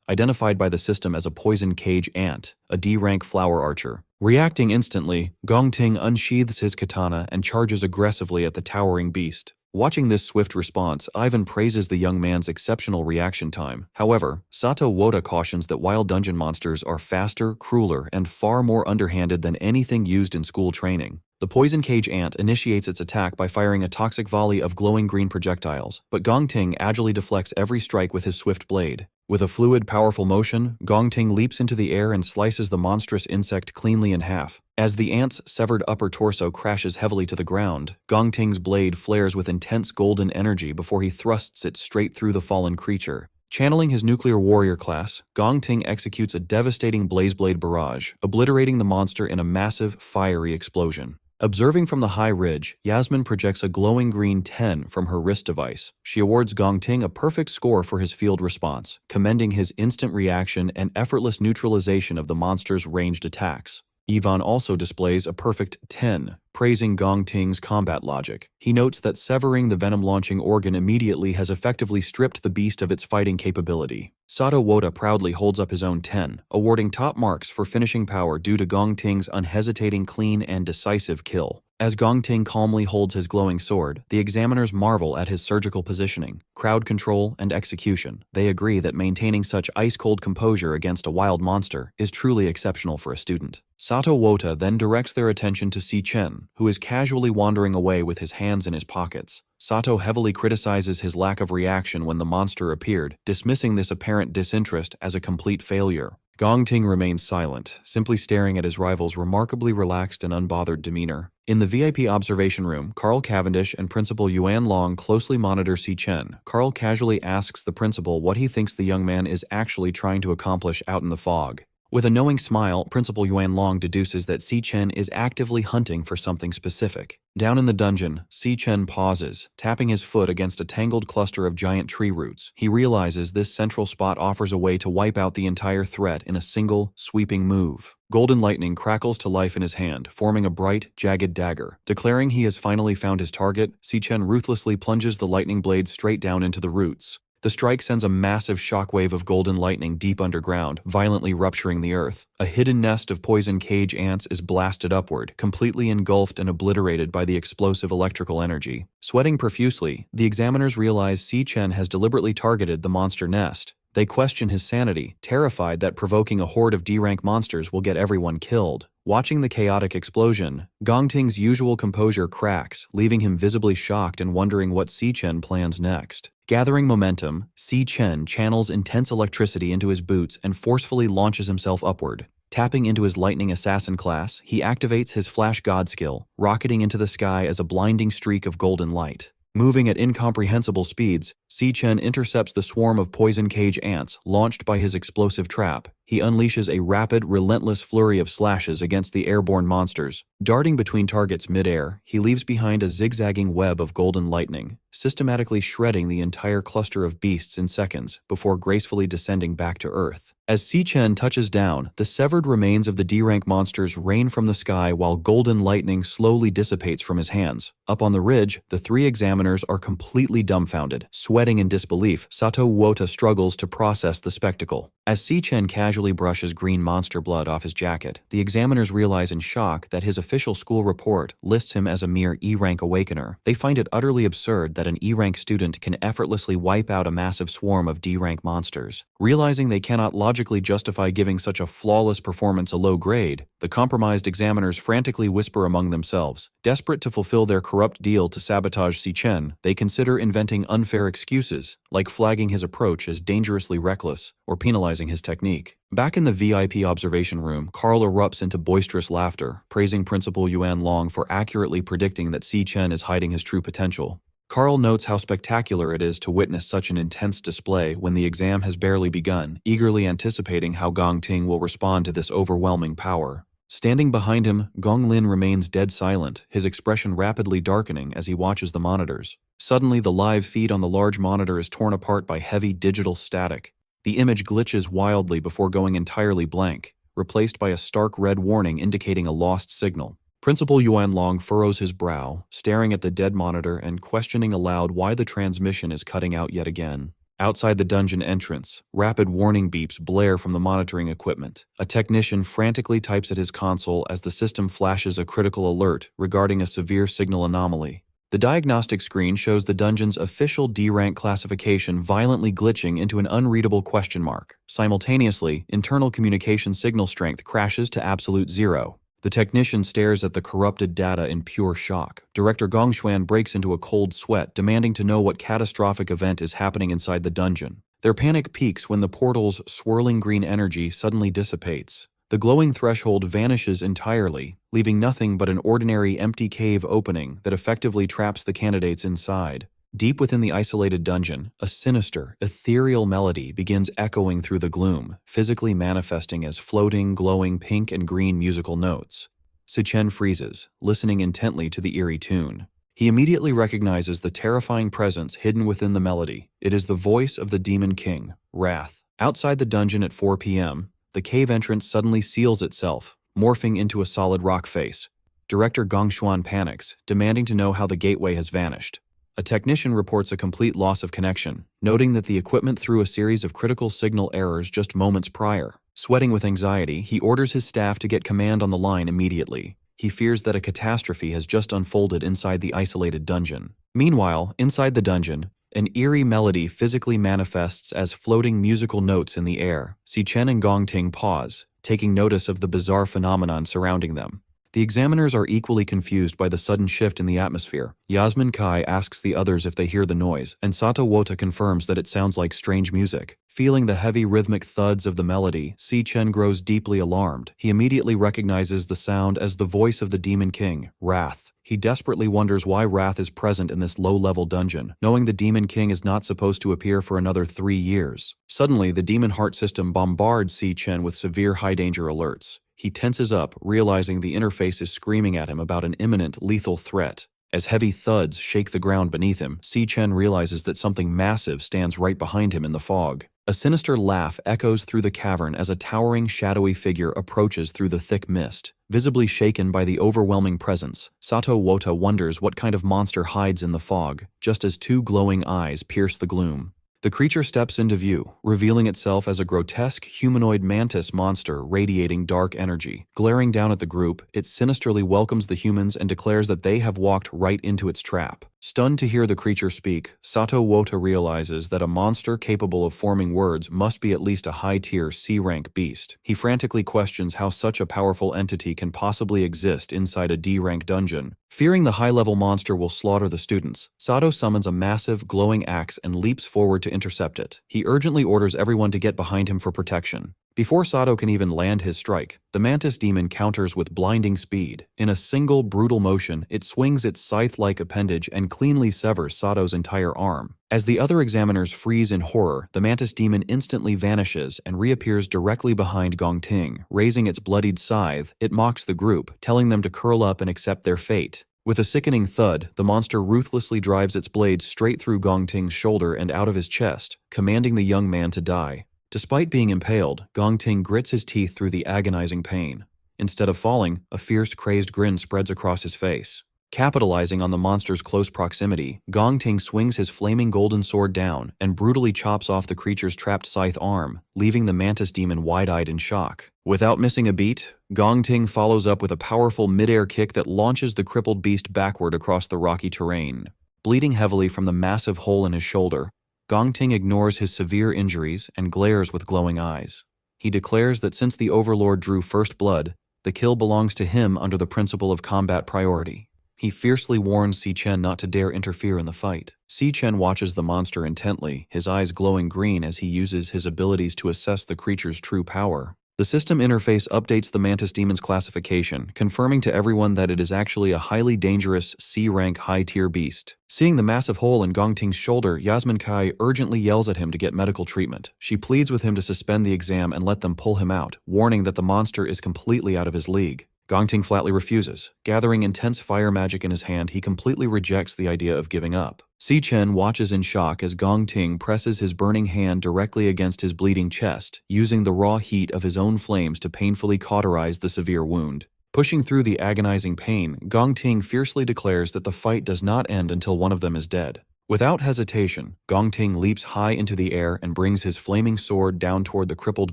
identified by the system as a poison cage ant, a D-rank flower archer. Reacting instantly, Gong Ting unsheathes his katana and charges aggressively at the towering beast. Watching this swift response, Ivan praises the young man's exceptional reaction time. However, Sato Woda cautions that wild dungeon monsters are faster, crueler, and far more underhanded than anything used in school training. The poison cage ant initiates its attack by firing a toxic volley of glowing green projectiles, but Gong Ting agilely deflects every strike with his swift blade. With a fluid, powerful motion, Gong Ting leaps into the air and slices the monstrous insect cleanly in half. As the ant's severed upper torso crashes heavily to the ground, Gong Ting's blade flares with intense golden energy before he thrusts it straight through the fallen creature. Channeling his nuclear warrior class, Gong Ting executes a devastating blazeblade barrage, obliterating the monster in a massive, fiery explosion. Observing from the high ridge, Yasmin projects a glowing green 10 from her wrist device. She awards Gong Ting a perfect score for his field response, commending his instant reaction and effortless neutralization of the monster's ranged attacks. Yvonne also displays a perfect 10, praising Gong Ting's combat logic. He notes that severing the venom-launching organ immediately has effectively stripped the beast of its fighting capability. Sato Woda proudly holds up his own 10, awarding top marks for finishing power due to Gong Ting's unhesitating, clean, and decisive kill. As Gong Ting calmly holds his glowing sword, the examiners marvel at his surgical positioning, crowd control, and execution. They agree that maintaining such ice-cold composure against a wild monster is truly exceptional for a student. Sato Woda then directs their attention to Si Chen, who is casually wandering away with his hands in his pockets. Sato heavily criticizes his lack of reaction when the monster appeared, dismissing this apparent disinterest as a complete failure. Gong Ting remains silent, simply staring at his rival's remarkably relaxed and unbothered demeanor. In the VIP observation room, Carl Cavendish and Principal Yuan Long closely monitor Si Chen. Carl casually asks the principal what he thinks the young man is actually trying to accomplish out in the fog. With a knowing smile, Principal Yuan Long deduces that Si Chen is actively hunting for something specific. Down in the dungeon, Si Chen pauses, tapping his foot against a tangled cluster of giant tree roots. He realizes this central spot offers a way to wipe out the entire threat in a single, sweeping move. Golden lightning crackles to life in his hand, forming a bright, jagged dagger. Declaring he has finally found his target, Si Chen ruthlessly plunges the lightning blade straight down into the roots. The strike sends a massive shockwave of golden lightning deep underground, violently rupturing the earth. A hidden nest of poison cage ants is blasted upward, completely engulfed and obliterated by the explosive electrical energy. Sweating profusely, the examiners realize Si Chen has deliberately targeted the monster nest. They question his sanity, terrified that provoking a horde of D-rank monsters will get everyone killed. Watching the chaotic explosion, Gong Ting's usual composure cracks, leaving him visibly shocked and wondering what Si Chen plans next. Gathering momentum, Si Chen channels intense electricity into his boots and forcefully launches himself upward. Tapping into his lightning assassin class, he activates his flash god skill, rocketing into the sky as a blinding streak of golden light. Moving at incomprehensible speeds, Si Chen intercepts the swarm of poison cage ants launched by his explosive trap. He unleashes a rapid, relentless flurry of slashes against the airborne monsters. Darting between targets mid-air, he leaves behind a zigzagging web of golden lightning, systematically shredding the entire cluster of beasts in seconds before gracefully descending back to Earth. As Si Chen touches down, the severed remains of the D-rank monsters rain from the sky while golden lightning slowly dissipates from his hands. Up on the ridge, the three examiners are completely dumbfounded. Sweating in disbelief, Sato Woda struggles to process the spectacle. As Si Chen casually casually brushes green monster blood off his jacket. The examiners realize in shock that his official school report lists him as a mere E-rank awakener. They find it utterly absurd that an E-rank student can effortlessly wipe out a massive swarm of D-rank monsters. Realizing they cannot logically justify giving such a flawless performance a low grade, the compromised examiners frantically whisper among themselves. Desperate to fulfill their corrupt deal to sabotage Si Chen, they consider inventing unfair excuses, like flagging his approach as dangerously reckless or penalizing his technique. Back in the VIP observation room, Carl erupts into boisterous laughter, praising Principal Yuan Long for accurately predicting that Si Chen is hiding his true potential. Carl notes how spectacular it is to witness such an intense display when the exam has barely begun, eagerly anticipating how Gong Ting will respond to this overwhelming power. Standing behind him, Gong Lin remains dead silent, his expression rapidly darkening as he watches the monitors. Suddenly, the live feed on the large monitor is torn apart by heavy digital static. The image glitches wildly before going entirely blank, replaced by a stark red warning indicating a lost signal. Principal Yuan Long furrows his brow, staring at the dead monitor and questioning aloud why the transmission is cutting out yet again. Outside the dungeon entrance, rapid warning beeps blare from the monitoring equipment. A technician frantically types at his console as the system flashes a critical alert regarding a severe signal anomaly. The diagnostic screen shows the dungeon's official D-rank classification violently glitching into an unreadable question mark. Simultaneously, internal communication signal strength crashes to absolute zero. The technician stares at the corrupted data in pure shock. Director Gong Xuan breaks into a cold sweat, demanding to know what catastrophic event is happening inside the dungeon. Their panic peaks when the portal's swirling green energy suddenly dissipates. The glowing threshold vanishes entirely, leaving nothing but an ordinary empty cave opening that effectively traps the candidates inside. Deep within the isolated dungeon, a sinister, ethereal melody begins echoing through the gloom, physically manifesting as floating, glowing pink and green musical notes. Si Chen freezes, listening intently to the eerie tune. He immediately recognizes the terrifying presence hidden within the melody. It is the voice of the Demon King, Wrath. Outside the dungeon at 4 p.m., the cave entrance suddenly seals itself, morphing into a solid rock face. Director Gong Xuan panics, demanding to know how the gateway has vanished. A technician reports a complete loss of connection, noting that the equipment threw a series of critical signal errors just moments prior. Sweating with anxiety, he orders his staff to get command on the line immediately. He fears that a catastrophe has just unfolded inside the isolated dungeon. Meanwhile, inside the dungeon, an eerie melody physically manifests as floating musical notes in the air. Si Chen and Gong Ting pause, taking notice of the bizarre phenomenon surrounding them. The examiners are equally confused by the sudden shift in the atmosphere. Yasmin Kai asks the others if they hear the noise, and Sato Wota confirms that it sounds like strange music. Feeling the heavy rhythmic thuds of the melody, Si Chen grows deeply alarmed. He immediately recognizes the sound as the voice of the Demon King, Wrath. He desperately wonders why Wrath is present in this low-level dungeon, knowing the Demon King is not supposed to appear for another 3 years. Suddenly, the Demon Heart system bombards Si Chen with severe high-danger alerts. He tenses up, realizing the interface is screaming at him about an imminent, lethal threat. As heavy thuds shake the ground beneath him, Si Chen realizes that something massive stands right behind him in the fog. A sinister laugh echoes through the cavern as a towering, shadowy figure approaches through the thick mist. Visibly shaken by the overwhelming presence, Sato Wota wonders what kind of monster hides in the fog, just as 2 glowing eyes pierce the gloom. The creature steps into view, revealing itself as a grotesque humanoid mantis monster radiating dark energy. Glaring down at the group, it sinisterly welcomes the humans and declares that they have walked right into its trap. Stunned to hear the creature speak, Sato Wota realizes that a monster capable of forming words must be at least a high-tier C-rank beast. He frantically questions how such a powerful entity can possibly exist inside a D-rank dungeon. Fearing the high-level monster will slaughter the students, Sato summons a massive, glowing axe and leaps forward to intercept it. He urgently orders everyone to get behind him for protection. Before Sato can even land his strike, the mantis demon counters with blinding speed. In a single, brutal motion, it swings its scythe-like appendage and cleanly severs Sato's entire arm. As the other examiners freeze in horror, the mantis demon instantly vanishes and reappears directly behind Gong Ting. Raising its bloodied scythe, it mocks the group, telling them to curl up and accept their fate. With a sickening thud, the monster ruthlessly drives its blade straight through Gong Ting's shoulder and out of his chest, commanding the young man to die. Despite being impaled, Gong Ting grits his teeth through the agonizing pain. Instead of falling, a fierce, crazed grin spreads across his face. Capitalizing on the monster's close proximity, Gong Ting swings his flaming golden sword down and brutally chops off the creature's trapped scythe arm, leaving the mantis demon wide-eyed in shock. Without missing a beat, Gong Ting follows up with a powerful mid-air kick that launches the crippled beast backward across the rocky terrain. Bleeding heavily from the massive hole in his shoulder, Gong Ting ignores his severe injuries and glares with glowing eyes. He declares that since the Overlord drew first blood, the kill belongs to him under the principle of combat priority. He fiercely warns Si Chen not to dare interfere in the fight. Si Chen watches the monster intently, his eyes glowing green as he uses his abilities to assess the creature's true power. The system interface updates the mantis demon's classification, confirming to everyone that it is actually a highly dangerous C-rank high-tier beast. Seeing the massive hole in Gong Ting's shoulder, Yasmin Kai urgently yells at him to get medical treatment. She pleads with him to suspend the exam and let them pull him out, warning that the monster is completely out of his league. Gong Ting flatly refuses. Gathering intense fire magic in his hand, he completely rejects the idea of giving up. Si Chen watches in shock as Gong Ting presses his burning hand directly against his bleeding chest, using the raw heat of his own flames to painfully cauterize the severe wound. Pushing through the agonizing pain, Gong Ting fiercely declares that the fight does not end until one of them is dead. Without hesitation, Gong Ting leaps high into the air and brings his flaming sword down toward the crippled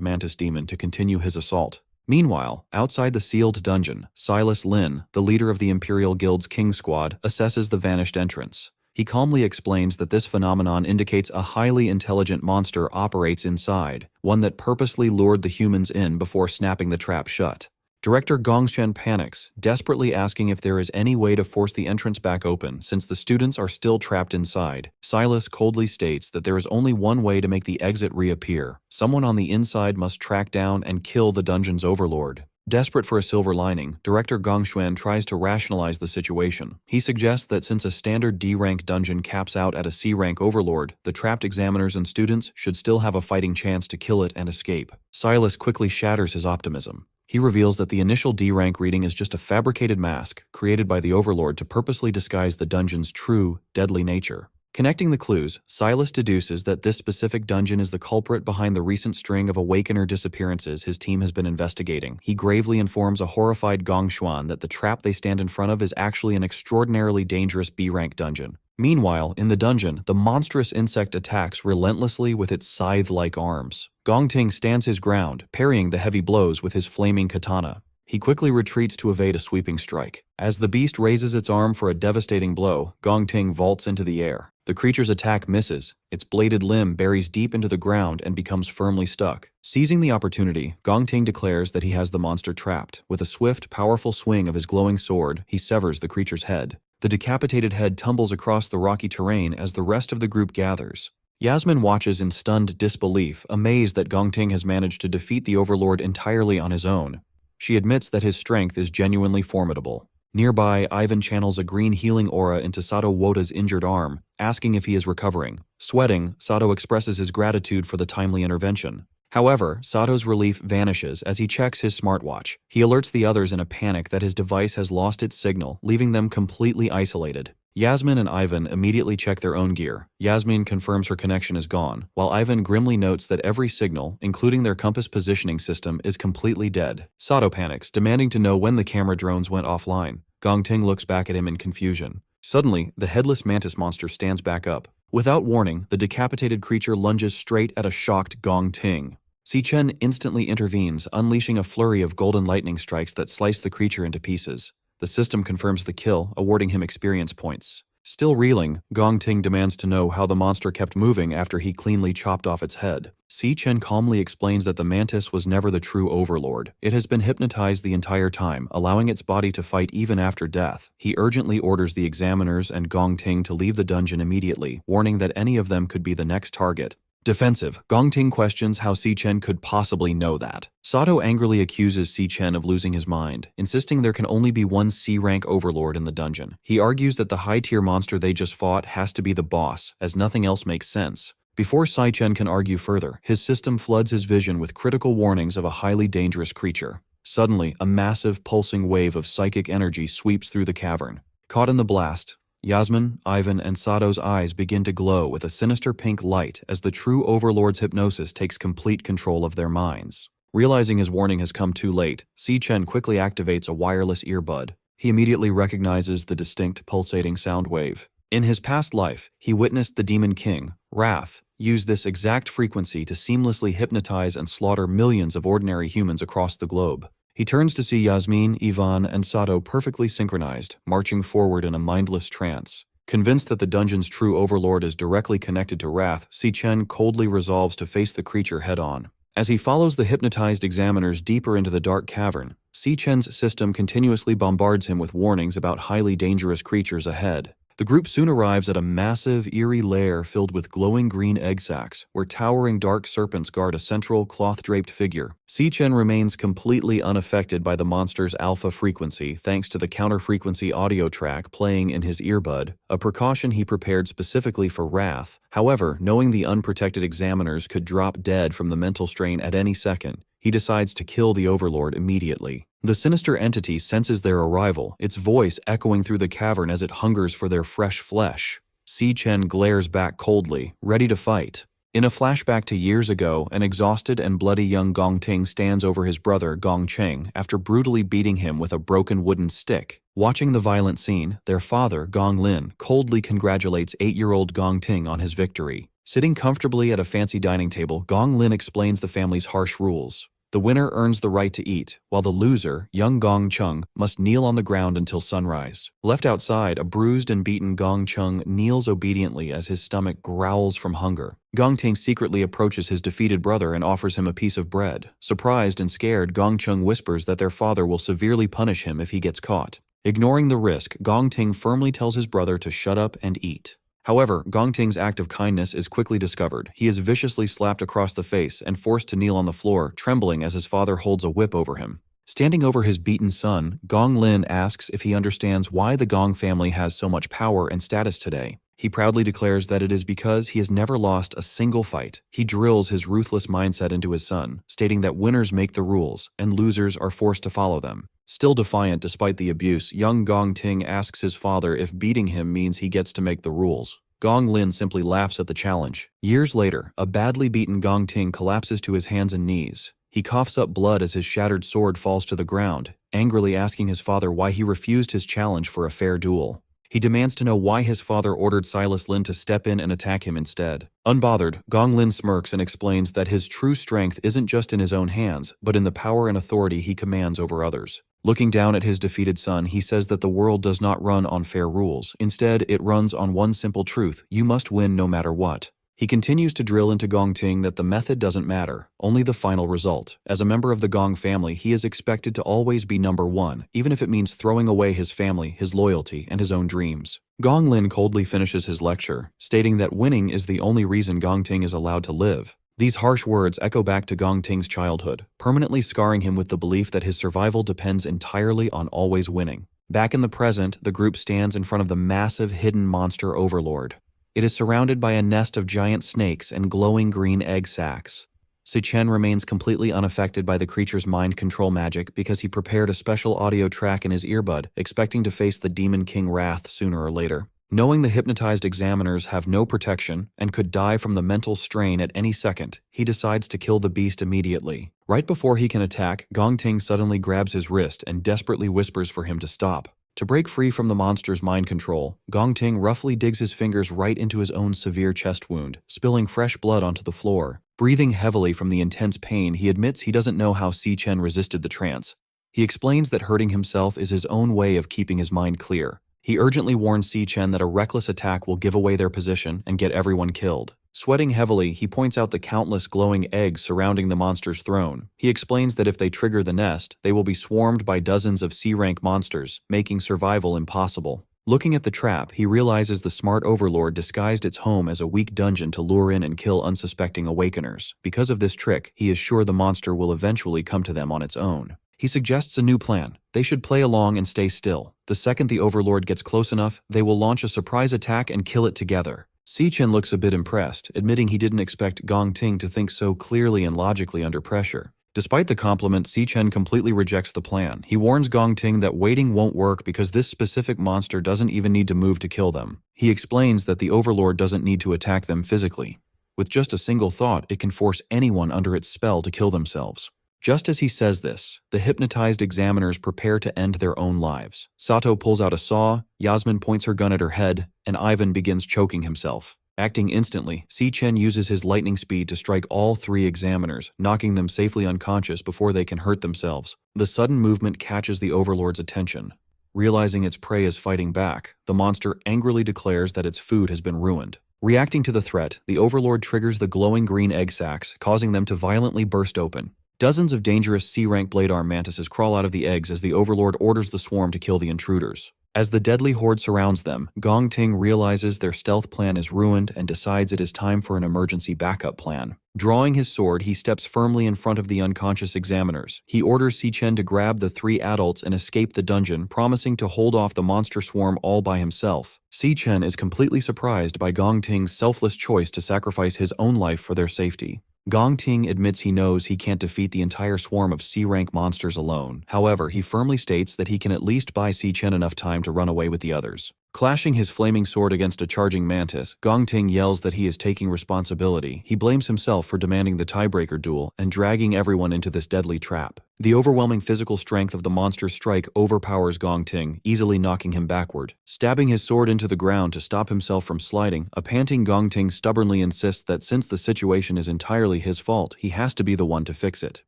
mantis demon to continue his assault. Meanwhile, outside the sealed dungeon, Silas Lin, the leader of the Imperial Guild's King Squad, assesses the vanished entrance. He calmly explains that this phenomenon indicates a highly intelligent monster operates inside, one that purposely lured the humans in before snapping the trap shut. Director Gongshen panics, desperately asking if there is any way to force the entrance back open since the students are still trapped inside. Silas coldly states that there is only one way to make the exit reappear. Someone on the inside must track down and kill the dungeon's overlord. Desperate for a silver lining, Director Gongshuan tries to rationalize the situation. He suggests that since a standard D-rank dungeon caps out at a C-rank overlord, the trapped examiners and students should still have a fighting chance to kill it and escape. Silas quickly shatters his optimism. He reveals that the initial D-rank reading is just a fabricated mask created by the Overlord to purposely disguise the dungeon's true, deadly nature. Connecting the clues, Silas deduces that this specific dungeon is the culprit behind the recent string of Awakener disappearances his team has been investigating. He gravely informs a horrified Gongshuan that the trap they stand in front of is actually an extraordinarily dangerous B-rank dungeon. Meanwhile, in the dungeon, the monstrous insect attacks relentlessly with its scythe-like arms. Gong Ting stands his ground, parrying the heavy blows with his flaming katana. He quickly retreats to evade a sweeping strike. As the beast raises its arm for a devastating blow, Gong Ting vaults into the air. The creature's attack misses. Its bladed limb buries deep into the ground and becomes firmly stuck. Seizing the opportunity, Gong Ting declares that he has the monster trapped. With a swift, powerful swing of his glowing sword, he severs the creature's head. The decapitated head tumbles across the rocky terrain as the rest of the group gathers. Yasmin watches in stunned disbelief, amazed that Gong Ting has managed to defeat the Overlord entirely on his own. She admits that his strength is genuinely formidable. Nearby, Ivan channels a green healing aura into Sato Wota's injured arm, asking if he is recovering. Sweating, Sato expresses his gratitude for the timely intervention. However, Sato's relief vanishes as he checks his smartwatch. He alerts the others in a panic that his device has lost its signal, leaving them completely isolated. Yasmin and Ivan immediately check their own gear. Yasmin confirms her connection is gone, while Ivan grimly notes that every signal, including their compass positioning system, is completely dead. Sato panics, demanding to know when the camera drones went offline. Gong Ting looks back at him in confusion. Suddenly, the headless mantis monster stands back up. Without warning, the decapitated creature lunges straight at a shocked Gong Ting. Si Chen instantly intervenes, unleashing a flurry of golden lightning strikes that slice the creature into pieces. The system confirms the kill, awarding him experience points. Still reeling, Gong Ting demands to know how the monster kept moving after he cleanly chopped off its head. Si Chen calmly explains that the mantis was never the true overlord. It has been hypnotized the entire time, allowing its body to fight even after death. He urgently orders the examiners and Gong Ting to leave the dungeon immediately, warning that any of them could be the next target. Defensive, Gong Ting questions how Si Chen could possibly know that. Sato angrily accuses Si Chen of losing his mind, insisting there can only be one C-rank overlord in the dungeon. He argues that the high-tier monster they just fought has to be the boss, as nothing else makes sense. Before Si Chen can argue further, his system floods his vision with critical warnings of a highly dangerous creature. Suddenly, a massive, pulsing wave of psychic energy sweeps through the cavern. Caught in the blast, Yasmin, Ivan, and Sato's eyes begin to glow with a sinister pink light as the true Overlord's hypnosis takes complete control of their minds. Realizing his warning has come too late, Si Chen quickly activates a wireless earbud. He immediately recognizes the distinct pulsating sound wave. In his past life, he witnessed the Demon King, Wrath, use this exact frequency to seamlessly hypnotize and slaughter millions of ordinary humans across the globe. He turns to see Yasmin, Ivan, and Sato perfectly synchronized, marching forward in a mindless trance. Convinced that the dungeon's true overlord is directly connected to Wrath, Si-Chen coldly resolves to face the creature head-on. As he follows the hypnotized examiners deeper into the dark cavern, Si-Chen's system continuously bombards him with warnings about highly dangerous creatures ahead. The group soon arrives at a massive, eerie lair filled with glowing green egg sacs, where towering dark serpents guard a central, cloth-draped figure. Si-Chen remains completely unaffected by the monster's alpha frequency thanks to the counter-frequency audio track playing in his earbud, a precaution he prepared specifically for Wrath. However, knowing the unprotected examiners could drop dead from the mental strain at any second, he decides to kill the overlord immediately. The sinister entity senses their arrival, its voice echoing through the cavern as it hungers for their fresh flesh. Si-Chen glares back coldly, ready to fight. In a flashback to years ago, an exhausted and bloody young Gong Ting stands over his brother Gong Cheng after brutally beating him with a broken wooden stick. Watching the violent scene, their father, Gong Lin, coldly congratulates 8-year-old Gong Ting on his victory. Sitting comfortably at a fancy dining table, Gong Lin explains the family's harsh rules. The winner earns the right to eat, while the loser, young Gong Chung, must kneel on the ground until sunrise. Left outside, a bruised and beaten Gong Chung kneels obediently as his stomach growls from hunger. Gong Ting secretly approaches his defeated brother and offers him a piece of bread. Surprised and scared, Gong Chung whispers that their father will severely punish him if he gets caught. Ignoring the risk, Gong Ting firmly tells his brother to shut up and eat. However, Gong Ting's act of kindness is quickly discovered. He is viciously slapped across the face and forced to kneel on the floor, trembling as his father holds a whip over him. Standing over his beaten son, Gong Lin asks if he understands why the Gong family has so much power and status today. He proudly declares that it is because he has never lost a single fight. He drills his ruthless mindset into his son, stating that winners make the rules and losers are forced to follow them. Still defiant despite the abuse, young Gong Ting asks his father if beating him means he gets to make the rules. Gong Lin simply laughs at the challenge. Years later, a badly beaten Gong Ting collapses to his hands and knees. He coughs up blood as his shattered sword falls to the ground, angrily asking his father why he refused his challenge for a fair duel. He demands to know why his father ordered Silas Lin to step in and attack him instead. Unbothered, Gong Lin smirks and explains that his true strength isn't just in his own hands, but in the power and authority he commands over others. Looking down at his defeated son, he says that the world does not run on fair rules. Instead, it runs on one simple truth: you must win no matter what. He continues to drill into Gong Ting that the method doesn't matter, only the final result. As a member of the Gong family, he is expected to always be number one, even if it means throwing away his family, his loyalty, and his own dreams. Gong Lin coldly finishes his lecture, stating that winning is the only reason Gong Ting is allowed to live. These harsh words echo back to Gong Ting's childhood, permanently scarring him with the belief that his survival depends entirely on always winning. Back in the present, the group stands in front of the massive hidden monster overlord. It is surrounded by a nest of giant snakes and glowing green egg sacs. Si-Chen remains completely unaffected by the creature's mind control magic because he prepared a special audio track in his earbud, expecting to face the Demon King Wrath sooner or later. Knowing the hypnotized examiners have no protection and could die from the mental strain at any second, he decides to kill the beast immediately. Right before he can attack, Gong Ting suddenly grabs his wrist and desperately whispers for him to stop. To break free from the monster's mind control, Gong Ting roughly digs his fingers right into his own severe chest wound, spilling fresh blood onto the floor. Breathing heavily from the intense pain, he admits he doesn't know how Si-Chen resisted the trance. He explains that hurting himself is his own way of keeping his mind clear. He urgently warns Si-Chen that a reckless attack will give away their position and get everyone killed. Sweating heavily, he points out the countless glowing eggs surrounding the monster's throne. He explains that if they trigger the nest, they will be swarmed by dozens of C-rank monsters, making survival impossible. Looking at the trap, he realizes the smart overlord disguised its home as a weak dungeon to lure in and kill unsuspecting awakeners. Because of this trick, he is sure the monster will eventually come to them on its own. He suggests a new plan. They should play along and stay still. The second the overlord gets close enough, they will launch a surprise attack and kill it together. Si-Chen looks a bit impressed, admitting he didn't expect Gong Ting to think so clearly and logically under pressure. Despite the compliment, Si-Chen completely rejects the plan. He warns Gong Ting that waiting won't work because this specific monster doesn't even need to move to kill them. He explains that the overlord doesn't need to attack them physically. With just a single thought, it can force anyone under its spell to kill themselves. Just as he says this, the hypnotized examiners prepare to end their own lives. Sato pulls out a saw, Yasmin points her gun at her head, and Ivan begins choking himself. Acting instantly, Si-Chen uses his lightning speed to strike all 3 examiners, knocking them safely unconscious before they can hurt themselves. The sudden movement catches the Overlord's attention. Realizing its prey is fighting back, the monster angrily declares that its food has been ruined. Reacting to the threat, the Overlord triggers the glowing green egg sacs, causing them to violently burst open. Dozens of dangerous C-rank blade arm mantises crawl out of the eggs as the Overlord orders the swarm to kill the intruders. As the deadly horde surrounds them, Gong Ting realizes their stealth plan is ruined and decides it is time for an emergency backup plan. Drawing his sword, he steps firmly in front of the unconscious examiners. He orders Si-Chen to grab the 3 adults and escape the dungeon, promising to hold off the monster swarm all by himself. Si-Chen is completely surprised by Gong Ting's selfless choice to sacrifice his own life for their safety. Gong Ting admits he knows he can't defeat the entire swarm of C-rank monsters alone. However, he firmly states that he can at least buy Si-Chen enough time to run away with the others. Clashing his flaming sword against a charging mantis, Gong Ting yells that he is taking responsibility. He blames himself for demanding the tiebreaker duel and dragging everyone into this deadly trap. The overwhelming physical strength of the monster's strike overpowers Gong Ting, easily knocking him backward. Stabbing his sword into the ground to stop himself from sliding, a panting Gong Ting stubbornly insists that since the situation is entirely his fault, he has to be the one to fix it.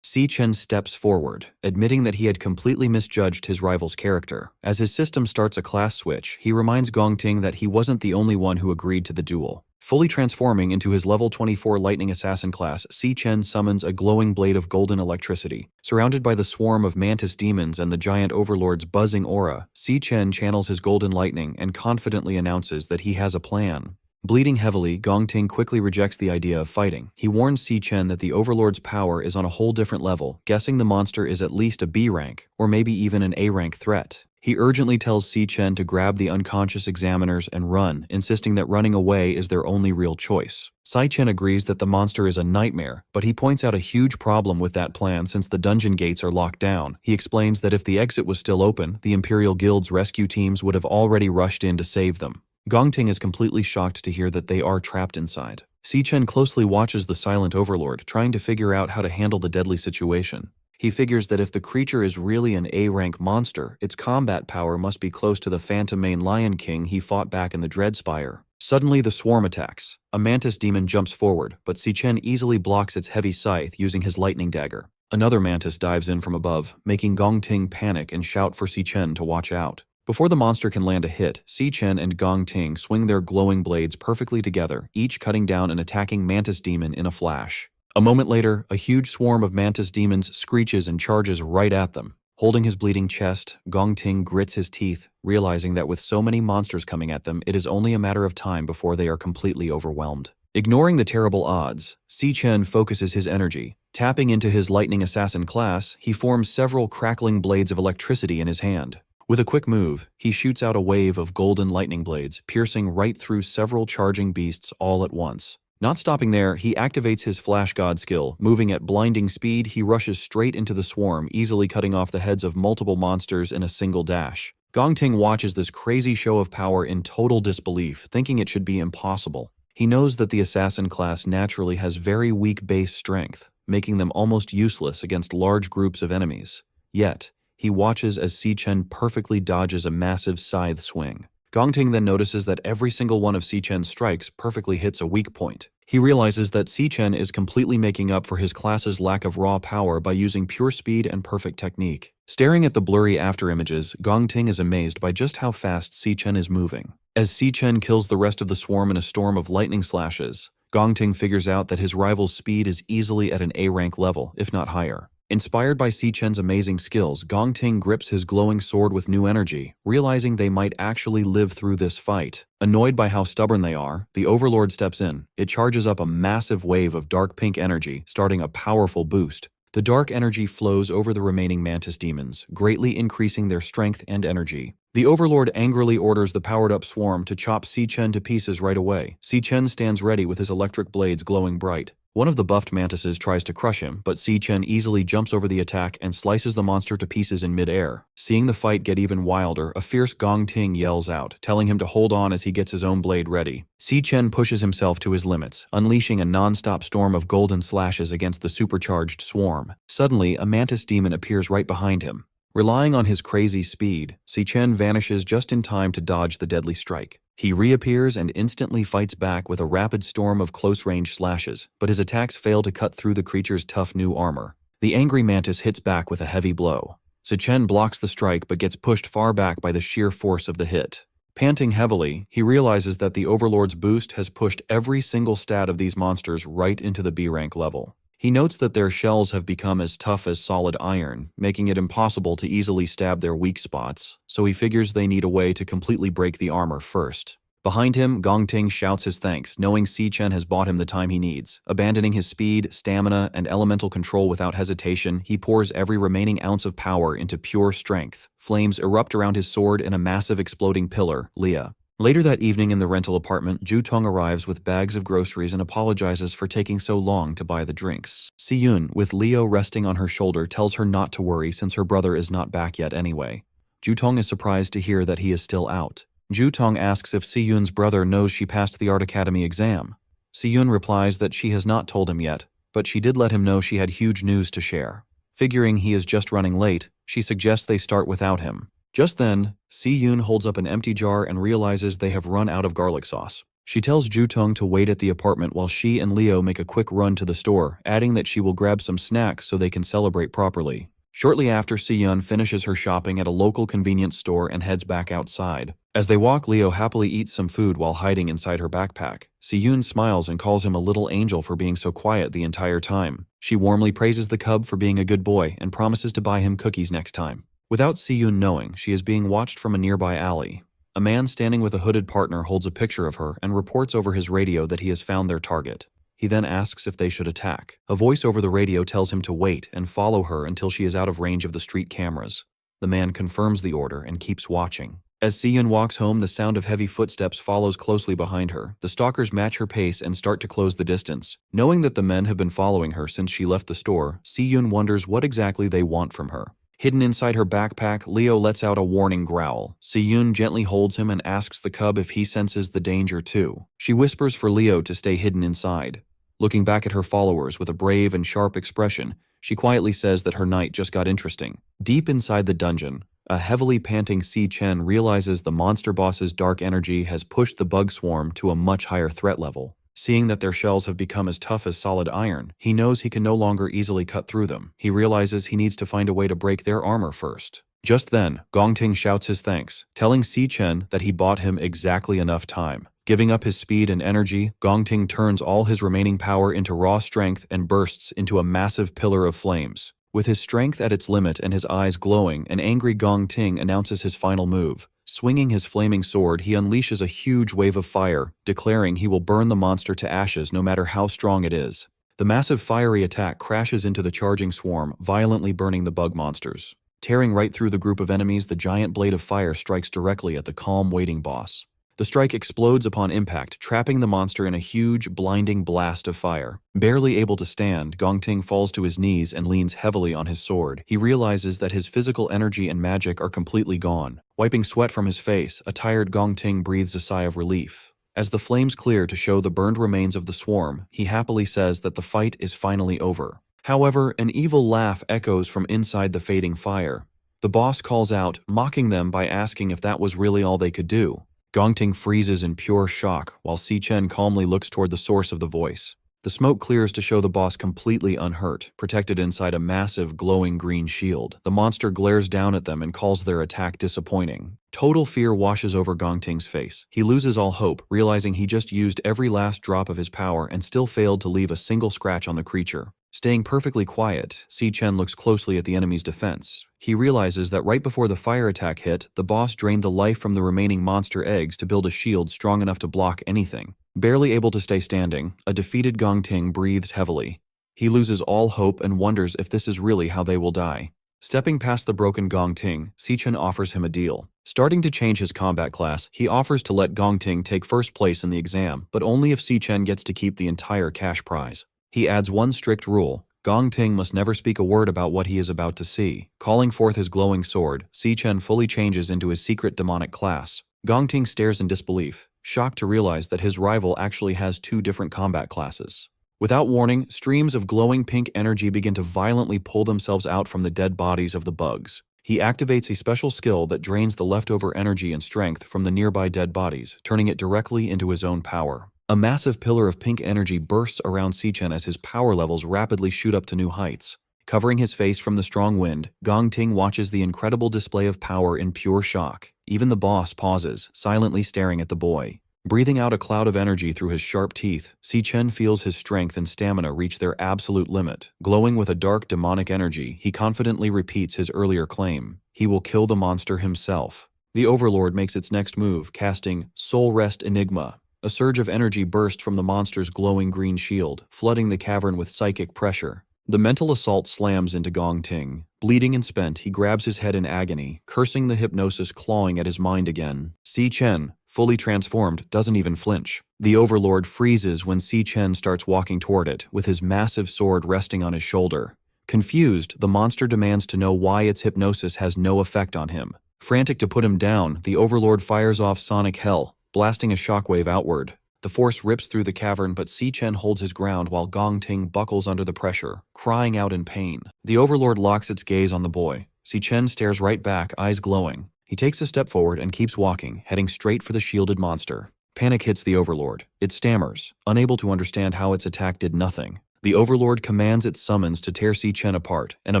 Si-Chen steps forward, admitting that he had completely misjudged his rival's character. As his system starts a class switch, he reminds Gong Ting that he wasn't the only one who agreed to the duel. Fully transforming into his level 24 Lightning Assassin class, Si-Chen summons a glowing blade of golden electricity. Surrounded by the swarm of mantis demons and the giant overlord's buzzing aura, Si-Chen channels his golden lightning and confidently announces that he has a plan. Bleeding heavily, Gong Ting quickly rejects the idea of fighting. He warns Si-Chen that the Overlord's power is on a whole different level, guessing the monster is at least a B rank, or maybe even an A rank threat. He urgently tells Si-Chen to grab the unconscious examiners and run, insisting that running away is their only real choice. Si-Chen agrees that the monster is a nightmare, but he points out a huge problem with that plan since the dungeon gates are locked down. He explains that if the exit was still open, the Imperial Guild's rescue teams would have already rushed in to save them. Gong Ting is completely shocked to hear that they are trapped inside. Si-Chen closely watches the silent overlord, trying to figure out how to handle the deadly situation. He figures that if the creature is really an A-rank monster, its combat power must be close to the Phantom Mane Lion King he fought back in the Dreadspire. Suddenly, the swarm attacks. A mantis demon jumps forward, but Si-Chen easily blocks its heavy scythe using his lightning dagger. Another mantis dives in from above, making Gong Ting panic and shout for Si-Chen to watch out. Before the monster can land a hit, Si-Chen and Gong Ting swing their glowing blades perfectly together, each cutting down an attacking mantis demon in a flash. A moment later, a huge swarm of mantis demons screeches and charges right at them. Holding his bleeding chest, Gong Ting grits his teeth, realizing that with so many monsters coming at them, it is only a matter of time before they are completely overwhelmed. Ignoring the terrible odds, Si-Chen focuses his energy. Tapping into his Lightning Assassin class, he forms several crackling blades of electricity in his hand. With a quick move, he shoots out a wave of golden lightning blades, piercing right through several charging beasts all at once. Not stopping there, he activates his Flash God skill. Moving at blinding speed, he rushes straight into the swarm, easily cutting off the heads of multiple monsters in a single dash. Gong Ting watches this crazy show of power in total disbelief, thinking it should be impossible. He knows that the assassin class naturally has very weak base strength, making them almost useless against large groups of enemies. Yet, he watches as Si-Chen perfectly dodges a massive scythe swing. Gong Ting then notices that every single one of Si-Chen's strikes perfectly hits a weak point. He realizes that Si-Chen is completely making up for his class's lack of raw power by using pure speed and perfect technique. Staring at the blurry afterimages, Gong Ting is amazed by just how fast Si-Chen is moving. As Si-Chen kills the rest of the swarm in a storm of lightning slashes, Gong Ting figures out that his rival's speed is easily at an A-rank level, if not higher. Inspired by Si-Chen's amazing skills, Gong Ting grips his glowing sword with new energy, realizing they might actually live through this fight. Annoyed by how stubborn they are, the Overlord steps in. It charges up a massive wave of dark pink energy, starting a powerful boost. The dark energy flows over the remaining mantis demons, greatly increasing their strength and energy. The Overlord angrily orders the powered-up swarm to chop Si-Chen to pieces right away. Si-Chen stands ready with his electric blades glowing bright. One of the buffed mantises tries to crush him, but Si Chen easily jumps over the attack and slices the monster to pieces in midair. Seeing the fight get even wilder, a fierce Gong Ting yells out, telling him to hold on as he gets his own blade ready. Si Chen pushes himself to his limits, unleashing a non-stop storm of golden slashes against the supercharged swarm. Suddenly, a mantis demon appears right behind him. Relying on his crazy speed, Si Chen vanishes just in time to dodge the deadly strike. He reappears and instantly fights back with a rapid storm of close-range slashes, but his attacks fail to cut through the creature's tough new armor. The angry mantis hits back with a heavy blow. Si Chen blocks the strike but gets pushed far back by the sheer force of the hit. Panting heavily, he realizes that the Overlord's boost has pushed every single stat of these monsters right into the B-rank level. He notes that their shells have become as tough as solid iron, making it impossible to easily stab their weak spots, so he figures they need a way to completely break the armor first. Behind him, Gong Ting shouts his thanks, knowing Si Chen has bought him the time he needs. Abandoning his speed, stamina, and elemental control without hesitation, he pours every remaining ounce of power into pure strength. Flames erupt around his sword in a massive exploding pillar, Leah. Later that evening in the rental apartment, Ju Tong arrives with bags of groceries and apologizes for taking so long to buy the drinks. Si Yun, with Leo resting on her shoulder, tells her not to worry since her brother is not back yet anyway. Ju Tong is surprised to hear that he is still out. Ju Tong asks if Si Yun's brother knows she passed the Art Academy exam. Si Yun replies that she has not told him yet, but she did let him know she had huge news to share. Figuring he is just running late, she suggests they start without him. Just then, Si Yun holds up an empty jar and realizes they have run out of garlic sauce. She tells Ju Tong to wait at the apartment while she and Leo make a quick run to the store, adding that she will grab some snacks so they can celebrate properly. Shortly after, Si Yun finishes her shopping at a local convenience store and heads back outside. As they walk, Leo happily eats some food while hiding inside her backpack. Si Yun smiles and calls him a little angel for being so quiet the entire time. She warmly praises the cub for being a good boy and promises to buy him cookies next time. Without Si Yun knowing, she is being watched from a nearby alley. A man standing with a hooded partner holds a picture of her and reports over his radio that he has found their target. He then asks if they should attack. A voice over the radio tells him to wait and follow her until she is out of range of the street cameras. The man confirms the order and keeps watching. As Si Yun walks home, the sound of heavy footsteps follows closely behind her. The stalkers match her pace and start to close the distance. Knowing that the men have been following her since she left the store, Si Yun wonders what exactly they want from her. Hidden inside her backpack, Leo lets out a warning growl. Si Yun gently holds him and asks the cub if he senses the danger too. She whispers for Leo to stay hidden inside. Looking back at her followers with a brave and sharp expression, she quietly says that her night just got interesting. Deep inside the dungeon, a heavily panting Si Chen realizes the monster boss's dark energy has pushed the bug swarm to a much higher threat level. Seeing that their shells have become as tough as solid iron, he knows he can no longer easily cut through them. He realizes he needs to find a way to break their armor first. Just then, Gong Ting shouts his thanks, telling Si Chen that he bought him exactly enough time. Giving up his speed and energy, Gong Ting turns all his remaining power into raw strength and bursts into a massive pillar of flames. With his strength at its limit and his eyes glowing, an angry Gong Ting announces his final move. Swinging his flaming sword, he unleashes a huge wave of fire, declaring he will burn the monster to ashes no matter how strong it is. The massive fiery attack crashes into the charging swarm, violently burning the bug monsters. Tearing right through the group of enemies, the giant blade of fire strikes directly at the calm waiting boss. The strike explodes upon impact, trapping the monster in a huge, blinding blast of fire. Barely able to stand, Gong Ting falls to his knees and leans heavily on his sword. He realizes that his physical energy and magic are completely gone. Wiping sweat from his face, a tired Gong Ting breathes a sigh of relief. As the flames clear to show the burned remains of the swarm, he happily says that the fight is finally over. However, an evil laugh echoes from inside the fading fire. The boss calls out, mocking them by asking if that was really all they could do. Gong Ting freezes in pure shock, while Si Chen calmly looks toward the source of the voice. The smoke clears to show the boss completely unhurt, protected inside a massive, glowing green shield. The monster glares down at them and calls their attack disappointing. Total fear washes over Gong Ting's face. He loses all hope, realizing he just used every last drop of his power and still failed to leave a single scratch on the creature. Staying perfectly quiet, Si Chen looks closely at the enemy's defense. He realizes that right before the fire attack hit, the boss drained the life from the remaining monster eggs to build a shield strong enough to block anything. Barely able to stay standing, a defeated Gong Ting breathes heavily. He loses all hope and wonders if this is really how they will die. Stepping past the broken Gong Ting, Si Chen offers him a deal. Starting to change his combat class, he offers to let Gong Ting take first place in the exam, but only if Si Chen gets to keep the entire cash prize. He adds one strict rule: Gong Ting must never speak a word about what he is about to see. Calling forth his glowing sword, Si Chen fully changes into his secret demonic class. Gong Ting stares in disbelief, shocked to realize that his rival actually has two different combat classes. Without warning, streams of glowing pink energy begin to violently pull themselves out from the dead bodies of the bugs. He activates a special skill that drains the leftover energy and strength from the nearby dead bodies, turning it directly into his own power. A massive pillar of pink energy bursts around Si Chen as his power levels rapidly shoot up to new heights. Covering his face from the strong wind, Gong Ting watches the incredible display of power in pure shock. Even the boss pauses, silently staring at the boy. Breathing out a cloud of energy through his sharp teeth, Si Chen feels his strength and stamina reach their absolute limit. Glowing with a dark demonic energy, he confidently repeats his earlier claim. He will kill the monster himself. The Overlord makes its next move, casting Soul Rest Enigma. A surge of energy burst from the monster's glowing green shield, flooding the cavern with psychic pressure. The mental assault slams into Gong Ting. Bleeding and spent, he grabs his head in agony, cursing the hypnosis clawing at his mind again. Si Chen, fully transformed, doesn't even flinch. The Overlord freezes when Si Chen starts walking toward it, with his massive sword resting on his shoulder. Confused, the monster demands to know why its hypnosis has no effect on him. Frantic to put him down, the Overlord fires off Sonic Hell, blasting a shockwave outward. The force rips through the cavern, but Si Chen holds his ground while Gong Ting buckles under the pressure, crying out in pain. The Overlord locks its gaze on the boy. Si Chen stares right back, eyes glowing. He takes a step forward and keeps walking, heading straight for the shielded monster. Panic hits the Overlord. It stammers, unable to understand how its attack did nothing. The Overlord commands its summons to tear Si Chen apart, and a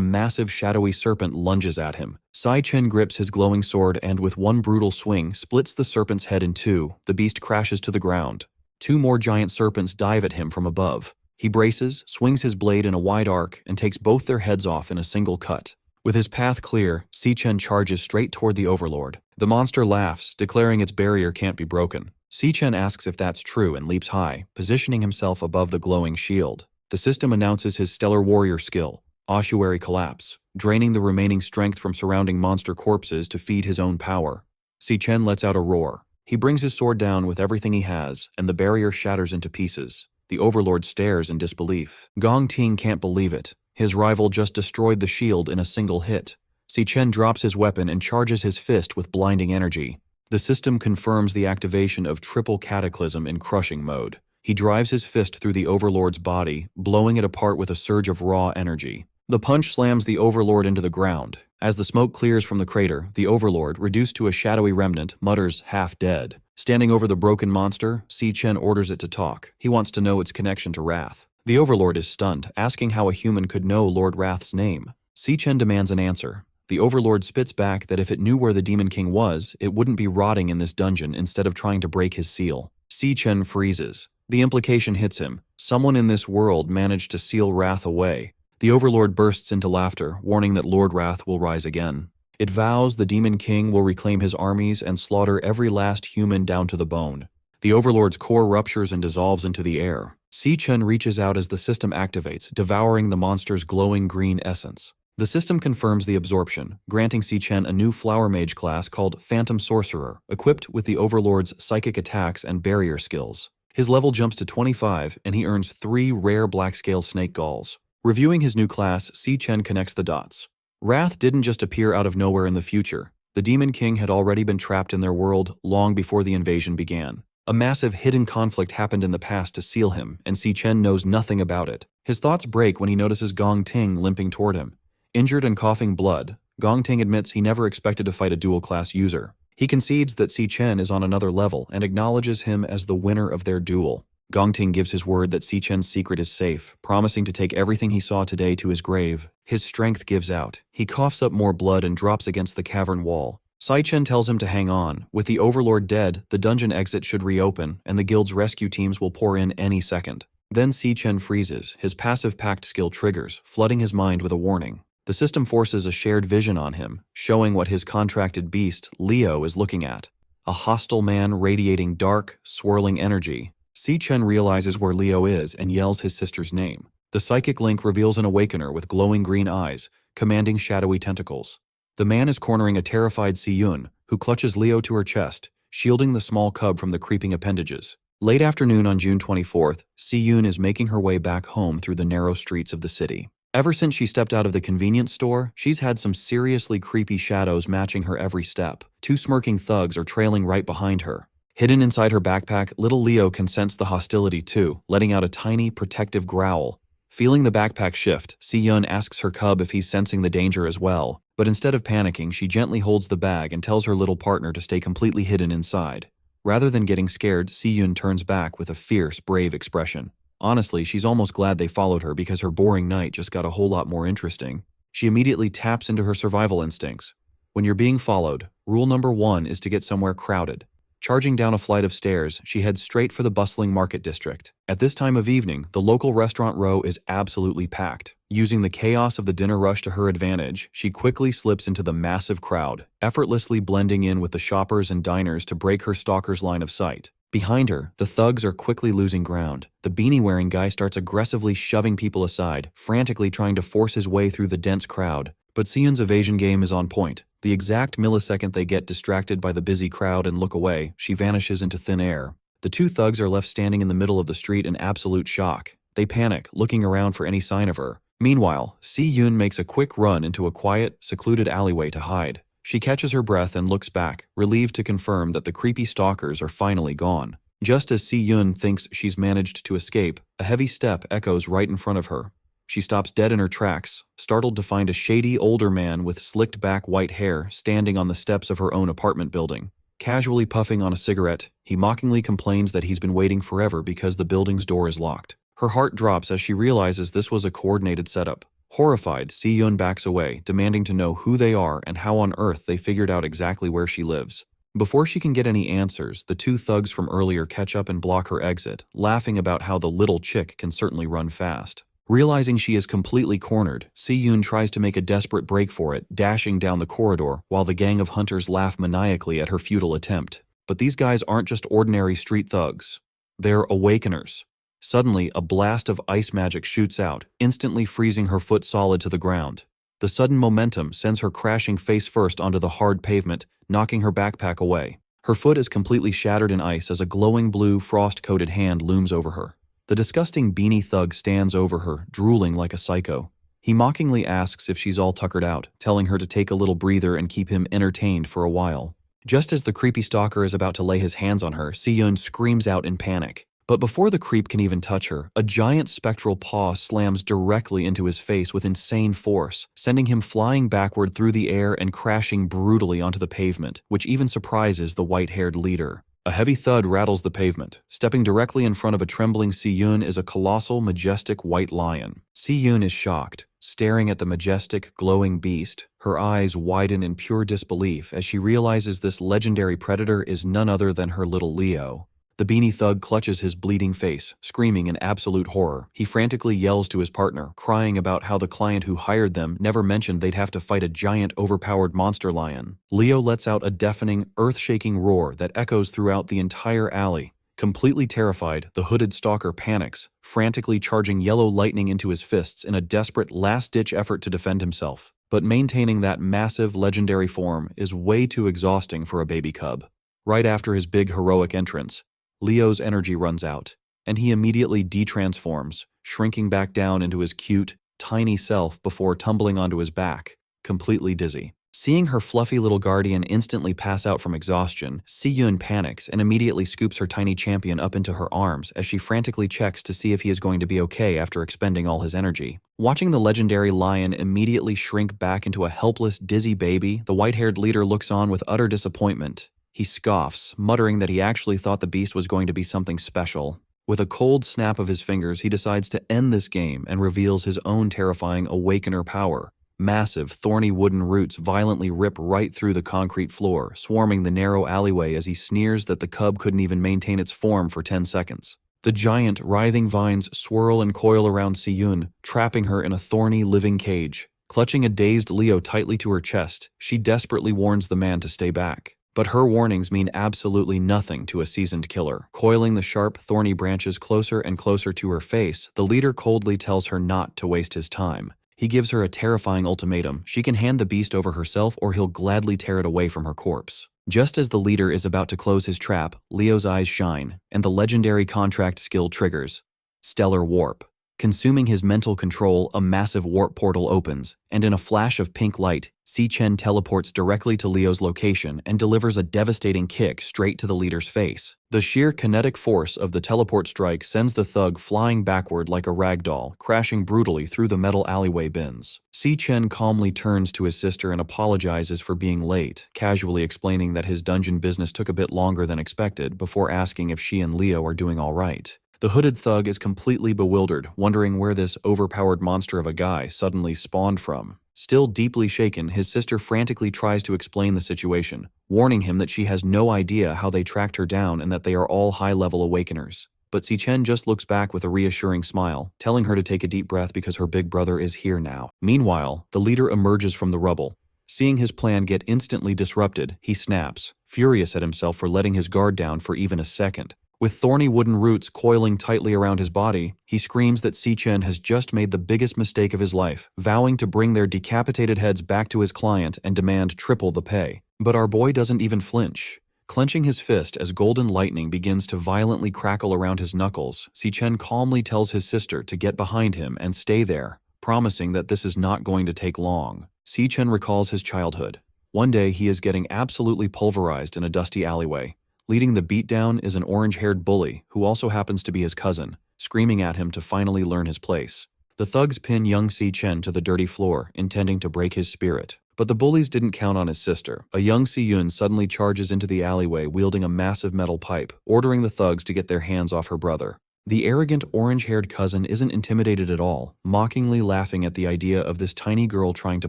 massive shadowy serpent lunges at him. Si Chen grips his glowing sword and with one brutal swing splits the serpent's head in two. The beast crashes to the ground. Two more giant serpents dive at him from above. He braces, swings his blade in a wide arc, and takes both their heads off in a single cut. With his path clear, Si Chen charges straight toward the Overlord. The monster laughs, declaring its barrier can't be broken. Si Chen asks if that's true and leaps high, positioning himself above the glowing shield. The system announces his stellar warrior skill, Ossuary Collapse, draining the remaining strength from surrounding monster corpses to feed his own power. Si Chen lets out a roar. He brings his sword down with everything he has, and the barrier shatters into pieces. The Overlord stares in disbelief. Gong Ting can't believe it. His rival just destroyed the shield in a single hit. Si Chen drops his weapon and charges his fist with blinding energy. The system confirms the activation of Triple Cataclysm in crushing mode. He drives his fist through the Overlord's body, blowing it apart with a surge of raw energy. The punch slams the Overlord into the ground. As the smoke clears from the crater, the Overlord, reduced to a shadowy remnant, mutters, half dead. Standing over the broken monster, Si Chen orders it to talk. He wants to know its connection to Wrath. The Overlord is stunned, asking how a human could know Lord Wrath's name. Si Chen demands an answer. The Overlord spits back that if it knew where the Demon King was, it wouldn't be rotting in this dungeon instead of trying to break his seal. Si Chen freezes. The implication hits him. Someone in this world managed to seal Wrath away. The Overlord bursts into laughter, warning that Lord Wrath will rise again. It vows the Demon King will reclaim his armies and slaughter every last human down to the bone. The Overlord's core ruptures and dissolves into the air. Si Chen reaches out as the system activates, devouring the monster's glowing green essence. The system confirms the absorption, granting Si Chen a new Flower Mage class called Phantom Sorcerer, equipped with the Overlord's psychic attacks and barrier skills. His level jumps to 25, and he earns 3 rare black-scale snake galls. Reviewing his new class, Si Chen connects the dots. Wrath didn't just appear out of nowhere in the future. The Demon King had already been trapped in their world long before the invasion began. A massive hidden conflict happened in the past to seal him, and Si Chen knows nothing about it. His thoughts break when he notices Gong Ting limping toward him. Injured and coughing blood, Gong Ting admits he never expected to fight a dual-class user. He concedes that Si Chen is on another level and acknowledges him as the winner of their duel. Gong Ting gives his word that Si Chen's secret is safe, promising to take everything he saw today to his grave. His strength gives out. He coughs up more blood and drops against the cavern wall. Si Chen tells him to hang on. With the Overlord dead, the dungeon exit should reopen, and the guild's rescue teams will pour in any second. Then Si Chen freezes. His passive pact skill triggers, flooding his mind with a warning. The system forces a shared vision on him, showing what his contracted beast, Leo, is looking at. A hostile man radiating dark, swirling energy. Si Chen realizes where Leo is and yells his sister's name. The psychic link reveals an awakener with glowing green eyes, commanding shadowy tentacles. The man is cornering a terrified Si Yun, who clutches Leo to her chest, shielding the small cub from the creeping appendages. Late afternoon on June 24th, Si-yoon is making her way back home through the narrow streets of the city. Ever since she stepped out of the convenience store, she's had some seriously creepy shadows matching her every step. Two smirking thugs are trailing right behind her. Hidden inside her backpack, little Leo can sense the hostility too, letting out a tiny, protective growl. Feeling the backpack shift, Si-yoon asks her cub if he's sensing the danger as well. But instead of panicking, she gently holds the bag and tells her little partner to stay completely hidden inside. Rather than getting scared, Si-yoon turns back with a fierce, brave expression. Honestly, she's almost glad they followed her because her boring night just got a whole lot more interesting. She immediately taps into her survival instincts. When you're being followed, rule number 1 is to get somewhere crowded. Charging down a flight of stairs, she heads straight for the bustling market district. At this time of evening, the local restaurant row is absolutely packed. Using the chaos of the dinner rush to her advantage, she quickly slips into the massive crowd, effortlessly blending in with the shoppers and diners to break her stalker's line of sight. Behind her, the thugs are quickly losing ground. The beanie-wearing guy starts aggressively shoving people aside, frantically trying to force his way through the dense crowd. But Si-yoon's evasion game is on point. The exact millisecond they get distracted by the busy crowd and look away, she vanishes into thin air. The two thugs are left standing in the middle of the street in absolute shock. They panic, looking around for any sign of her. Meanwhile, Si-yoon makes a quick run into a quiet, secluded alleyway to hide. She catches her breath and looks back, relieved to confirm that the creepy stalkers are finally gone. Just as Si-yoon thinks she's managed to escape, a heavy step echoes right in front of her. She stops dead in her tracks, startled to find a shady older man with slicked back white hair standing on the steps of her own apartment building. Casually puffing on a cigarette, he mockingly complains that he's been waiting forever because the building's door is locked. Her heart drops as she realizes this was a coordinated setup. Horrified, Si-yoon backs away, demanding to know who they are and how on earth they figured out exactly where she lives. Before she can get any answers, the two thugs from earlier catch up and block her exit, laughing about how the little chick can certainly run fast. Realizing she is completely cornered, Si-yoon tries to make a desperate break for it, dashing down the corridor, while the gang of hunters laugh maniacally at her futile attempt. But these guys aren't just ordinary street thugs. They're awakeners. Suddenly, a blast of ice magic shoots out, instantly freezing her foot solid to the ground. The sudden momentum sends her crashing face first onto the hard pavement, knocking her backpack away. Her foot is completely shattered in ice as a glowing blue, frost-coated hand looms over her. The disgusting beanie thug stands over her, drooling like a psycho. He mockingly asks if she's all tuckered out, telling her to take a little breather and keep him entertained for a while. Just as the creepy stalker is about to lay his hands on her, Si-yoon screams out in panic. But before the creep can even touch her, a giant spectral paw slams directly into his face with insane force, sending him flying backward through the air and crashing brutally onto the pavement, which even surprises the white-haired leader. A heavy thud rattles the pavement. Stepping directly in front of a trembling Si-yoon is a colossal, majestic white lion. Si-yoon is shocked, staring at the majestic, glowing beast. Her eyes widen in pure disbelief as she realizes this legendary predator is none other than her little Leo. The beanie thug clutches his bleeding face, screaming in absolute horror. He frantically yells to his partner, crying about how the client who hired them never mentioned they'd have to fight a giant, overpowered monster lion. Leo lets out a deafening, earth-shaking roar that echoes throughout the entire alley. Completely terrified, the hooded stalker panics, frantically charging yellow lightning into his fists in a desperate, last-ditch effort to defend himself. But maintaining that massive, legendary form is way too exhausting for a baby cub. Right after his big, heroic entrance, Leo's energy runs out, and he immediately de-transforms, shrinking back down into his cute, tiny self before tumbling onto his back, completely dizzy. Seeing her fluffy little guardian instantly pass out from exhaustion, Si-yoon panics and immediately scoops her tiny champion up into her arms as she frantically checks to see if he is going to be okay after expending all his energy. Watching the legendary lion immediately shrink back into a helpless, dizzy baby, the white-haired leader looks on with utter disappointment. He scoffs, muttering that he actually thought the beast was going to be something special. With a cold snap of his fingers, he decides to end this game and reveals his own terrifying awakener power. Massive, thorny wooden roots violently rip right through the concrete floor, swarming the narrow alleyway as he sneers that the cub couldn't even maintain its form for 10 seconds. The giant, writhing vines swirl and coil around Si-yoon, trapping her in a thorny, living cage. Clutching a dazed Leo tightly to her chest, she desperately warns the man to stay back. But her warnings mean absolutely nothing to a seasoned killer. Coiling the sharp, thorny branches closer and closer to her face, the leader coldly tells her not to waste his time. He gives her a terrifying ultimatum. She can hand the beast over herself or he'll gladly tear it away from her corpse. Just as the leader is about to close his trap, Leo's eyes shine, and the legendary contract skill triggers. Stellar Warp. Consuming his mental control, a massive warp portal opens, and in a flash of pink light, Si-Chen teleports directly to Leo's location and delivers a devastating kick straight to the leader's face. The sheer kinetic force of the teleport strike sends the thug flying backward like a ragdoll, crashing brutally through the metal alleyway bins. Si-Chen calmly turns to his sister and apologizes for being late, casually explaining that his dungeon business took a bit longer than expected before asking if she and Leo are doing all right. The hooded thug is completely bewildered, wondering where this overpowered monster of a guy suddenly spawned from. Still deeply shaken, his sister frantically tries to explain the situation, warning him that she has no idea how they tracked her down and that they are all high-level awakeners. But Si-Chen just looks back with a reassuring smile, telling her to take a deep breath because her big brother is here now. Meanwhile, the leader emerges from the rubble. Seeing his plan get instantly disrupted, he snaps, furious at himself for letting his guard down for even a second. With thorny wooden roots coiling tightly around his body, he screams that Si-Chen has just made the biggest mistake of his life, vowing to bring their decapitated heads back to his client and demand triple the pay. But our boy doesn't even flinch. Clenching his fist as golden lightning begins to violently crackle around his knuckles, Si-Chen calmly tells his sister to get behind him and stay there, promising that this is not going to take long. Si-Chen recalls his childhood. One day he is getting absolutely pulverized in a dusty alleyway. Leading the beatdown is an orange-haired bully who also happens to be his cousin, screaming at him to finally learn his place. The thugs pin young Si-Chen to the dirty floor, intending to break his spirit. But the bullies didn't count on his sister. A young Si-Yun suddenly charges into the alleyway wielding a massive metal pipe, ordering the thugs to get their hands off her brother. The arrogant orange-haired cousin isn't intimidated at all, mockingly laughing at the idea of this tiny girl trying to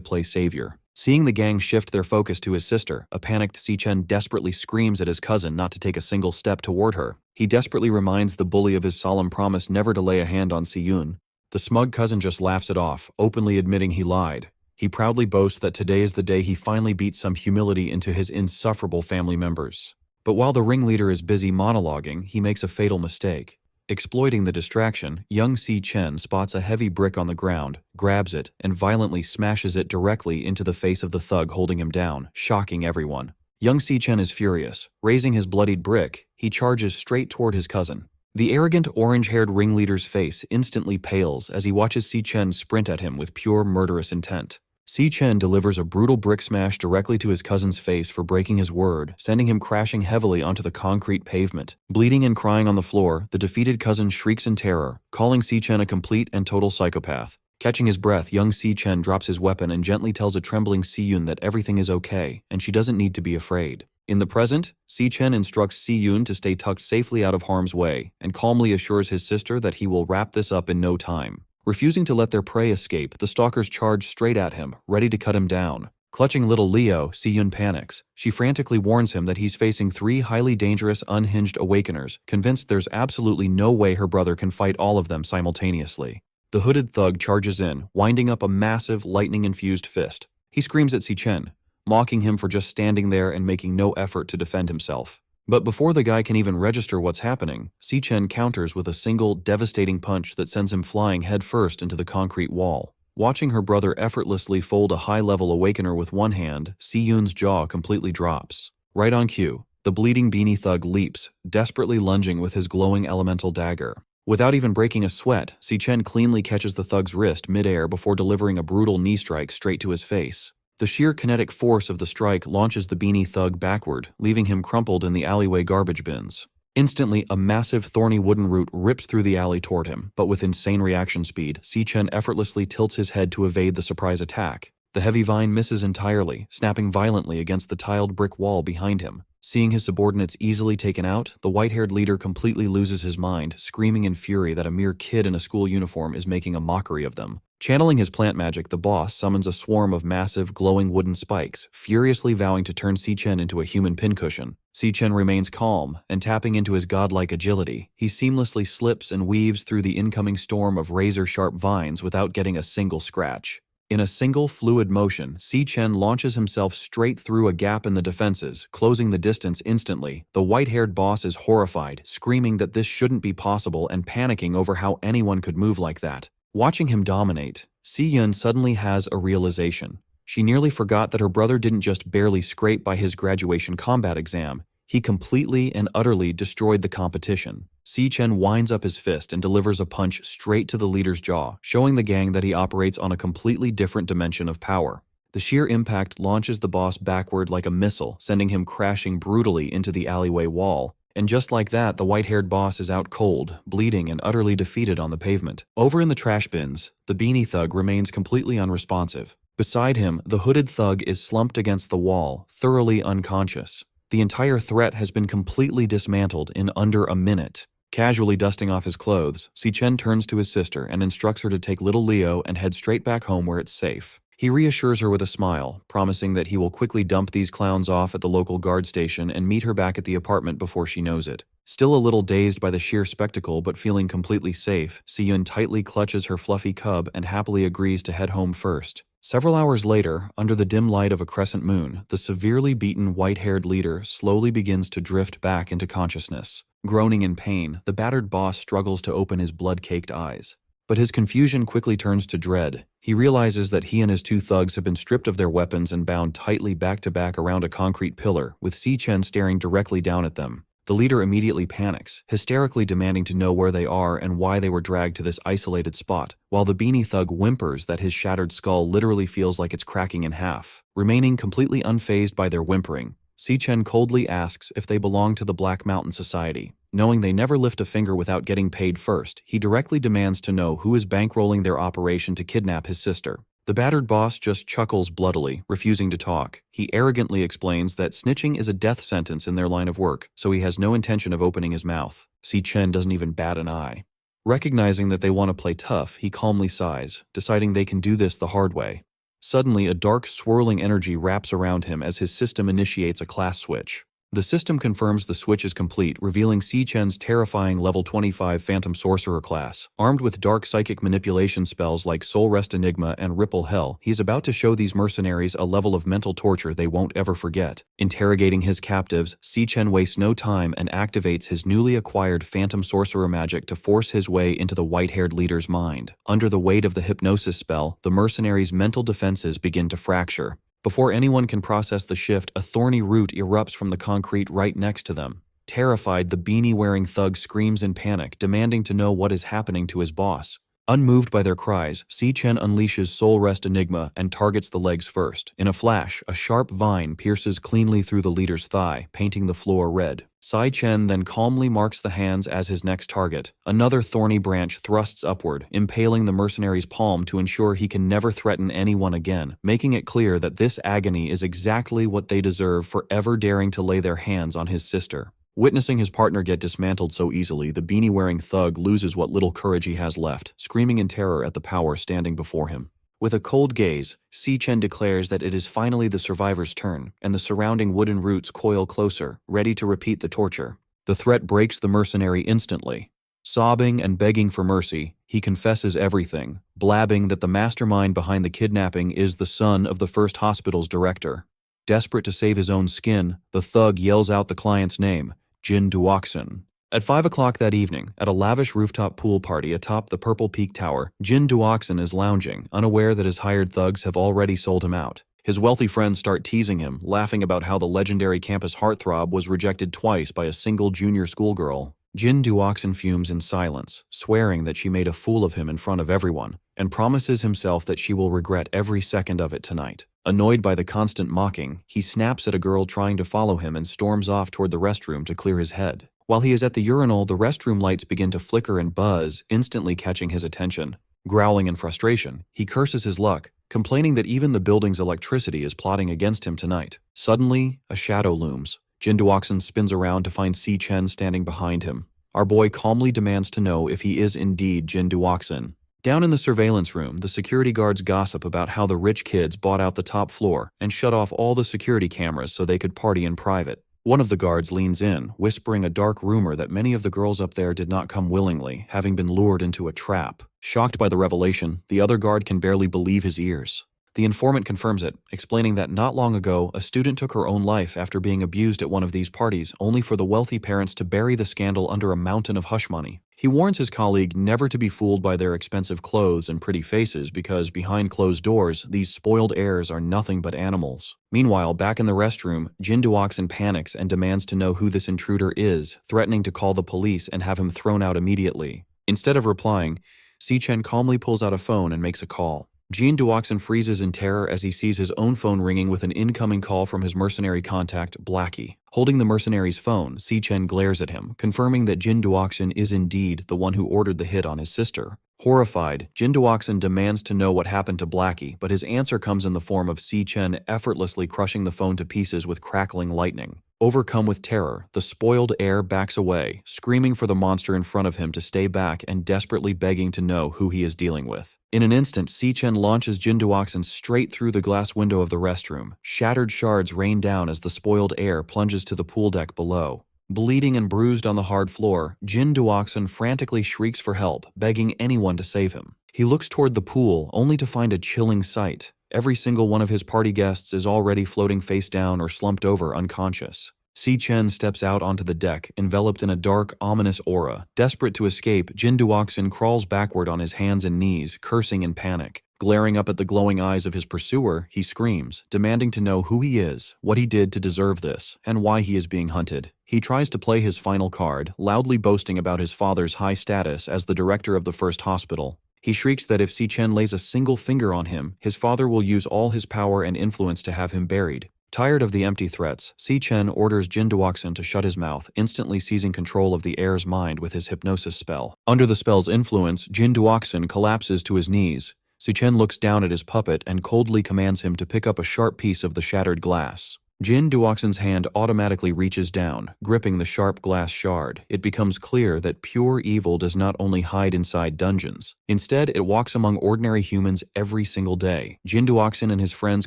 play savior. Seeing the gang shift their focus to his sister, a panicked Si-Chen desperately screams at his cousin not to take a single step toward her. He desperately reminds the bully of his solemn promise never to lay a hand on Si-Yun. The smug cousin just laughs it off, openly admitting he lied. He proudly boasts that today is the day he finally beats some humility into his insufferable family members. But while the ringleader is busy monologuing, he makes a fatal mistake. Exploiting the distraction, young Si-Chen spots a heavy brick on the ground, grabs it, and violently smashes it directly into the face of the thug holding him down, shocking everyone. Young Si-Chen is furious. Raising his bloodied brick, he charges straight toward his cousin. The arrogant orange-haired ringleader's face instantly pales as he watches Si-Chen sprint at him with pure murderous intent. Si-Chen delivers a brutal brick smash directly to his cousin's face for breaking his word, sending him crashing heavily onto the concrete pavement. Bleeding and crying on the floor, the defeated cousin shrieks in terror, calling Si-Chen a complete and total psychopath. Catching his breath, young Si-Chen drops his weapon and gently tells a trembling Si-Yun that everything is okay, and she doesn't need to be afraid. In the present, Si-Chen instructs Si-Yun to stay tucked safely out of harm's way, and calmly assures his sister that he will wrap this up in no time. Refusing to let their prey escape, the stalkers charge straight at him, ready to cut him down. Clutching little Leo, Si-Yun panics. She frantically warns him that he's facing 3 highly dangerous, unhinged awakeners, convinced there's absolutely no way her brother can fight all of them simultaneously. The hooded thug charges in, winding up a massive, lightning-infused fist. He screams at Si-Chen, mocking him for just standing there and making no effort to defend himself. But before the guy can even register what's happening, Si-Chen counters with a single, devastating punch that sends him flying headfirst into the concrete wall. Watching her brother effortlessly fold a high-level awakener with one hand, Si-Yun's jaw completely drops. Right on cue, the bleeding beanie thug leaps, desperately lunging with his glowing elemental dagger. Without even breaking a sweat, Si-Chen cleanly catches the thug's wrist mid-air before delivering a brutal knee strike straight to his face. The sheer kinetic force of the strike launches the beanie thug backward, leaving him crumpled in the alleyway garbage bins. Instantly, a massive thorny wooden root rips through the alley toward him, but with insane reaction speed, Si-Chen effortlessly tilts his head to evade the surprise attack. The heavy vine misses entirely, snapping violently against the tiled brick wall behind him. Seeing his subordinates easily taken out, the white-haired leader completely loses his mind, screaming in fury that a mere kid in a school uniform is making a mockery of them. Channeling his plant magic, the boss summons a swarm of massive, glowing wooden spikes, furiously vowing to turn Si-Chen into a human pincushion. Si-Chen remains calm, and tapping into his godlike agility, he seamlessly slips and weaves through the incoming storm of razor-sharp vines without getting a single scratch. In a single fluid motion, Si-Chen launches himself straight through a gap in the defenses, closing the distance instantly. The white-haired boss is horrified, screaming that this shouldn't be possible and panicking over how anyone could move like that. Watching him dominate, Si-Yun suddenly has a realization. She nearly forgot that her brother didn't just barely scrape by his graduation combat exam, he completely and utterly destroyed the competition. Si Chen winds up his fist and delivers a punch straight to the leader's jaw, showing the gang that he operates on a completely different dimension of power. The sheer impact launches the boss backward like a missile, sending him crashing brutally into the alleyway wall. And just like that, the white-haired boss is out cold, bleeding and utterly defeated on the pavement. Over in the trash bins, the beanie thug remains completely unresponsive. Beside him, the hooded thug is slumped against the wall, thoroughly unconscious. The entire threat has been completely dismantled in under a minute. Casually dusting off his clothes, Si Chen turns to his sister and instructs her to take little Leo and head straight back home where it's safe. He reassures her with a smile, promising that he will quickly dump these clowns off at the local guard station and meet her back at the apartment before she knows it. Still a little dazed by the sheer spectacle but feeling completely safe, Si-yun tightly clutches her fluffy cub and happily agrees to head home first. Several hours later, under the dim light of a crescent moon, the severely beaten white-haired leader slowly begins to drift back into consciousness. Groaning in pain, the battered boss struggles to open his blood-caked eyes. But his confusion quickly turns to dread. He realizes that he and his two thugs have been stripped of their weapons and bound tightly back-to-back around a concrete pillar, with Si Chen staring directly down at them. The leader immediately panics, hysterically demanding to know where they are and why they were dragged to this isolated spot, while the beanie thug whimpers that his shattered skull literally feels like it's cracking in half. Remaining completely unfazed by their whimpering, Si Chen coldly asks if they belong to the Black Mountain Society. Knowing they never lift a finger without getting paid first, he directly demands to know who is bankrolling their operation to kidnap his sister. The battered boss just chuckles bloodily, refusing to talk. He arrogantly explains that snitching is a death sentence in their line of work, so he has no intention of opening his mouth. Si Chen doesn't even bat an eye. Recognizing that they want to play tough, he calmly sighs, deciding they can do this the hard way. Suddenly, a dark, swirling energy wraps around him as his system initiates a class switch. The system confirms the switch is complete, revealing Si Chen's terrifying level 25 Phantom Sorcerer class. Armed with dark psychic manipulation spells like Soul Rest Enigma and Ripple Hell, he's about to show these mercenaries a level of mental torture they won't ever forget. Interrogating his captives, Si Chen wastes no time and activates his newly acquired Phantom Sorcerer magic to force his way into the white-haired leader's mind. Under the weight of the hypnosis spell, the mercenaries' mental defenses begin to fracture. Before anyone can process the shift, a thorny root erupts from the concrete right next to them. Terrified, the beanie-wearing thug screams in panic, demanding to know what is happening to his boss. Unmoved by their cries, Si Chen unleashes Soul Rest Enigma and targets the legs first. In a flash, a sharp vine pierces cleanly through the leader's thigh, painting the floor red. Si Chen then calmly marks the hands as his next target. Another thorny branch thrusts upward, impaling the mercenary's palm to ensure he can never threaten anyone again, making it clear that this agony is exactly what they deserve for ever daring to lay their hands on his sister. Witnessing his partner get dismantled so easily, the beanie-wearing thug loses what little courage he has left, screaming in terror at the power standing before him. With a cold gaze, Si Chen declares that it is finally the survivor's turn, and the surrounding wooden roots coil closer, ready to repeat the torture. The threat breaks the mercenary instantly. Sobbing and begging for mercy, he confesses everything, blabbing that the mastermind behind the kidnapping is the son of the first hospital's director. Desperate to save his own skin, the thug yells out the client's name, Jin Duoxin. At 5 o'clock that evening, at a lavish rooftop pool party atop the Purple Peak Tower, Jin Duoxin is lounging, unaware that his hired thugs have already sold him out. His wealthy friends start teasing him, laughing about how the legendary campus heartthrob was rejected twice by a single junior schoolgirl. Jin Duoxin fumes in silence, swearing that she made a fool of him in front of everyone, and promises himself that she will regret every second of it tonight. Annoyed by the constant mocking, he snaps at a girl trying to follow him and storms off toward the restroom to clear his head. While he is at the urinal, the restroom lights begin to flicker and buzz, instantly catching his attention. Growling in frustration, he curses his luck, complaining that even the building's electricity is plotting against him tonight. Suddenly, a shadow looms. Jin Duoxin spins around to find Si Chen standing behind him. Our boy calmly demands to know if he is indeed Jin Duoxin. Down in the surveillance room, the security guards gossip about how the rich kids bought out the top floor and shut off all the security cameras so they could party in private. One of the guards leans in, whispering a dark rumor that many of the girls up there did not come willingly, having been lured into a trap. Shocked by the revelation, the other guard can barely believe his ears. The informant confirms it, explaining that not long ago, a student took her own life after being abused at one of these parties, only for the wealthy parents to bury the scandal under a mountain of hush money. He warns his colleague never to be fooled by their expensive clothes and pretty faces because behind closed doors, these spoiled heirs are nothing but animals. Meanwhile, back in the restroom, Jin Duoxin panics and demands to know who this intruder is, threatening to call the police and have him thrown out immediately. Instead of replying, Si Chen calmly pulls out a phone and makes a call. Jin Duoxin freezes in terror as he sees his own phone ringing with an incoming call from his mercenary contact, Blackie. Holding the mercenary's phone, Si Chen glares at him, confirming that Jin Duoxin is indeed the one who ordered the hit on his sister. Horrified, Jin Duoxin demands to know what happened to Blackie, but his answer comes in the form of Si Chen effortlessly crushing the phone to pieces with crackling lightning. Overcome with terror, the spoiled heir backs away, screaming for the monster in front of him to stay back and desperately begging to know who he is dealing with. In an instant, Si Chen launches Jin Duoxin straight through the glass window of the restroom. Shattered shards rain down as the spoiled heir plunges to the pool deck below. Bleeding and bruised on the hard floor, Jin Duoxin frantically shrieks for help, begging anyone to save him. He looks toward the pool, only to find a chilling sight. Every single one of his party guests is already floating face down or slumped over unconscious. Si Chen steps out onto the deck, enveloped in a dark, ominous aura. Desperate to escape, Jin Duoxin crawls backward on his hands and knees, cursing in panic. Glaring up at the glowing eyes of his pursuer, he screams, demanding to know who he is, what he did to deserve this, and why he is being hunted. He tries to play his final card, loudly boasting about his father's high status as the director of the first hospital. He shrieks that if Si Chen lays a single finger on him, his father will use all his power and influence to have him buried. Tired of the empty threats, Si Chen orders Jin Duoxin to shut his mouth, instantly seizing control of the heir's mind with his hypnosis spell. Under the spell's influence, Jin Duoxin collapses to his knees. Si Chen looks down at his puppet and coldly commands him to pick up a sharp piece of the shattered glass. Jin Duoxin's hand automatically reaches down, gripping the sharp glass shard. It becomes clear that pure evil does not only hide inside dungeons. Instead, it walks among ordinary humans every single day. Jin Duoxin and his friends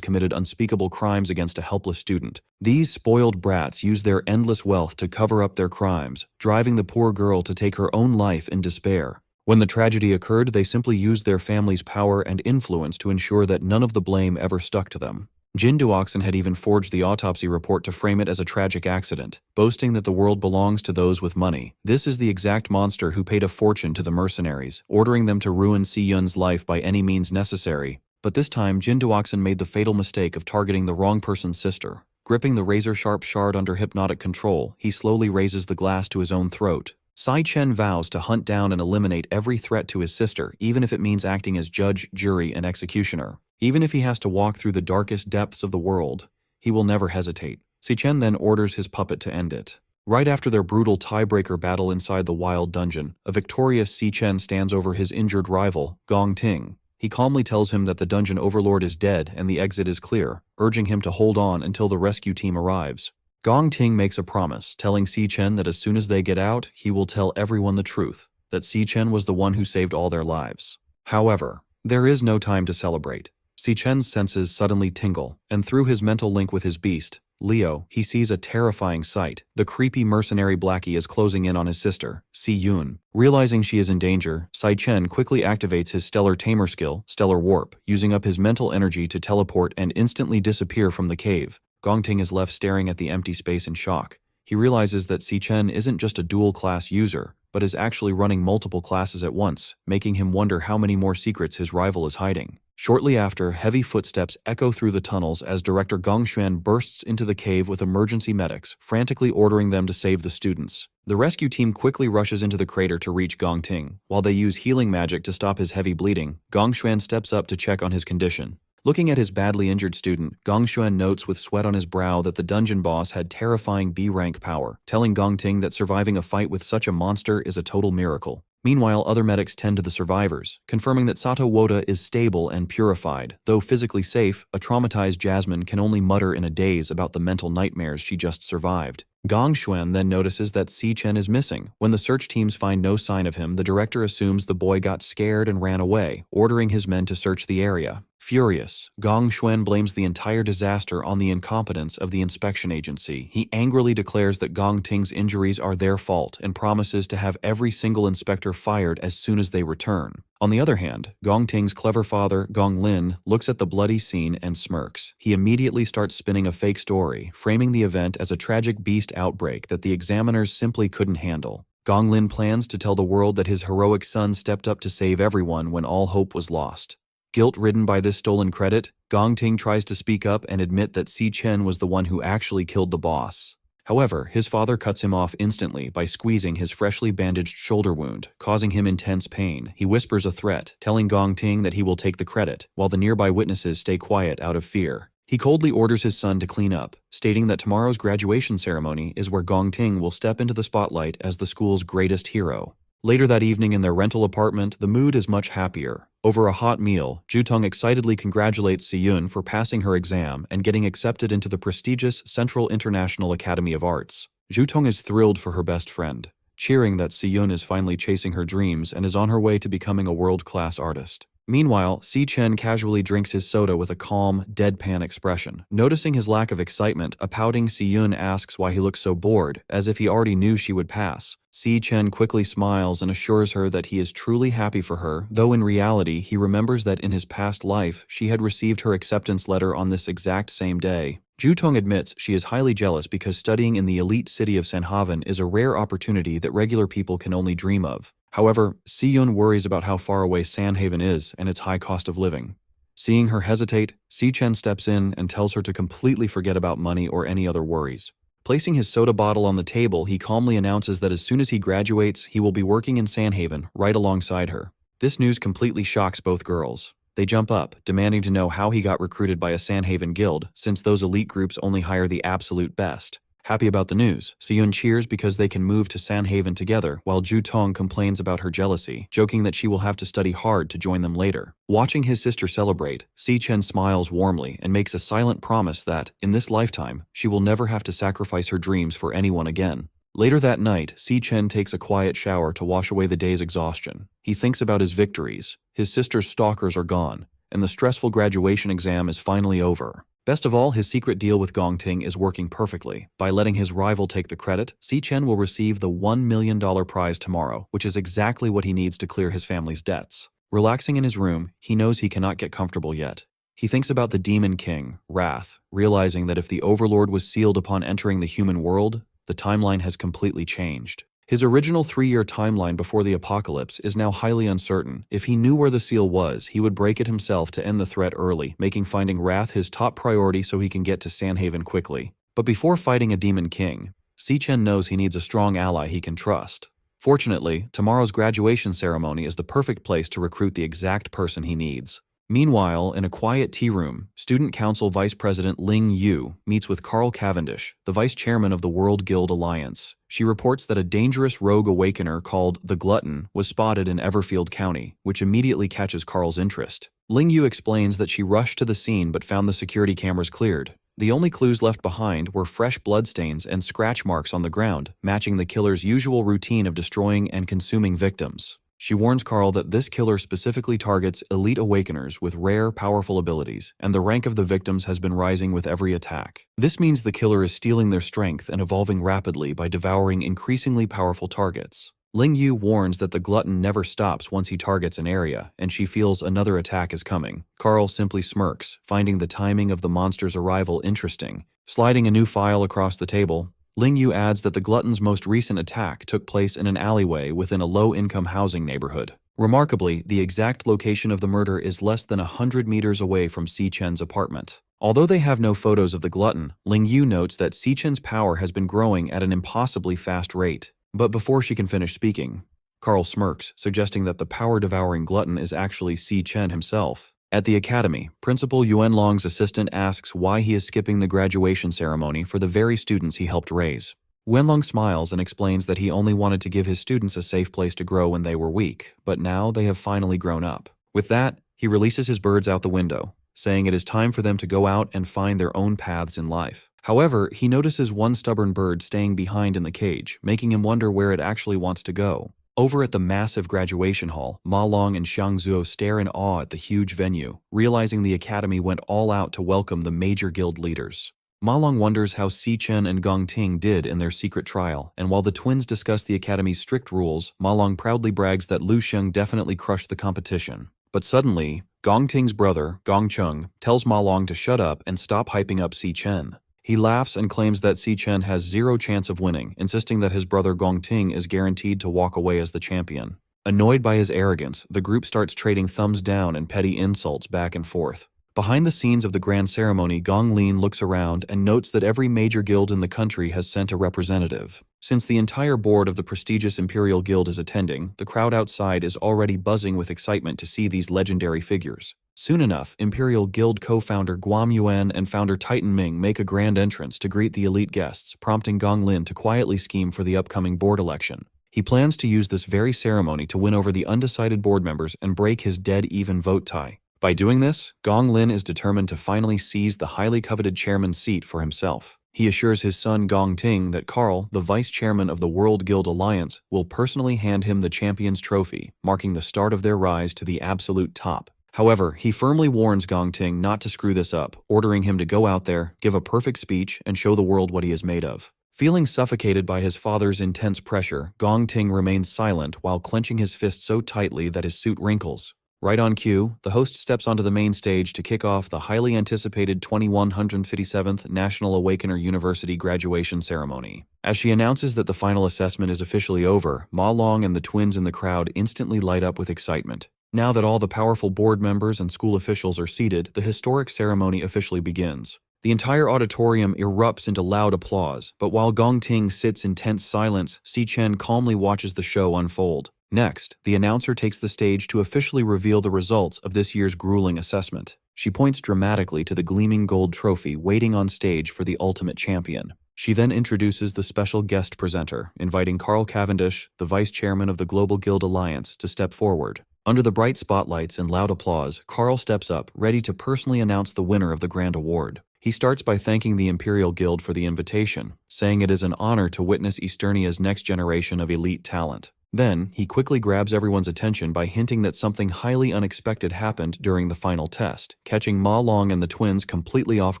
committed unspeakable crimes against a helpless student. These spoiled brats use their endless wealth to cover up their crimes, driving the poor girl to take her own life in despair. When the tragedy occurred, they simply used their family's power and influence to ensure that none of the blame ever stuck to them. Jin Duoxin had even forged the autopsy report to frame it as a tragic accident, boasting that the world belongs to those with money. This is the exact monster who paid a fortune to the mercenaries, ordering them to ruin Si Yun's life by any means necessary. But this time, Jin Duoxin made the fatal mistake of targeting the wrong person's sister. Gripping the razor-sharp shard under hypnotic control, he slowly raises the glass to his own throat. Si Chen vows to hunt down and eliminate every threat to his sister, even if it means acting as judge, jury, and executioner. Even if he has to walk through the darkest depths of the world, he will never hesitate. Si Chen then orders his puppet to end it. Right after their brutal tiebreaker battle inside the wild dungeon, a victorious Si Chen stands over his injured rival, Gong Ting. He calmly tells him that the dungeon overlord is dead and the exit is clear, urging him to hold on until the rescue team arrives. Gong Ting makes a promise, telling Si Chen that as soon as they get out, he will tell everyone the truth, that Si Chen was the one who saved all their lives. However, there is no time to celebrate. Si Chen's senses suddenly tingle, and through his mental link with his beast, Leo, he sees a terrifying sight. The creepy mercenary Blackie is closing in on his sister, Si Yun. Realizing she is in danger, Si Chen quickly activates his Stellar Tamer skill, Stellar Warp, using up his mental energy to teleport and instantly disappear from the cave. Gong Ting is left staring at the empty space in shock. He realizes that Si Chen isn't just a dual-class user, but is actually running multiple classes at once, making him wonder how many more secrets his rival is hiding. Shortly after, heavy footsteps echo through the tunnels as Director Gong Xuan bursts into the cave with emergency medics, frantically ordering them to save the students. The rescue team quickly rushes into the crater to reach Gong Ting. While they use healing magic to stop his heavy bleeding, Gong Xuan steps up to check on his condition. Looking at his badly injured student, Gong Xuan notes with sweat on his brow that the dungeon boss had terrifying B-rank power, telling Gong Ting that surviving a fight with such a monster is a total miracle. Meanwhile, other medics tend to the survivors, confirming that Sato Woda is stable and purified. Though physically safe, a traumatized Jasmine can only mutter in a daze about the mental nightmares she just survived. Gong Xuan then notices that Si Chen is missing. When the search teams find no sign of him, the director assumes the boy got scared and ran away, ordering his men to search the area. Furious, Gong Xuan blames the entire disaster on the incompetence of the inspection agency. He angrily declares that Gong Ting's injuries are their fault and promises to have every single inspector fired as soon as they return. On the other hand, Gong Ting's clever father, Gong Lin, looks at the bloody scene and smirks. He immediately starts spinning a fake story, framing the event as a tragic beast outbreak that the examiners simply couldn't handle. Gong Lin plans to tell the world that his heroic son stepped up to save everyone when all hope was lost. Guilt-ridden by this stolen credit, Gong Ting tries to speak up and admit that Si Chen was the one who actually killed the boss. However, his father cuts him off instantly by squeezing his freshly bandaged shoulder wound, causing him intense pain. He whispers a threat, telling Gong Ting that he will take the credit, while the nearby witnesses stay quiet out of fear. He coldly orders his son to clean up, stating that tomorrow's graduation ceremony is where Gong Ting will step into the spotlight as the school's greatest hero. Later that evening in their rental apartment, the mood is much happier. Over a hot meal, Jutong excitedly congratulates Si-yun for passing her exam and getting accepted into the prestigious Central International Academy of Arts. Jutong is thrilled for her best friend, cheering that Si-yun is finally chasing her dreams and is on her way to becoming a world-class artist. Meanwhile, Si Chen casually drinks his soda with a calm, deadpan expression. Noticing his lack of excitement, a pouting Si-yun asks why he looks so bored, as if he already knew she would pass. Si Chen quickly smiles and assures her that he is truly happy for her, though in reality he remembers that in his past life she had received her acceptance letter on this exact same day. Jutong admits she is highly jealous because studying in the elite city of Sanhaven is a rare opportunity that regular people can only dream of. However, Si-yun worries about how far away Sanhaven is and its high cost of living. Seeing her hesitate, Si Chen steps in and tells her to completely forget about money or any other worries. Placing his soda bottle on the table, he calmly announces that as soon as he graduates, he will be working in Sanhaven right alongside her. This news completely shocks both girls. They jump up, demanding to know how he got recruited by a Sanhaven guild, since those elite groups only hire the absolute best. Happy about the news, Si-yun cheers because they can move to Sanhaven together, while Jutong complains about her jealousy, joking that she will have to study hard to join them later. Watching his sister celebrate, Si Chen smiles warmly and makes a silent promise that, in this lifetime, she will never have to sacrifice her dreams for anyone again. Later that night, Si Chen takes a quiet shower to wash away the day's exhaustion. He thinks about his victories. His sister's stalkers are gone, and the stressful graduation exam is finally over. Best of all, his secret deal with Gong Ting is working perfectly. By letting his rival take the credit, Si Chen will receive the $1 million prize tomorrow, which is exactly what he needs to clear his family's debts. Relaxing in his room, he knows he cannot get comfortable yet. He thinks about the Demon King, Wrath, realizing that if the Overlord was sealed upon entering the human world, the timeline has completely changed. His original 3-year timeline before the apocalypse is now highly uncertain. If he knew where the seal was, he would break it himself to end the threat early, making finding Wrath his top priority so he can get to Sanhaven quickly. But before fighting a Demon King, Si Chen knows he needs a strong ally he can trust. Fortunately, tomorrow's graduation ceremony is the perfect place to recruit the exact person he needs. Meanwhile, in a quiet tea room, Student Council Vice President Ling Yu meets with Carl Cavendish, the Vice Chairman of the World Guild Alliance. She reports that a dangerous rogue awakener called the Glutton was spotted in Everfield County, which immediately catches Carl's interest. Ling Yu explains that she rushed to the scene but found the security cameras cleared. The only clues left behind were fresh bloodstains and scratch marks on the ground, matching the killer's usual routine of destroying and consuming victims. She warns Carl that this killer specifically targets elite awakeners with rare, powerful abilities, and the rank of the victims has been rising with every attack. This means the killer is stealing their strength and evolving rapidly by devouring increasingly powerful targets. Ling Yu warns that the glutton never stops once he targets an area, and she feels another attack is coming. Carl simply smirks, finding the timing of the monster's arrival interesting. Sliding a new file across the table, Ling Yu adds that the glutton's most recent attack took place in an alleyway within a low-income housing neighborhood. Remarkably, the exact location of the murder is less than 100 meters away from Si Chen's apartment. Although they have no photos of the glutton, Ling Yu notes that Si Chen's power has been growing at an impossibly fast rate. But before she can finish speaking, Carl smirks, suggesting that the power-devouring glutton is actually Si Chen himself. At the academy, Principal Yuan Long's assistant asks why he is skipping the graduation ceremony for the very students he helped raise. Wenlong smiles and explains that he only wanted to give his students a safe place to grow when they were weak, but now they have finally grown up. With that, he releases his birds out the window, saying it is time for them to go out and find their own paths in life. However, he notices one stubborn bird staying behind in the cage, making him wonder where it actually wants to go. Over at the massive graduation hall, Ma Long and Xiang Zuo stare in awe at the huge venue, realizing the academy went all out to welcome the major guild leaders. Ma Long wonders how Si Chen and Gong Ting did in their secret trial, and while the twins discuss the academy's strict rules, Ma Long proudly brags that Lu Sheng definitely crushed the competition. But suddenly, Gong Ting's brother, Gong Chung, tells Ma Long to shut up and stop hyping up Si Chen. He laughs and claims that Si Chen has zero chance of winning, insisting that his brother Gong Ting is guaranteed to walk away as the champion. Annoyed by his arrogance, the group starts trading thumbs down and petty insults back and forth. Behind the scenes of the grand ceremony, Gong Lin looks around and notes that every major guild in the country has sent a representative. Since the entire board of the prestigious Imperial Guild is attending, the crowd outside is already buzzing with excitement to see these legendary figures. Soon enough, Imperial Guild co-founder Guam Yuan and founder Titan Ming make a grand entrance to greet the elite guests, prompting Gong Lin to quietly scheme for the upcoming board election. He plans to use this very ceremony to win over the undecided board members and break his dead-even vote tie. By doing this, Gong Lin is determined to finally seize the highly coveted chairman's seat for himself. He assures his son Gong Ting that Carl, the vice chairman of the World Guild Alliance, will personally hand him the champion's trophy, marking the start of their rise to the absolute top. However, he firmly warns Gong Ting not to screw this up, ordering him to go out there, give a perfect speech, and show the world what he is made of. Feeling suffocated by his father's intense pressure, Gong Ting remains silent while clenching his fist so tightly that his suit wrinkles. Right on cue, the host steps onto the main stage to kick off the highly anticipated 2157th National Awakener University graduation ceremony. As she announces that the final assessment is officially over, Ma Long and the twins in the crowd instantly light up with excitement. Now that all the powerful board members and school officials are seated, the historic ceremony officially begins. The entire auditorium erupts into loud applause, but while Gong Ting sits in tense silence, Si Chen calmly watches the show unfold. Next, the announcer takes the stage to officially reveal the results of this year's grueling assessment. She points dramatically to the gleaming gold trophy waiting on stage for the ultimate champion. She then introduces the special guest presenter, inviting Carl Cavendish, the vice chairman of the Global Guild Alliance, to step forward. Under the bright spotlights and loud applause, Carl steps up, ready to personally announce the winner of the grand award. He starts by thanking the Imperial Guild for the invitation, saying it is an honor to witness Easternia's next generation of elite talent. Then, he quickly grabs everyone's attention by hinting that something highly unexpected happened during the final test, catching Ma Long and the twins completely off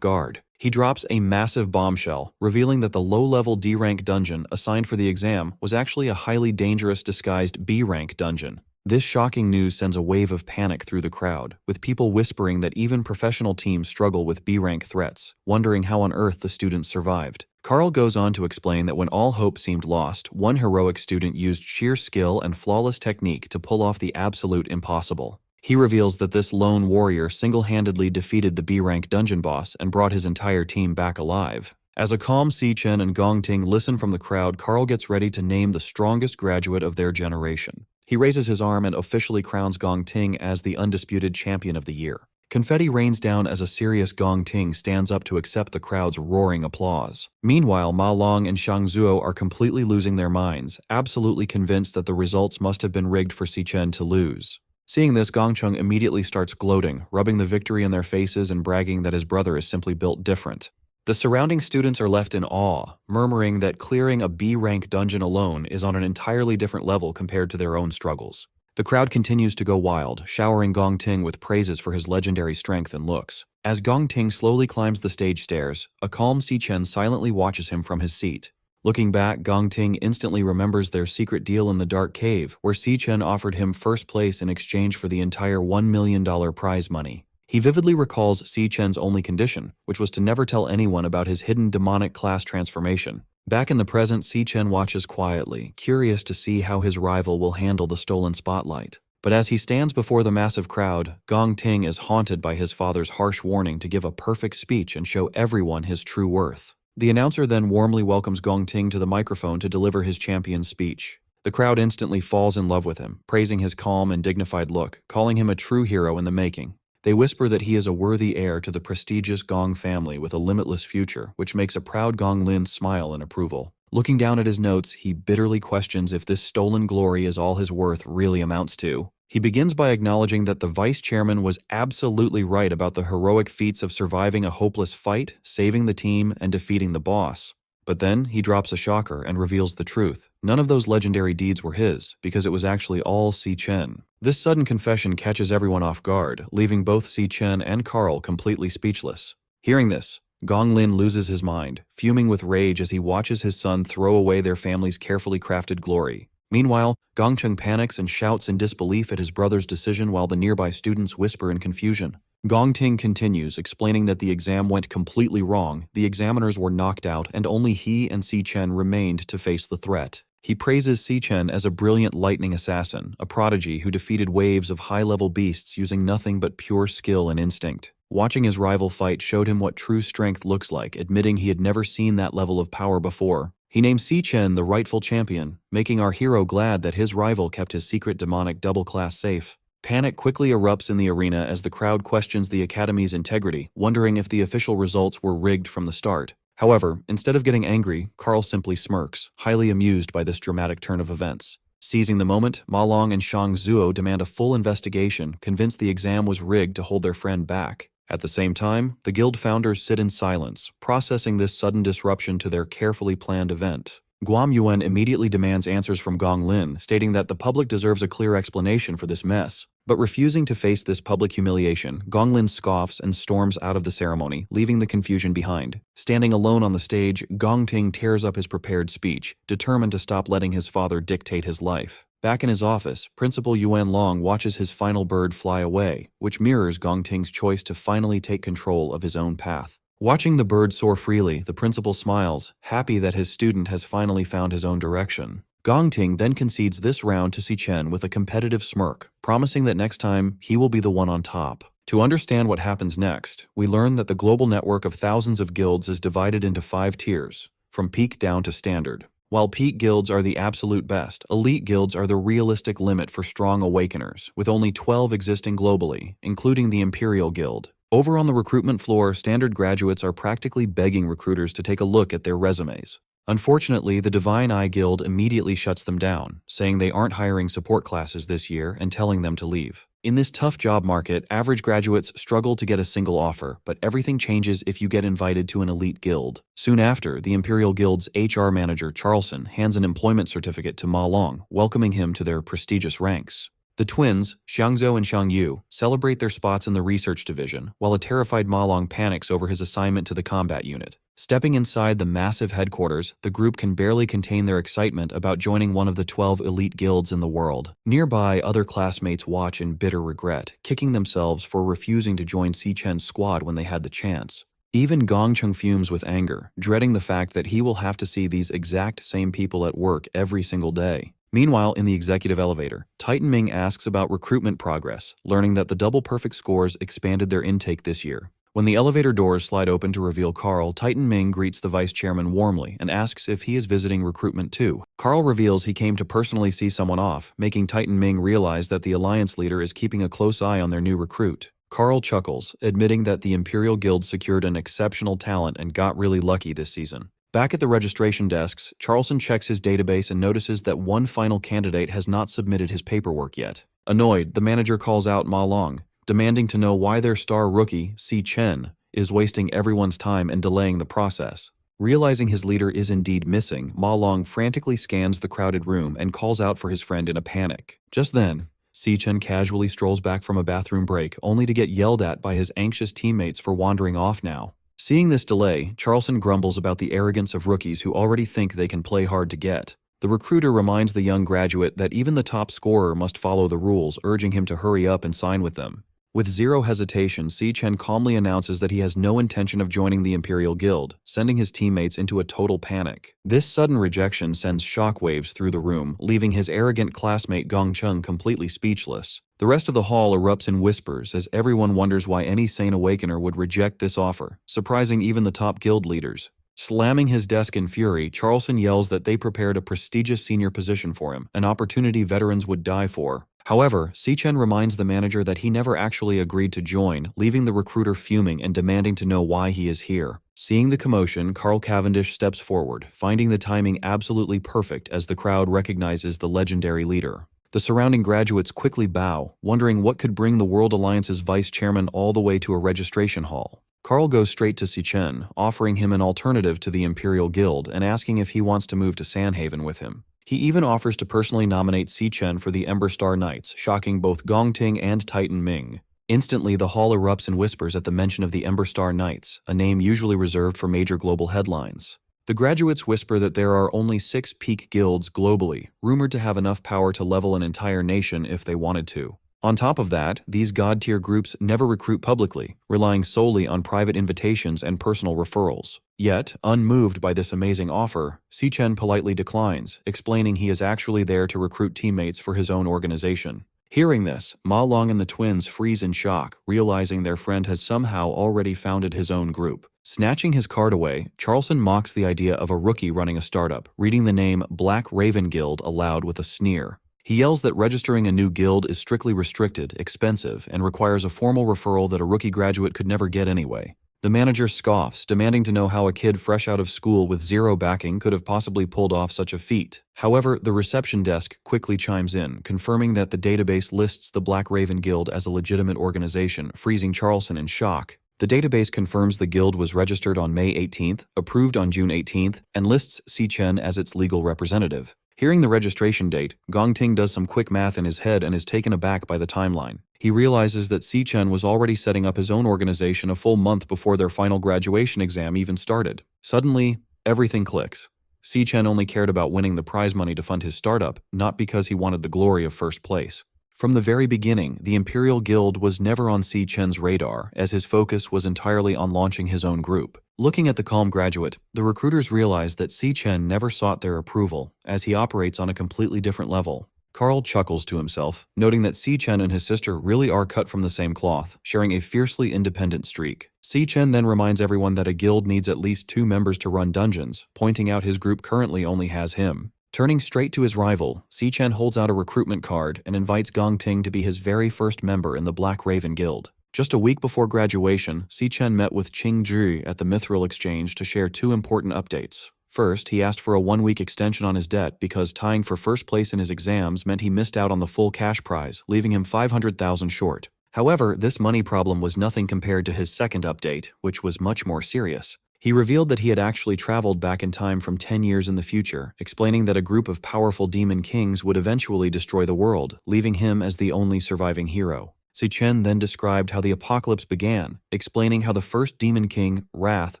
guard. He drops a massive bombshell, revealing that the low-level D-rank dungeon assigned for the exam was actually a highly dangerous disguised B-rank dungeon. This shocking news sends a wave of panic through the crowd, with people whispering that even professional teams struggle with B-rank threats, wondering how on earth the students survived. Carl goes on to explain that when all hope seemed lost, one heroic student used sheer skill and flawless technique to pull off the absolute impossible. He reveals that this lone warrior single-handedly defeated the B-rank dungeon boss and brought his entire team back alive. As a calm Si Chen and Gong Ting listen from the crowd, Carl gets ready to name the strongest graduate of their generation. He raises his arm and officially crowns Gong Ting as the undisputed champion of the year. Confetti rains down as a serious Gong Ting stands up to accept the crowd's roaring applause. Meanwhile, Ma Long and Xiang Zuo are completely losing their minds, absolutely convinced that the results must have been rigged for Si Chen to lose. Seeing this, Gong Chung immediately starts gloating, rubbing the victory in their faces and bragging that his brother is simply built different. The surrounding students are left in awe, murmuring that clearing a B-rank dungeon alone is on an entirely different level compared to their own struggles. The crowd continues to go wild, showering Gong Ting with praises for his legendary strength and looks. As Gong Ting slowly climbs the stage stairs, a calm Si Chen silently watches him from his seat. Looking back, Gong Ting instantly remembers their secret deal in the dark cave, where Si Chen offered him first place in exchange for the entire $1 million prize money. He vividly recalls Si Chen's only condition, which was to never tell anyone about his hidden demonic class transformation. Back in the present, Si Chen watches quietly, curious to see how his rival will handle the stolen spotlight. But as he stands before the massive crowd, Gong Ting is haunted by his father's harsh warning to give a perfect speech and show everyone his true worth. The announcer then warmly welcomes Gong Ting to the microphone to deliver his champion's speech. The crowd instantly falls in love with him, praising his calm and dignified look, calling him a true hero in the making. They whisper that he is a worthy heir to the prestigious Gong family with a limitless future, which makes a proud Gong Lin smile in approval. Looking down at his notes, he bitterly questions if this stolen glory is all his worth really amounts to. He begins by acknowledging that the vice chairman was absolutely right about the heroic feats of surviving a hopeless fight, saving the team, and defeating the boss. But then he drops a shocker and reveals the truth. None of those legendary deeds were his, because it was actually all Si Chen. This sudden confession catches everyone off guard, leaving both Si Chen and Carl completely speechless. Hearing this, Gong Lin loses his mind, fuming with rage as he watches his son throw away their family's carefully crafted glory. Meanwhile, Gongcheng panics and shouts in disbelief at his brother's decision while the nearby students whisper in confusion. Gongting continues, explaining that the exam went completely wrong, the examiners were knocked out, and only he and Si Chen remained to face the threat. He praises Si Chen as a brilliant lightning assassin, a prodigy who defeated waves of high-level beasts using nothing but pure skill and instinct. Watching his rival fight showed him what true strength looks like, admitting he had never seen that level of power before. He named Si Chen the rightful champion, making our hero glad that his rival kept his secret demonic double-class safe. Panic quickly erupts in the arena as the crowd questions the Academy's integrity, wondering if the official results were rigged from the start. However, instead of getting angry, Carl simply smirks, highly amused by this dramatic turn of events. Seizing the moment, Ma Long and Shang Zuo demand a full investigation, convinced the exam was rigged to hold their friend back. At the same time, the guild founders sit in silence, processing this sudden disruption to their carefully planned event. Guam Yuan immediately demands answers from Gong Lin, stating that the public deserves a clear explanation for this mess. But refusing to face this public humiliation, Gong Lin scoffs and storms out of the ceremony, leaving the confusion behind. Standing alone on the stage, Gong Ting tears up his prepared speech, determined to stop letting his father dictate his life. Back in his office, Principal Yuan Long watches his final bird fly away, which mirrors Gong Ting's choice to finally take control of his own path. Watching the bird soar freely, the principal smiles, happy that his student has finally found his own direction. Gong Ting then concedes this round to Si Chen with a competitive smirk, promising that next time he will be the one on top. To understand what happens next, we learn that the global network of thousands of guilds is divided into 5 tiers, from peak down to standard. While peak guilds are the absolute best, elite guilds are the realistic limit for strong awakeners, with only 12 existing globally, including the Imperial Guild. Over on the recruitment floor, standard graduates are practically begging recruiters to take a look at their resumes. Unfortunately, the Divine Eye Guild immediately shuts them down, saying they aren't hiring support classes this year and telling them to leave. In this tough job market, average graduates struggle to get a single offer, but everything changes if you get invited to an elite guild. Soon after, the Imperial Guild's HR manager, Charlson, hands an employment certificate to Ma Long, welcoming him to their prestigious ranks. The twins, Xiangzhou and Xiangyu, celebrate their spots in the research division, while a terrified Ma Long panics over his assignment to the combat unit. Stepping inside the massive headquarters, the group can barely contain their excitement about joining one of the 12 elite guilds in the world. Nearby, other classmates watch in bitter regret, kicking themselves for refusing to join Si Chen's squad when they had the chance. Even Gongcheng fumes with anger, dreading the fact that he will have to see these exact same people at work every single day. Meanwhile, in the executive elevator, Titan Ming asks about recruitment progress, learning that the double perfect scores expanded their intake this year. When the elevator doors slide open to reveal Carl, Titan Ming greets the vice chairman warmly and asks if he is visiting recruitment too. Carl reveals he came to personally see someone off, making Titan Ming realize that the alliance leader is keeping a close eye on their new recruit. Carl chuckles, admitting that the Imperial Guild secured an exceptional talent and got really lucky this season. Back at the registration desks, Charlson checks his database and notices that one final candidate has not submitted his paperwork yet. Annoyed, the manager calls out Ma Long, demanding to know why their star rookie, Si Chen, is wasting everyone's time and delaying the process. Realizing his leader is indeed missing, Ma Long frantically scans the crowded room and calls out for his friend in a panic. Just then, Si Chen casually strolls back from a bathroom break, only to get yelled at by his anxious teammates for wandering off now. Seeing this delay, Charlson grumbles about the arrogance of rookies who already think they can play hard to get. The recruiter reminds the young graduate that even the top scorer must follow the rules, urging him to hurry up and sign with them. With zero hesitation, Si Chen calmly announces that he has no intention of joining the Imperial Guild, sending his teammates into a total panic. This sudden rejection sends shockwaves through the room, leaving his arrogant classmate Gongcheng completely speechless. The rest of the hall erupts in whispers as everyone wonders why any sane awakener would reject this offer, surprising even the top guild leaders. Slamming his desk in fury, Charlson yells that they prepared a prestigious senior position for him, an opportunity veterans would die for. However, Si Chen reminds the manager that he never actually agreed to join, leaving the recruiter fuming and demanding to know why he is here. Seeing the commotion, Carl Cavendish steps forward, finding the timing absolutely perfect as the crowd recognizes the legendary leader. The surrounding graduates quickly bow, wondering what could bring the World Alliance's vice chairman all the way to a registration hall. Carl goes straight to Si-chen, offering him an alternative to the Imperial Guild and asking if he wants to move to Sanhaven with him. He even offers to personally nominate Si-chen for the Ember Star Knights, shocking both Gongting and Titan Ming. Instantly, the hall erupts in whispers at the mention of the Ember Star Knights, a name usually reserved for major global headlines. The graduates whisper that there are only 6 peak guilds globally, rumored to have enough power to level an entire nation if they wanted to. On top of that, these god-tier groups never recruit publicly, relying solely on private invitations and personal referrals. Yet, unmoved by this amazing offer, Si-chen politely declines, explaining he is actually there to recruit teammates for his own organization. Hearing this, Ma Long and the twins freeze in shock, realizing their friend has somehow already founded his own group. Snatching his card away, Charleston mocks the idea of a rookie running a startup, reading the name Black Raven Guild aloud with a sneer. He yells that registering a new guild is strictly restricted, expensive, and requires a formal referral that a rookie graduate could never get anyway. The manager scoffs, demanding to know how a kid fresh out of school with zero backing could have possibly pulled off such a feat. However, the reception desk quickly chimes in, confirming that the database lists the Black Raven Guild as a legitimate organization, freezing Charleston in shock. The database confirms the guild was registered on May 18th, approved on June 18th, and lists Si-chen as its legal representative. Hearing the registration date, Gongting does some quick math in his head and is taken aback by the timeline. He realizes that Si-chen was already setting up his own organization a full month before their final graduation exam even started. Suddenly, everything clicks. Si-chen only cared about winning the prize money to fund his startup, not because he wanted the glory of first place. From the very beginning, the Imperial Guild was never on Si-chen's radar, as his focus was entirely on launching his own group. Looking at the calm graduate, the recruiters realize that Si-chen never sought their approval, as he operates on a completely different level. Carl chuckles to himself, noting that Si-chen and his sister really are cut from the same cloth, sharing a fiercely independent streak. Si-chen then reminds everyone that a guild needs at least 2 members to run dungeons, pointing out his group currently only has him. Turning straight to his rival, Si-chen holds out a recruitment card and invites Gongting to be his very first member in the Black Raven Guild. Just a week before graduation, Si-chen met with Qing-Zhi at the Mithril Exchange to share 2 important updates. First, he asked for a 1-week extension on his debt because tying for first place in his exams meant he missed out on the full cash prize, leaving him 500,000 short. However, this money problem was nothing compared to his second update, which was much more serious. He revealed that he had actually traveled back in time from 10 years in the future, explaining that a group of powerful demon kings would eventually destroy the world, leaving him as the only surviving hero. Si-chen then described how the apocalypse began, explaining how the first demon king, Wrath,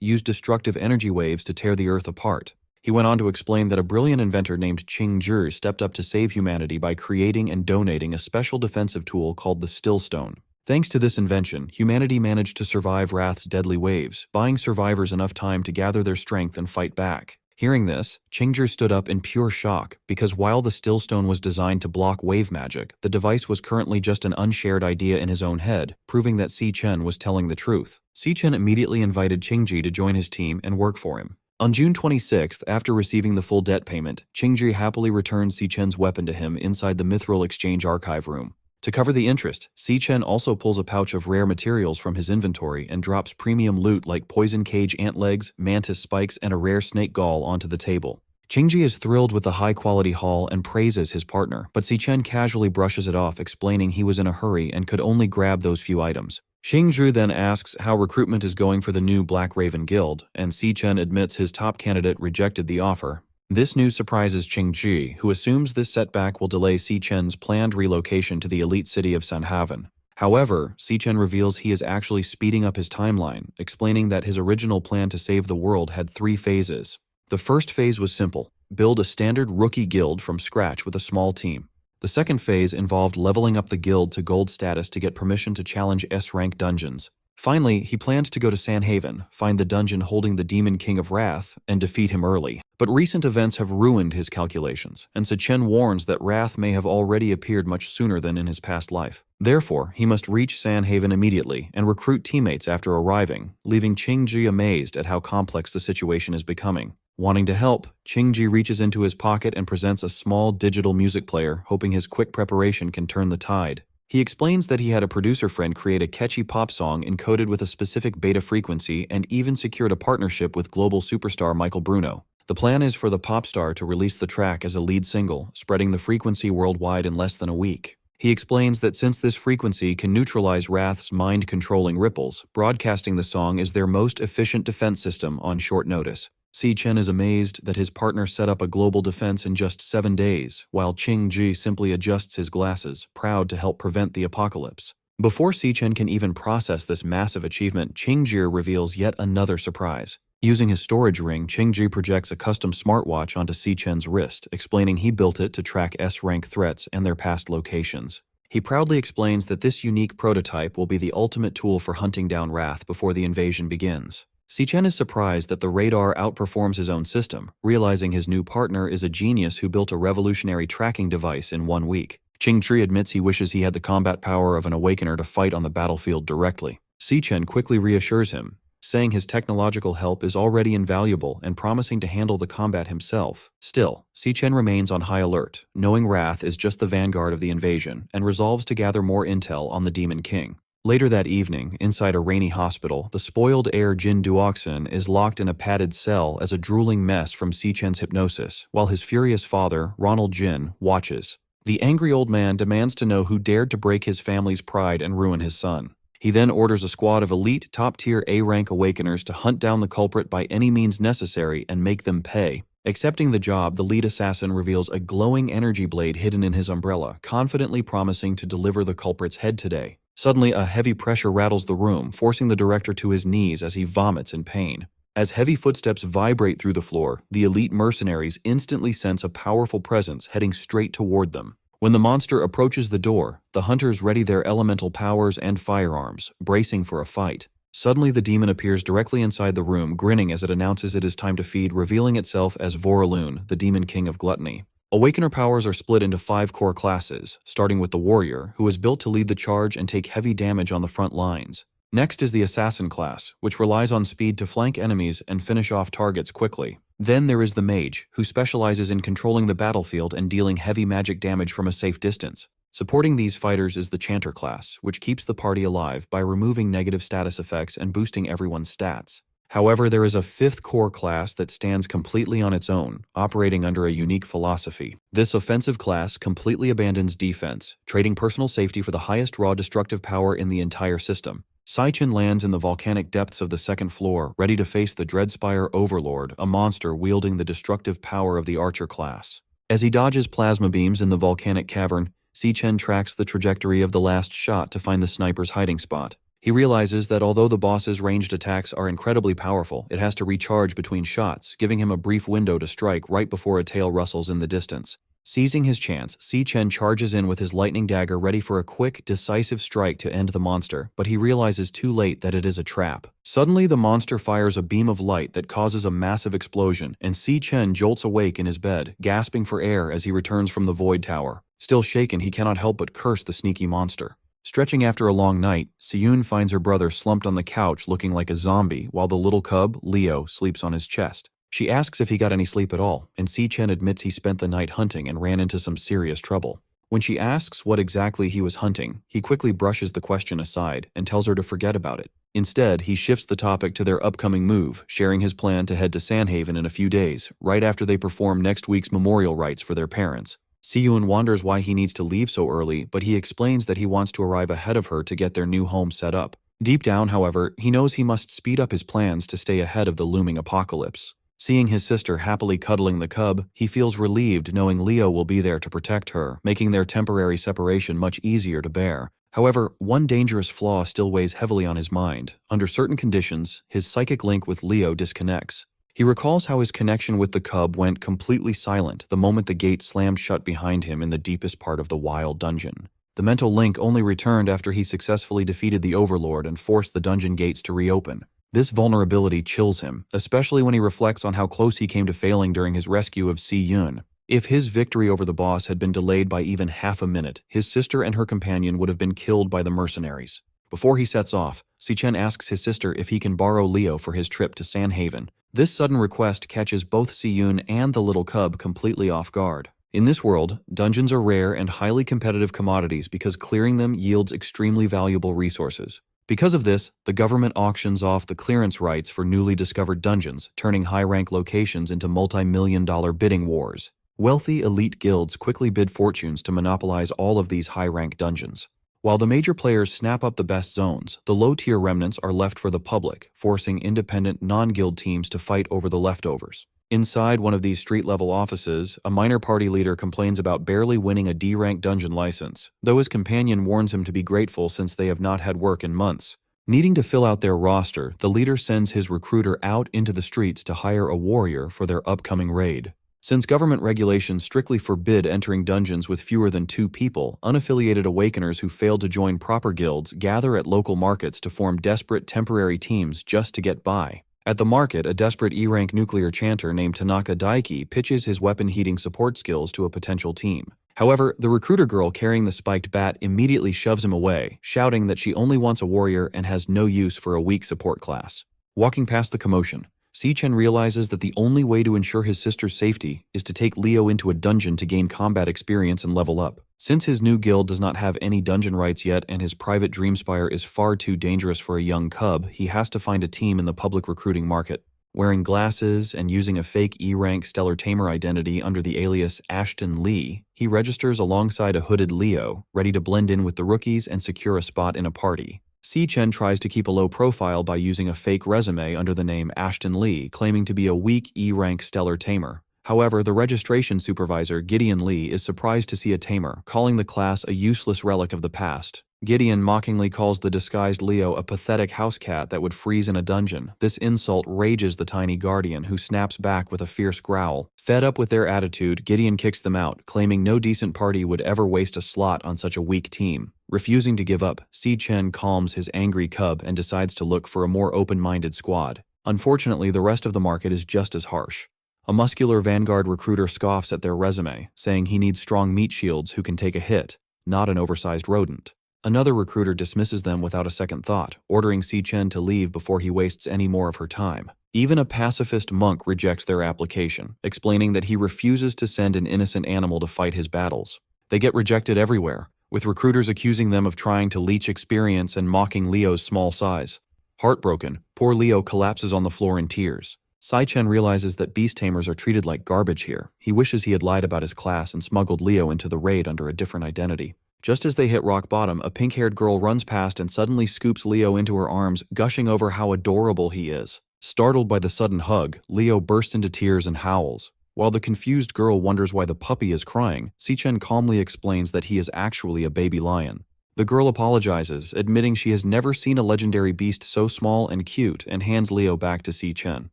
used destructive energy waves to tear the earth apart. He went on to explain that a brilliant inventor named Qing-Zhi stepped up to save humanity by creating and donating a special defensive tool called the Stillstone. Thanks to this invention, humanity managed to survive Wrath's deadly waves, buying survivors enough time to gather their strength and fight back. Hearing this, Qing-Zhi stood up in pure shock, because while the Stillstone was designed to block wave magic, the device was currently just an unshared idea in his own head, proving that Si-chen was telling the truth. Si-chen immediately invited Qing-Zhi to join his team and work for him. On June 26th, after receiving the full debt payment, Qing-Zhi happily returned Si-chen's weapon to him inside the Mithril Exchange archive room. To cover the interest, Si-chen also pulls a pouch of rare materials from his inventory and drops premium loot like poison cage ant legs, mantis spikes, and a rare snake gall onto the table. Qing-Zhi is thrilled with the high-quality haul and praises his partner, but Si-chen casually brushes it off, explaining he was in a hurry and could only grab those few items. Qing-Zhi then asks how recruitment is going for the new Black Raven Guild, and Si-chen admits his top candidate rejected the offer. This news surprises Qing-Zhi, who assumes this setback will delay Si-chen's planned relocation to the elite city of Sanhaven. However, Si-chen reveals he is actually speeding up his timeline, explaining that his original plan to save the world had 3 phases. The first phase was simple: build a standard rookie guild from scratch with a small team. The second phase involved leveling up the guild to gold status to get permission to challenge S-rank dungeons. Finally, he planned to go to Sanhaven, find the dungeon holding the Demon King of Wrath, and defeat him early. But recent events have ruined his calculations, and Si-chen warns that Wrath may have already appeared much sooner than in his past life. Therefore, he must reach Sanhaven immediately and recruit teammates after arriving, leaving Qing-Zhi amazed at how complex the situation is becoming. Wanting to help, Qing-Zhi reaches into his pocket and presents a small digital music player, hoping his quick preparation can turn the tide. He explains that he had a producer friend create a catchy pop song encoded with a specific beta frequency and even secured a partnership with global superstar Michael Bruno. The plan is for the pop star to release the track as a lead single, spreading the frequency worldwide in less than a week. He explains that since this frequency can neutralize Wrath's mind-controlling ripples, broadcasting the song is their most efficient defense system on short notice. Si Chen is amazed that his partner set up a global defense in just 7 days, while Qing Ji simply adjusts his glasses, proud to help prevent the apocalypse. Before Si Chen can even process this massive achievement, Qing Ji reveals yet another surprise. Using his storage ring, Qing Ji projects a custom smartwatch onto Si Chen's wrist, explaining he built it to track S-rank threats and their past locations. He proudly explains that this unique prototype will be the ultimate tool for hunting down Wrath before the invasion begins. Si Chen is surprised that the radar outperforms his own system, realizing his new partner is a genius who built a revolutionary tracking device in 1 week. Qing Ji admits he wishes he had the combat power of an awakener to fight on the battlefield directly. Si Chen quickly reassures him, saying his technological help is already invaluable and promising to handle the combat himself. Still, Si Chen remains on high alert, knowing Wrath is just the vanguard of the invasion, and resolves to gather more intel on the Demon King. Later that evening, inside a rainy hospital, the spoiled heir Jin Duoxin is locked in a padded cell as a drooling mess from Si Chen's hypnosis, while his furious father, Ronald Jin, watches. The angry old man demands to know who dared to break his family's pride and ruin his son. He then orders a squad of elite, top-tier A-rank awakeners to hunt down the culprit by any means necessary and make them pay. Accepting the job, the lead assassin reveals a glowing energy blade hidden in his umbrella, confidently promising to deliver the culprit's head today. Suddenly, a heavy pressure rattles the room, forcing the director to his knees as he vomits in pain. As heavy footsteps vibrate through the floor, the elite mercenaries instantly sense a powerful presence heading straight toward them. When the monster approaches the door, the hunters ready their elemental powers and firearms, bracing for a fight. Suddenly the demon appears directly inside the room, grinning as it announces it is time to feed, revealing itself as Voralun, the demon king of gluttony. Awakener powers are split into 5 core classes, starting with the warrior, who is built to lead the charge and take heavy damage on the front lines. Next is the assassin class, which relies on speed to flank enemies and finish off targets quickly. Then there is the mage, who specializes in controlling the battlefield and dealing heavy magic damage from a safe distance. Supporting these fighters is the chanter class, which keeps the party alive by removing negative status effects and boosting everyone's stats. However, there is a 5th core class that stands completely on its own, operating under a unique philosophy. This offensive class completely abandons defense, trading personal safety for the highest raw destructive power in the entire system. Si Chen lands in the volcanic depths of the 2nd floor, ready to face the Dreadspire Overlord, a monster wielding the destructive power of the Archer class. As he dodges plasma beams in the volcanic cavern, Si Chen tracks the trajectory of the last shot to find the sniper's hiding spot. He realizes that although the boss's ranged attacks are incredibly powerful, it has to recharge between shots, giving him a brief window to strike right before a tail rustles in the distance. Seizing his chance, Si Chen charges in with his lightning dagger ready for a quick, decisive strike to end the monster, but he realizes too late that it is a trap. Suddenly, the monster fires a beam of light that causes a massive explosion, and Si Chen jolts awake in his bed, gasping for air as he returns from the Void Tower. Still shaken, he cannot help but curse the sneaky monster. Stretching after a long night, Siyun finds her brother slumped on the couch looking like a zombie, while the little cub, Leo, sleeps on his chest. She asks if he got any sleep at all, and Si Chen admits he spent the night hunting and ran into some serious trouble. When she asks what exactly he was hunting, he quickly brushes the question aside and tells her to forget about it. Instead, he shifts the topic to their upcoming move, sharing his plan to head to Sandhaven in a few days, right after they perform next week's memorial rites for their parents. Siyun wonders why he needs to leave so early, but he explains that he wants to arrive ahead of her to get their new home set up. Deep down, however, he knows he must speed up his plans to stay ahead of the looming apocalypse. Seeing his sister happily cuddling the cub, he feels relieved knowing Leo will be there to protect her, making their temporary separation much easier to bear. However, one dangerous flaw still weighs heavily on his mind. Under certain conditions, his psychic link with Leo disconnects. He recalls how his connection with the cub went completely silent the moment the gate slammed shut behind him in the deepest part of the wild dungeon. The mental link only returned after he successfully defeated the Overlord and forced the dungeon gates to reopen. This vulnerability chills him, especially when he reflects on how close he came to failing during his rescue of Si Yun. If his victory over the boss had been delayed by even half a minute, his sister and her companion would have been killed by the mercenaries. Before he sets off, Si Chen asks his sister if he can borrow Leo for his trip to Sandhaven. This sudden request catches both Si Yun and the little cub completely off guard. In this world, dungeons are rare and highly competitive commodities because clearing them yields extremely valuable resources. Because of this, the government auctions off the clearance rights for newly discovered dungeons, turning high-rank locations into multi-million-dollar bidding wars. Wealthy elite guilds quickly bid fortunes to monopolize all of these high-rank dungeons. While the major players snap up the best zones, the low-tier remnants are left for the public, forcing independent non-guild teams to fight over the leftovers. Inside one of these street-level offices, a minor party leader complains about barely winning a D-rank dungeon license, though his companion warns him to be grateful since they have not had work in months. Needing to fill out their roster, the leader sends his recruiter out into the streets to hire a warrior for their upcoming raid. Since government regulations strictly forbid entering dungeons with fewer than 2 people, unaffiliated awakeners who fail to join proper guilds gather at local markets to form desperate temporary teams just to get by. At the market, a desperate E-rank nuclear chanter named Tanaka Daiki pitches his weapon-heating support skills to a potential team. However, the recruiter girl carrying the spiked bat immediately shoves him away, shouting that she only wants a warrior and has no use for a weak support class. Walking past the commotion, Si-chen realizes that the only way to ensure his sister's safety is to take Leo into a dungeon to gain combat experience and level up. Since his new guild does not have any dungeon rights yet and his private Dreamspire is far too dangerous for a young cub, he has to find a team in the public recruiting market. Wearing glasses and using a fake E-rank Stellar Tamer identity under the alias Ashton Lee, he registers alongside a hooded Leo, ready to blend in with the rookies and secure a spot in a party. Si-chen tries to keep a low profile by using a fake resume under the name Ashton Lee, claiming to be a weak E-rank Stellar Tamer. However, the registration supervisor, Gideon Lee, is surprised to see a tamer, calling the class a useless relic of the past. Gideon mockingly calls the disguised Leo a pathetic house cat that would freeze in a dungeon. This insult rages the tiny guardian, who snaps back with a fierce growl. Fed up with their attitude, Gideon kicks them out, claiming no decent party would ever waste a slot on such a weak team. Refusing to give up, Si-chen calms his angry cub and decides to look for a more open-minded squad. Unfortunately, the rest of the market is just as harsh. A muscular Vanguard recruiter scoffs at their resume, saying he needs strong meat shields who can take a hit, not an oversized rodent. Another recruiter dismisses them without a second thought, ordering Si-chen to leave before he wastes any more of her time. Even a pacifist monk rejects their application, explaining that he refuses to send an innocent animal to fight his battles. They get rejected everywhere, with recruiters accusing them of trying to leech experience and mocking Leo's small size. Heartbroken, poor Leo collapses on the floor in tears. Si-chen realizes that beast tamers are treated like garbage here. He wishes he had lied about his class and smuggled Leo into the raid under a different identity. Just as they hit rock bottom, a pink-haired girl runs past and suddenly scoops Leo into her arms, gushing over how adorable he is. Startled by the sudden hug, Leo bursts into tears and howls. While the confused girl wonders why the puppy is crying, Si-chen calmly explains that he is actually a baby lion. The girl apologizes, admitting she has never seen a legendary beast so small and cute, and hands Leo back to Si-chen.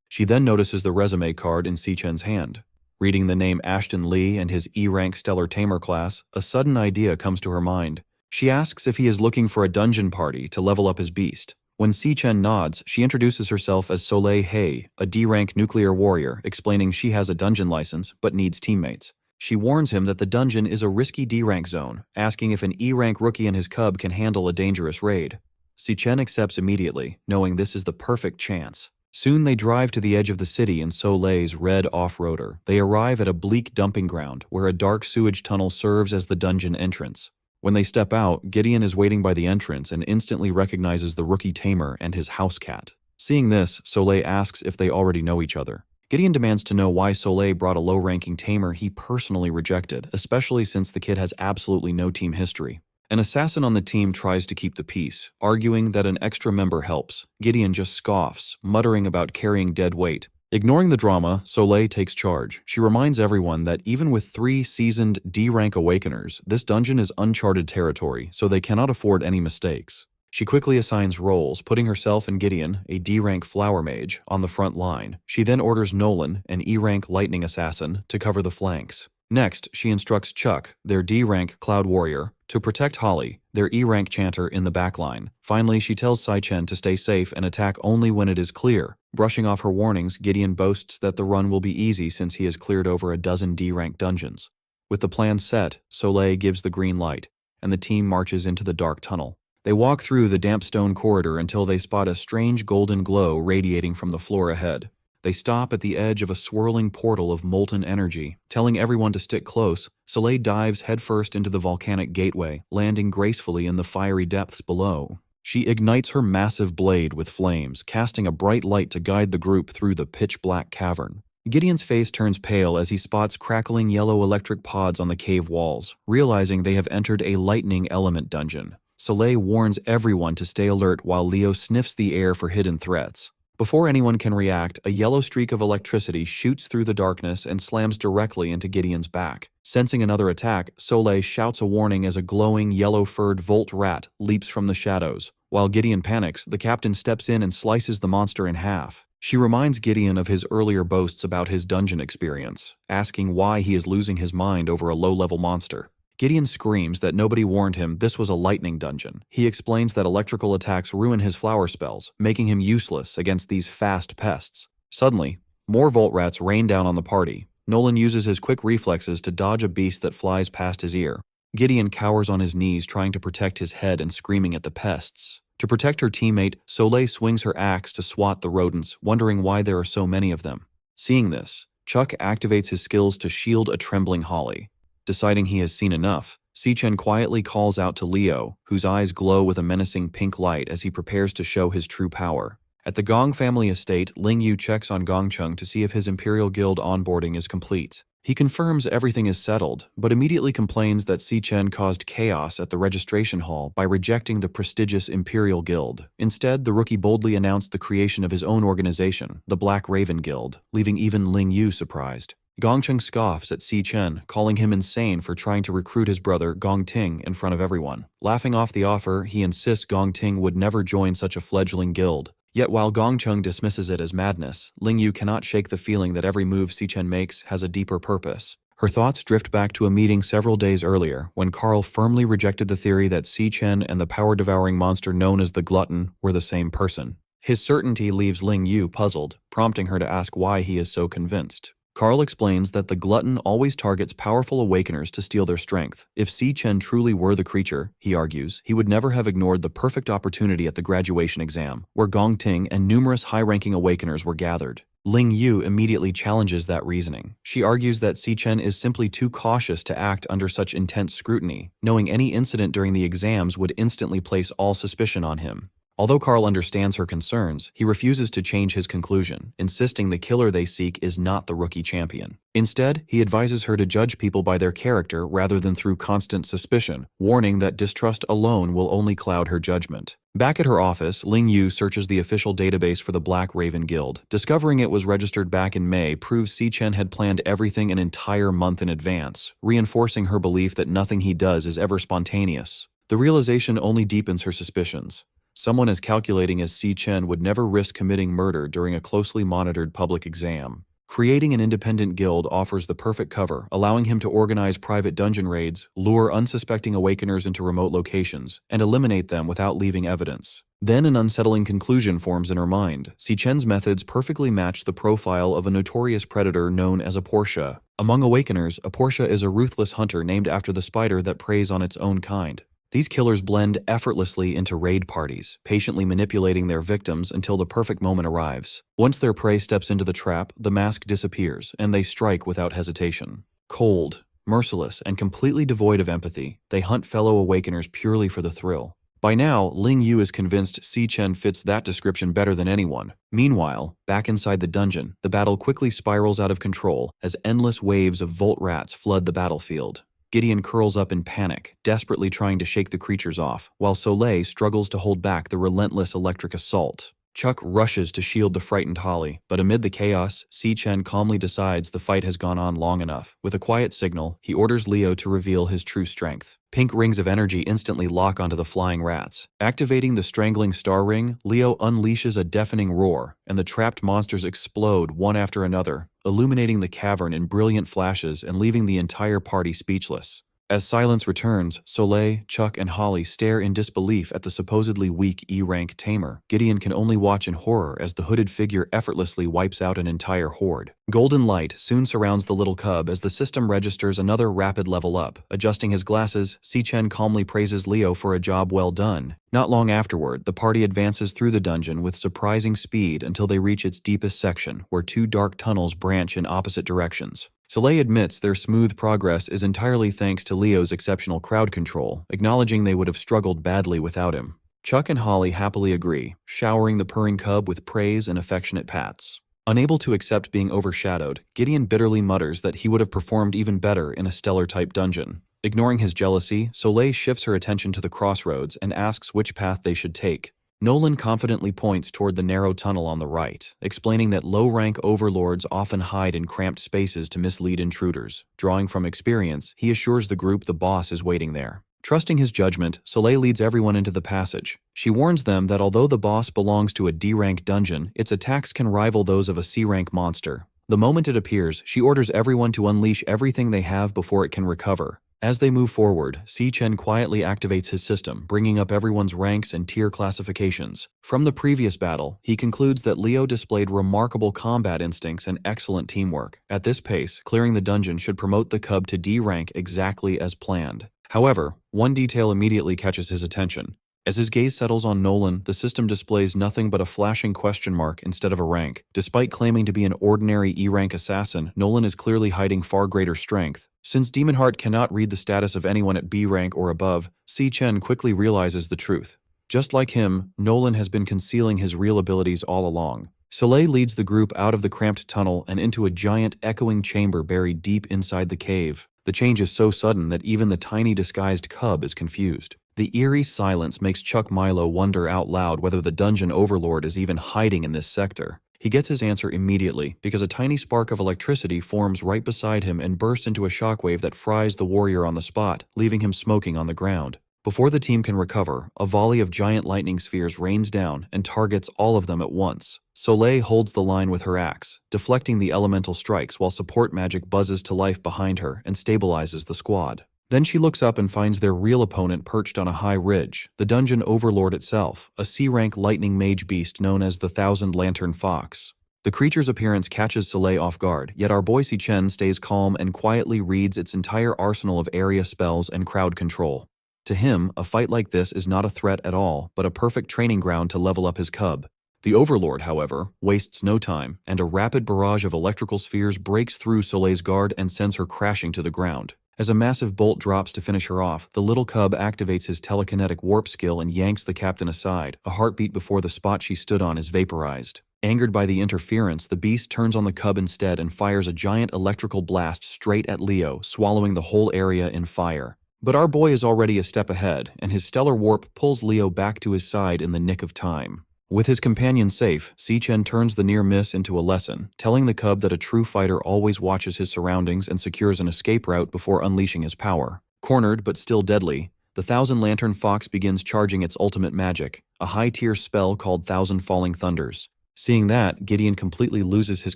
She then notices the resume card in Si-chen's hand. Reading the name Ashton Lee and his E-rank Stellar Tamer class, a sudden idea comes to her mind. She asks if he is looking for a dungeon party to level up his beast. When Si-chen nods, she introduces herself as Soleil Hei, a D-rank nuclear warrior, explaining she has a dungeon license but needs teammates. She warns him that the dungeon is a risky D-rank zone, asking if an E-rank rookie and his cub can handle a dangerous raid. Si-chen accepts immediately, knowing this is the perfect chance. Soon they drive to the edge of the city in Soleil's red off-roader. They arrive at a bleak dumping ground, where a dark sewage tunnel serves as the dungeon entrance. When they step out, Gideon is waiting by the entrance and instantly recognizes the rookie tamer and his house cat. Seeing this, Soleil asks if they already know each other. Gideon demands to know why Soleil brought a low-ranking tamer he personally rejected, especially since the kid has absolutely no team history. An assassin on the team tries to keep the peace, arguing that an extra member helps. Gideon just scoffs, muttering about carrying dead weight. Ignoring the drama, Soleil takes charge. She reminds everyone that even with 3 seasoned D-rank awakeners, this dungeon is uncharted territory, so they cannot afford any mistakes. She quickly assigns roles, putting herself and Gideon, a D-rank flower mage, on the front line. She then orders Nolan, an E-rank lightning assassin, to cover the flanks. Next, she instructs Chuck, their D-rank cloud warrior, to protect Holly, their E-rank chanter, in the backline. Finally, she tells Si-chen to stay safe and attack only when it is clear. Brushing off her warnings, Gideon boasts that the run will be easy since he has cleared over a dozen D-rank dungeons. With the plan set, Soleil gives the green light, and the team marches into the dark tunnel. They walk through the damp stone corridor until they spot a strange golden glow radiating from the floor ahead. They stop at the edge of a swirling portal of molten energy. Telling everyone to stick close, Soleil dives headfirst into the volcanic gateway, landing gracefully in the fiery depths below. She ignites her massive blade with flames, casting a bright light to guide the group through the pitch-black cavern. Gideon's face turns pale as he spots crackling yellow electric pods on the cave walls, realizing they have entered a lightning element dungeon. Soleil warns everyone to stay alert while Leo sniffs the air for hidden threats. Before anyone can react, a yellow streak of electricity shoots through the darkness and slams directly into Gideon's back. Sensing another attack, Soleil shouts a warning as a glowing, yellow-furred Volt rat leaps from the shadows. While Gideon panics, the captain steps in and slices the monster in half. She reminds Gideon of his earlier boasts about his dungeon experience, asking why he is losing his mind over a low-level monster. Gideon screams that nobody warned him this was a lightning dungeon. He explains that electrical attacks ruin his flower spells, making him useless against these fast pests. Suddenly, more Volt rats rain down on the party. Nolan uses his quick reflexes to dodge a beast that flies past his ear. Gideon cowers on his knees trying to protect his head and screaming at the pests. To protect her teammate, Soleil swings her axe to swat the rodents, wondering why there are so many of them. Seeing this, Chuck activates his skills to shield a trembling Holly. Deciding he has seen enough, Si-Chen quietly calls out to Leo, whose eyes glow with a menacing pink light as he prepares to show his true power. At the Gong family estate, Ling Yu checks on Gongcheng to see if his Imperial Guild onboarding is complete. He confirms everything is settled, but immediately complains that Si-Chen caused chaos at the registration hall by rejecting the prestigious Imperial Guild. Instead, the rookie boldly announced the creation of his own organization, the Black Raven Guild, leaving even Ling Yu surprised. Gongcheng scoffs at Si-Chen, calling him insane for trying to recruit his brother Gong Ting in front of everyone. Laughing off the offer, he insists Gong Ting would never join such a fledgling guild. Yet while Gongcheng dismisses it as madness, Ling Yu cannot shake the feeling that every move Si-Chen makes has a deeper purpose. Her thoughts drift back to a meeting several days earlier when Carl firmly rejected the theory that Si-Chen and the power-devouring monster known as the Glutton were the same person. His certainty leaves Ling Yu puzzled, prompting her to ask why he is so convinced. Carl explains that the Glutton always targets powerful awakeners to steal their strength. If Si-Chen truly were the creature, he argues, he would never have ignored the perfect opportunity at the graduation exam, where Gong Ting and numerous high-ranking awakeners were gathered. Ling Yu immediately challenges that reasoning. She argues that Si-Chen is simply too cautious to act under such intense scrutiny, knowing any incident during the exams would instantly place all suspicion on him. Although Carl understands her concerns, he refuses to change his conclusion, insisting the killer they seek is not the rookie champion. Instead, he advises her to judge people by their character rather than through constant suspicion, warning that distrust alone will only cloud her judgment. Back at her office, Ling Yu searches the official database for the Black Raven Guild. Discovering it was registered back in May proves Si-Chen had planned everything an entire month in advance, reinforcing her belief that nothing he does is ever spontaneous. The realization only deepens her suspicions. Someone as calculating as Si-Chen would never risk committing murder during a closely monitored public exam. Creating an independent guild offers the perfect cover, allowing him to organize private dungeon raids, lure unsuspecting awakeners into remote locations, and eliminate them without leaving evidence. Then an unsettling conclusion forms in her mind. Si-Chen's methods perfectly match the profile of a notorious predator known as a Portia. Among awakeners, a Portia is a ruthless hunter named after the spider that preys on its own kind. These killers blend effortlessly into raid parties, patiently manipulating their victims until the perfect moment arrives. Once their prey steps into the trap, the mask disappears, and they strike without hesitation. Cold, merciless, and completely devoid of empathy, they hunt fellow awakeners purely for the thrill. By now, Ling Yu is convinced Si-Chen fits that description better than anyone. Meanwhile, back inside the dungeon, the battle quickly spirals out of control as endless waves of Volt rats flood the battlefield. Gideon curls up in panic, desperately trying to shake the creatures off, while Soleil struggles to hold back the relentless electric assault. Chuck rushes to shield the frightened Holly, but amid the chaos, Si-Chen calmly decides the fight has gone on long enough. With a quiet signal, he orders Leo to reveal his true strength. Pink rings of energy instantly lock onto the flying rats. Activating the strangling star ring, Leo unleashes a deafening roar, and the trapped monsters explode one after another, illuminating the cavern in brilliant flashes and leaving the entire party speechless. As silence returns, Soleil, Chuck, and Holly stare in disbelief at the supposedly weak E-rank tamer. Gideon can only watch in horror as the hooded figure effortlessly wipes out an entire horde. Golden light soon surrounds the little cub as the system registers another rapid level up. Adjusting his glasses, Si-Chen calmly praises Leo for a job well done. Not long afterward, the party advances through the dungeon with surprising speed until they reach its deepest section, where two dark tunnels branch in opposite directions. Soleil admits their smooth progress is entirely thanks to Leo's exceptional crowd control, acknowledging they would have struggled badly without him. Chuck and Holly happily agree, showering the purring cub with praise and affectionate pats. Unable to accept being overshadowed, Gideon bitterly mutters that he would have performed even better in a stellar-type dungeon. Ignoring his jealousy, Soleil shifts her attention to the crossroads and asks which path they should take. Nolan confidently points toward the narrow tunnel on the right, explaining that low-rank overlords often hide in cramped spaces to mislead intruders. Drawing from experience, he assures the group the boss is waiting there. Trusting his judgment, Soleil leads everyone into the passage. She warns them that although the boss belongs to a D-rank dungeon, its attacks can rival those of a C-rank monster. The moment it appears, she orders everyone to unleash everything they have before it can recover. As they move forward, Si-Chen quietly activates his system, bringing up everyone's ranks and tier classifications. From the previous battle, he concludes that Leo displayed remarkable combat instincts and excellent teamwork. At this pace, clearing the dungeon should promote the cub to D rank exactly as planned. However, one detail immediately catches his attention. As his gaze settles on Nolan, the system displays nothing but a flashing question mark instead of a rank. Despite claiming to be an ordinary E-rank assassin, Nolan is clearly hiding far greater strength. Since Demon Heart cannot read the status of anyone at B rank or above, Si-Chen quickly realizes the truth. Just like him, Nolan has been concealing his real abilities all along. Soleil leads the group out of the cramped tunnel and into a giant echoing chamber buried deep inside the cave. The change is so sudden that even the tiny disguised cub is confused. The eerie silence makes Chuck Milo wonder out loud whether the dungeon overlord is even hiding in this sector. He gets his answer immediately, because a tiny spark of electricity forms right beside him and bursts into a shockwave that fries the warrior on the spot, leaving him smoking on the ground. Before the team can recover, a volley of giant lightning spheres rains down and targets all of them at once. Soleil holds the line with her axe, deflecting the elemental strikes while support magic buzzes to life behind her and stabilizes the squad. Then she looks up and finds their real opponent perched on a high ridge, the dungeon overlord itself, a C-rank lightning mage beast known as the Thousand Lantern Fox. The creature's appearance catches Soleil off guard, yet our boy Si-Chen stays calm and quietly reads its entire arsenal of area spells and crowd control. To him, a fight like this is not a threat at all, but a perfect training ground to level up his cub. The Overlord, however, wastes no time, and a rapid barrage of electrical spheres breaks through Soleil's guard and sends her crashing to the ground. As a massive bolt drops to finish her off, the little cub activates his telekinetic warp skill and yanks the captain aside, a heartbeat before the spot she stood on is vaporized. Angered by the interference, the beast turns on the cub instead and fires a giant electrical blast straight at Leo, swallowing the whole area in fire. But our boy is already a step ahead, and his stellar warp pulls Leo back to his side in the nick of time. With his companion safe, Si-Chen turns the near miss into a lesson, telling the cub that a true fighter always watches his surroundings and secures an escape route before unleashing his power. Cornered but still deadly, the Thousand Lantern Fox begins charging its ultimate magic, a high-tier spell called Thousand Falling Thunders. Seeing that, Gideon completely loses his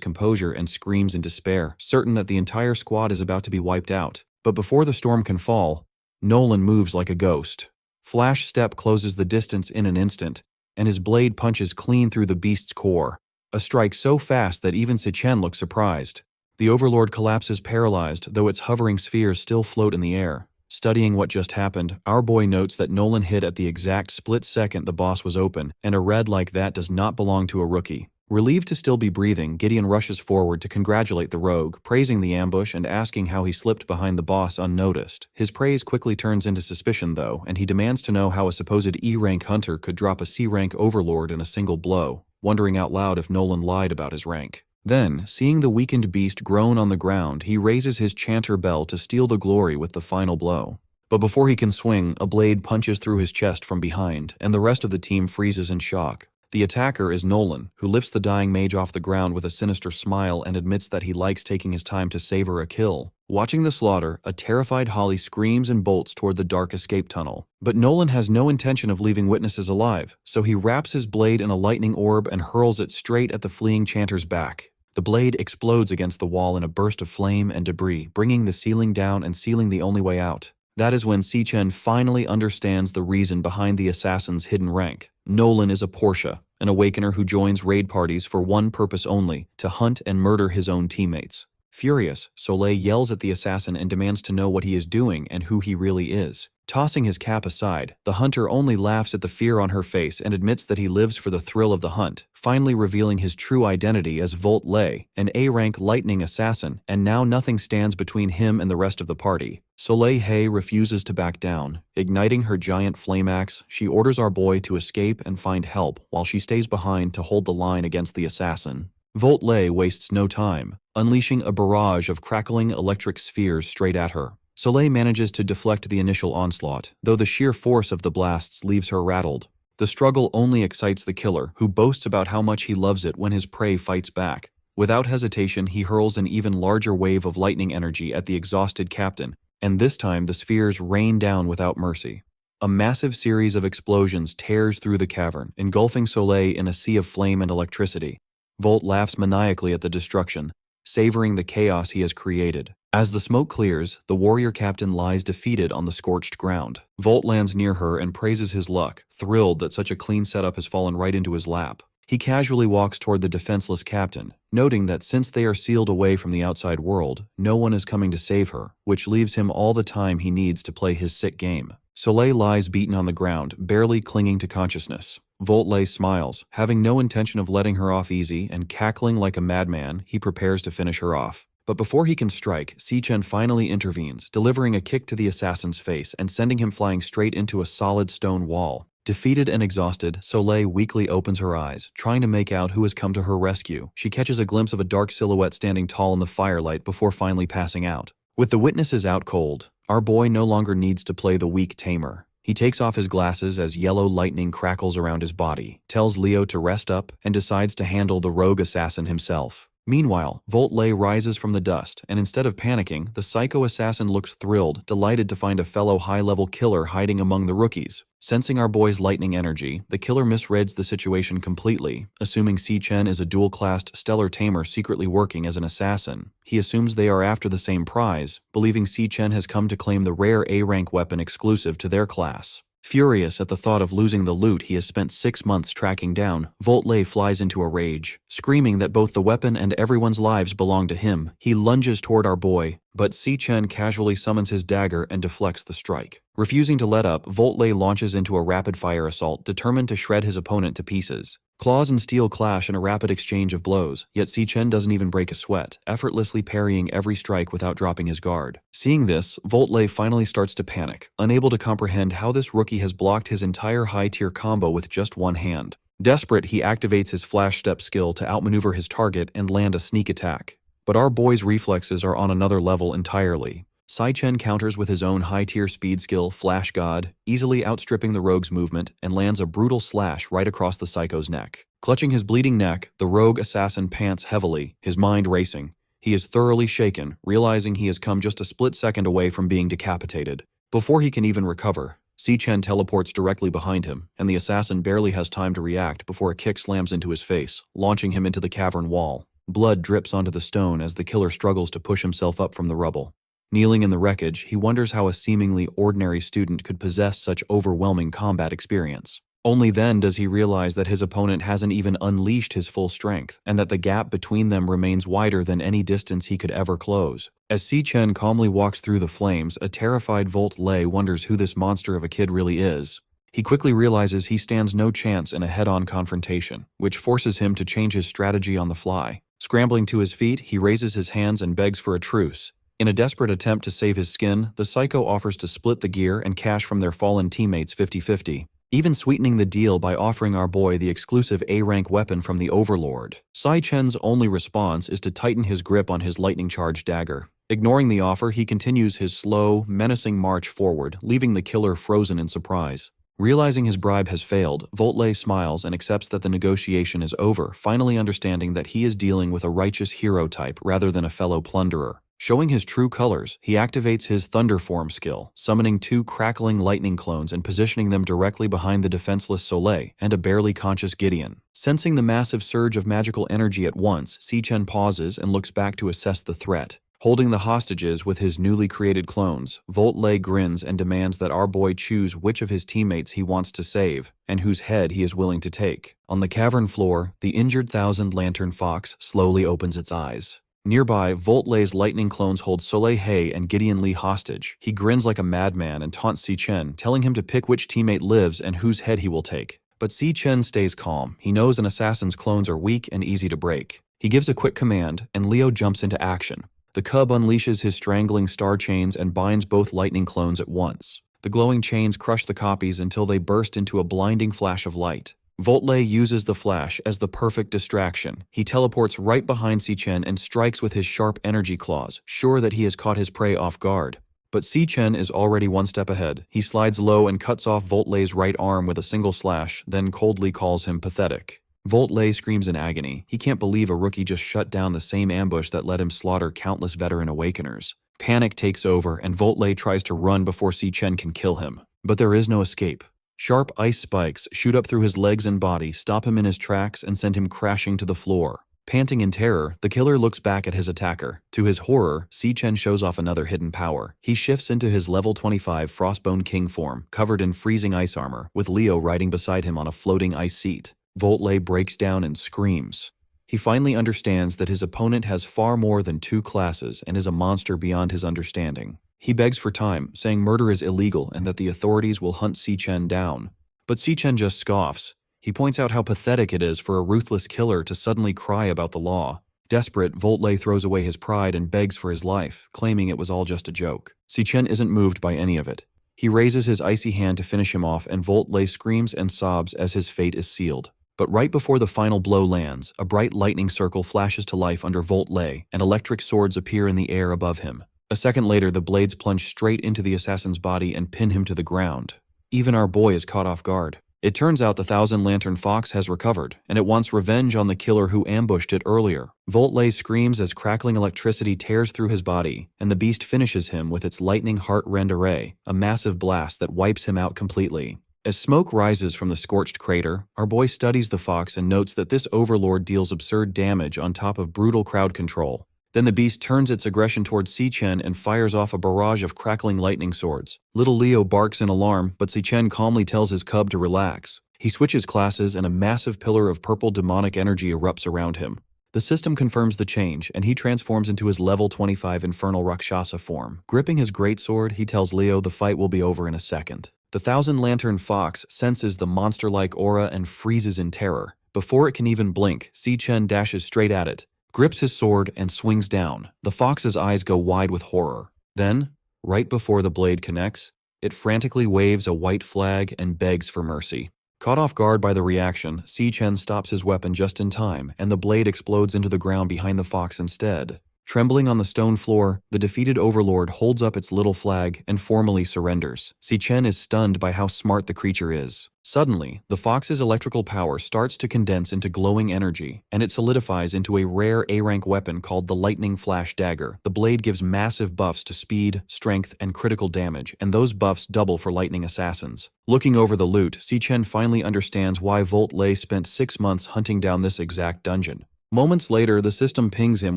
composure and screams in despair, certain that the entire squad is about to be wiped out. But before the storm can fall, Nolan moves like a ghost. Flash Step closes the distance in an instant, and his blade punches clean through the beast's core. A strike so fast that even Si-Chen looks surprised. The Overlord collapses paralyzed, though its hovering spheres still float in the air. Studying what just happened, our boy notes that Nolan hit at the exact split second the boss was open, and a red like that does not belong to a rookie. Relieved to still be breathing, Gideon rushes forward to congratulate the rogue, praising the ambush and asking how he slipped behind the boss unnoticed. His praise quickly turns into suspicion though, and he demands to know how a supposed E-rank hunter could drop a C-rank overlord in a single blow, wondering out loud if Nolan lied about his rank. Then, seeing the weakened beast groan on the ground, he raises his chanter bell to steal the glory with the final blow. But before he can swing, a blade punches through his chest from behind, and the rest of the team freezes in shock. The attacker is Nolan, who lifts the dying mage off the ground with a sinister smile and admits that he likes taking his time to savor a kill. Watching the slaughter, a terrified Holly screams and bolts toward the dark escape tunnel. But Nolan has no intention of leaving witnesses alive, so he wraps his blade in a lightning orb and hurls it straight at the fleeing chanter's back. The blade explodes against the wall in a burst of flame and debris, bringing the ceiling down and sealing the only way out. That is when Si-Chen finally understands the reason behind the assassin's hidden rank. Nolan is a Portia, an awakener who joins raid parties for one purpose only, to hunt and murder his own teammates. Furious, Soleil yells at the assassin and demands to know what he is doing and who he really is. Tossing his cap aside, the hunter only laughs at the fear on her face and admits that he lives for the thrill of the hunt, finally revealing his true identity as Volt Lei, an A-rank lightning assassin, and now nothing stands between him and the rest of the party. Soleil Hay refuses to back down. Igniting her giant flame axe, she orders our boy to escape and find help while she stays behind to hold the line against the assassin. Volt Lei wastes no time, unleashing a barrage of crackling electric spheres straight at her. Soleil manages to deflect the initial onslaught, though the sheer force of the blasts leaves her rattled. The struggle only excites the killer, who boasts about how much he loves it when his prey fights back. Without hesitation, he hurls an even larger wave of lightning energy at the exhausted captain, and this time the spheres rain down without mercy. A massive series of explosions tears through the cavern, engulfing Soleil in a sea of flame and electricity. Volt laughs maniacally at the destruction, savoring the chaos he has created. As the smoke clears, the warrior captain lies defeated on the scorched ground. Volt lands near her and praises his luck, thrilled that such a clean setup has fallen right into his lap. He casually walks toward the defenseless captain, noting that since they are sealed away from the outside world, no one is coming to save her, which leaves him all the time he needs to play his sick game. Soleil lies beaten on the ground, barely clinging to consciousness. Volt Lei smiles, having no intention of letting her off easy, and cackling like a madman, he prepares to finish her off. But before he can strike, Si-Chen finally intervenes, delivering a kick to the assassin's face and sending him flying straight into a solid stone wall. Defeated and exhausted, Soleil weakly opens her eyes, trying to make out who has come to her rescue. She catches a glimpse of a dark silhouette standing tall in the firelight before finally passing out. With the witnesses out cold, our boy no longer needs to play the weak tamer. He takes off his glasses as yellow lightning crackles around his body, tells Leo to rest up, and decides to handle the rogue assassin himself. Meanwhile, Volt Lei rises from the dust, and instead of panicking, the psycho assassin looks thrilled, delighted to find a fellow high-level killer hiding among the rookies. Sensing our boy's lightning energy, the killer misreads the situation completely, assuming Si-Chen is a dual-classed stellar tamer secretly working as an assassin. He assumes they are after the same prize, believing Si-Chen has come to claim the rare A-rank weapon exclusive to their class. Furious at the thought of losing the loot he has spent 6 months tracking down, Volt Lei flies into a rage. Screaming that both the weapon and everyone's lives belong to him, he lunges toward our boy, but Si-Chen casually summons his dagger and deflects the strike. Refusing to let up, Volt Lei launches into a rapid-fire assault, determined to shred his opponent to pieces. Claws and steel clash in a rapid exchange of blows, yet Si-Chen doesn't even break a sweat, effortlessly parrying every strike without dropping his guard. Seeing this, Volt Lei finally starts to panic, unable to comprehend how this rookie has blocked his entire high-tier combo with just one hand. Desperate, he activates his flash step skill to outmaneuver his target and land a sneak attack. But our boy's reflexes are on another level entirely. Si-Chen counters with his own high-tier speed skill, Flash God, easily outstripping the rogue's movement, and lands a brutal slash right across the psycho's neck. Clutching his bleeding neck, the rogue assassin pants heavily, his mind racing. He is thoroughly shaken, realizing he has come just a split second away from being decapitated. Before he can even recover, Si-Chen teleports directly behind him, and the assassin barely has time to react before a kick slams into his face, launching him into the cavern wall. Blood drips onto the stone as the killer struggles to push himself up from the rubble. Kneeling in the wreckage, he wonders how a seemingly ordinary student could possess such overwhelming combat experience. Only then does he realize that his opponent hasn't even unleashed his full strength, and that the gap between them remains wider than any distance he could ever close. As Si-Chen calmly walks through the flames, a terrified Volt Lei wonders who this monster of a kid really is. He quickly realizes he stands no chance in a head-on confrontation, which forces him to change his strategy on the fly. Scrambling to his feet, he raises his hands and begs for a truce. In a desperate attempt to save his skin, the psycho offers to split the gear and cash from their fallen teammates 50-50, even sweetening the deal by offering our boy the exclusive A-rank weapon from the Overlord. Si-Chen's only response is to tighten his grip on his lightning-charged dagger. Ignoring the offer, he continues his slow, menacing march forward, leaving the killer frozen in surprise. Realizing his bribe has failed, Volt Lei smiles and accepts that the negotiation is over, finally understanding that he is dealing with a righteous hero type rather than a fellow plunderer. Showing his true colors, he activates his Thunder Form skill, summoning 2 crackling lightning clones and positioning them directly behind the defenseless Soleil and a barely conscious Gideon. Sensing the massive surge of magical energy at once, Si-Chen pauses and looks back to assess the threat. Holding the hostages with his newly created clones, Volt Lei grins and demands that our boy choose which of his teammates he wants to save, and whose head he is willing to take. On the cavern floor, the injured Thousand Lantern Fox slowly opens its eyes. Nearby, Volt Lei's lightning clones hold Soleil Hay and Gideon Lee hostage. He grins like a madman and taunts Si-Chen, telling him to pick which teammate lives and whose head he will take. But Si-Chen stays calm. He knows an assassin's clones are weak and easy to break. He gives a quick command, and Leo jumps into action. The cub unleashes his strangling star chains and binds both lightning clones at once. The glowing chains crush the copies until they burst into a blinding flash of light. Voltley uses the flash as the perfect distraction. He teleports right behind Si-Chen and strikes with his sharp energy claws, sure that he has caught his prey off guard. But Si-Chen is already one step ahead. He slides low and cuts off Voltley's right arm with a single slash, then coldly calls him pathetic. Voltley screams in agony. He can't believe a rookie just shut down the same ambush that let him slaughter countless veteran awakeners. Panic takes over, and Voltley tries to run before Si-Chen can kill him. But there is no escape. Sharp ice spikes shoot up through his legs and body, stop him in his tracks, and send him crashing to the floor. Panting in terror, the killer looks back at his attacker. To his horror, Si-Chen shows off another hidden power. He shifts into his level 25 Frostbone King form, covered in freezing ice armor, with Leo riding beside him on a floating ice seat. Voltley breaks down and screams. He finally understands that his opponent has far more than two classes and is a monster beyond his understanding. He begs for time, saying murder is illegal and that the authorities will hunt Si-Chen down. But Si-Chen just scoffs. He points out how pathetic it is for a ruthless killer to suddenly cry about the law. Desperate, Voltley throws away his pride and begs for his life, claiming it was all just a joke. Si-Chen isn't moved by any of it. He raises his icy hand to finish him off, and Voltley screams and sobs as his fate is sealed. But right before the final blow lands, a bright lightning circle flashes to life under Voltley, and electric swords appear in the air above him. A second later, the blades plunge straight into the assassin's body and pin him to the ground. Even our boy is caught off guard. It turns out the Thousand Lantern Fox has recovered, and it wants revenge on the killer who ambushed it earlier. Voltley screams as crackling electricity tears through his body, and the beast finishes him with its lightning heart-rend array, a massive blast that wipes him out completely. As smoke rises from the scorched crater, our boy studies the fox and notes that this overlord deals absurd damage on top of brutal crowd control. Then the beast turns its aggression towards Si-Chen and fires off a barrage of crackling lightning swords. Little Leo barks in alarm, but Si-Chen calmly tells his cub to relax. He switches classes and a massive pillar of purple demonic energy erupts around him. The system confirms the change, and he transforms into his level 25 Infernal Rakshasa form. Gripping his greatsword, he tells Leo the fight will be over in a second. The Thousand Lantern Fox senses the monster-like aura and freezes in terror. Before it can even blink, Si-Chen dashes straight at it, grips his sword, and swings down. The fox's eyes go wide with horror. Then, right before the blade connects, it frantically waves a white flag and begs for mercy. Caught off guard by the reaction, Si-Chen stops his weapon just in time, and the blade explodes into the ground behind the fox instead. Trembling on the stone floor, the defeated overlord holds up its little flag and formally surrenders. Si-Chen is stunned by how smart the creature is. Suddenly, the fox's electrical power starts to condense into glowing energy, and it solidifies into a rare A-rank weapon called the Lightning Flash Dagger. The blade gives massive buffs to speed, strength, and critical damage, and those buffs double for lightning assassins. Looking over the loot, Si-Chen finally understands why Voltley spent 6 months hunting down this exact dungeon. Moments later, the system pings him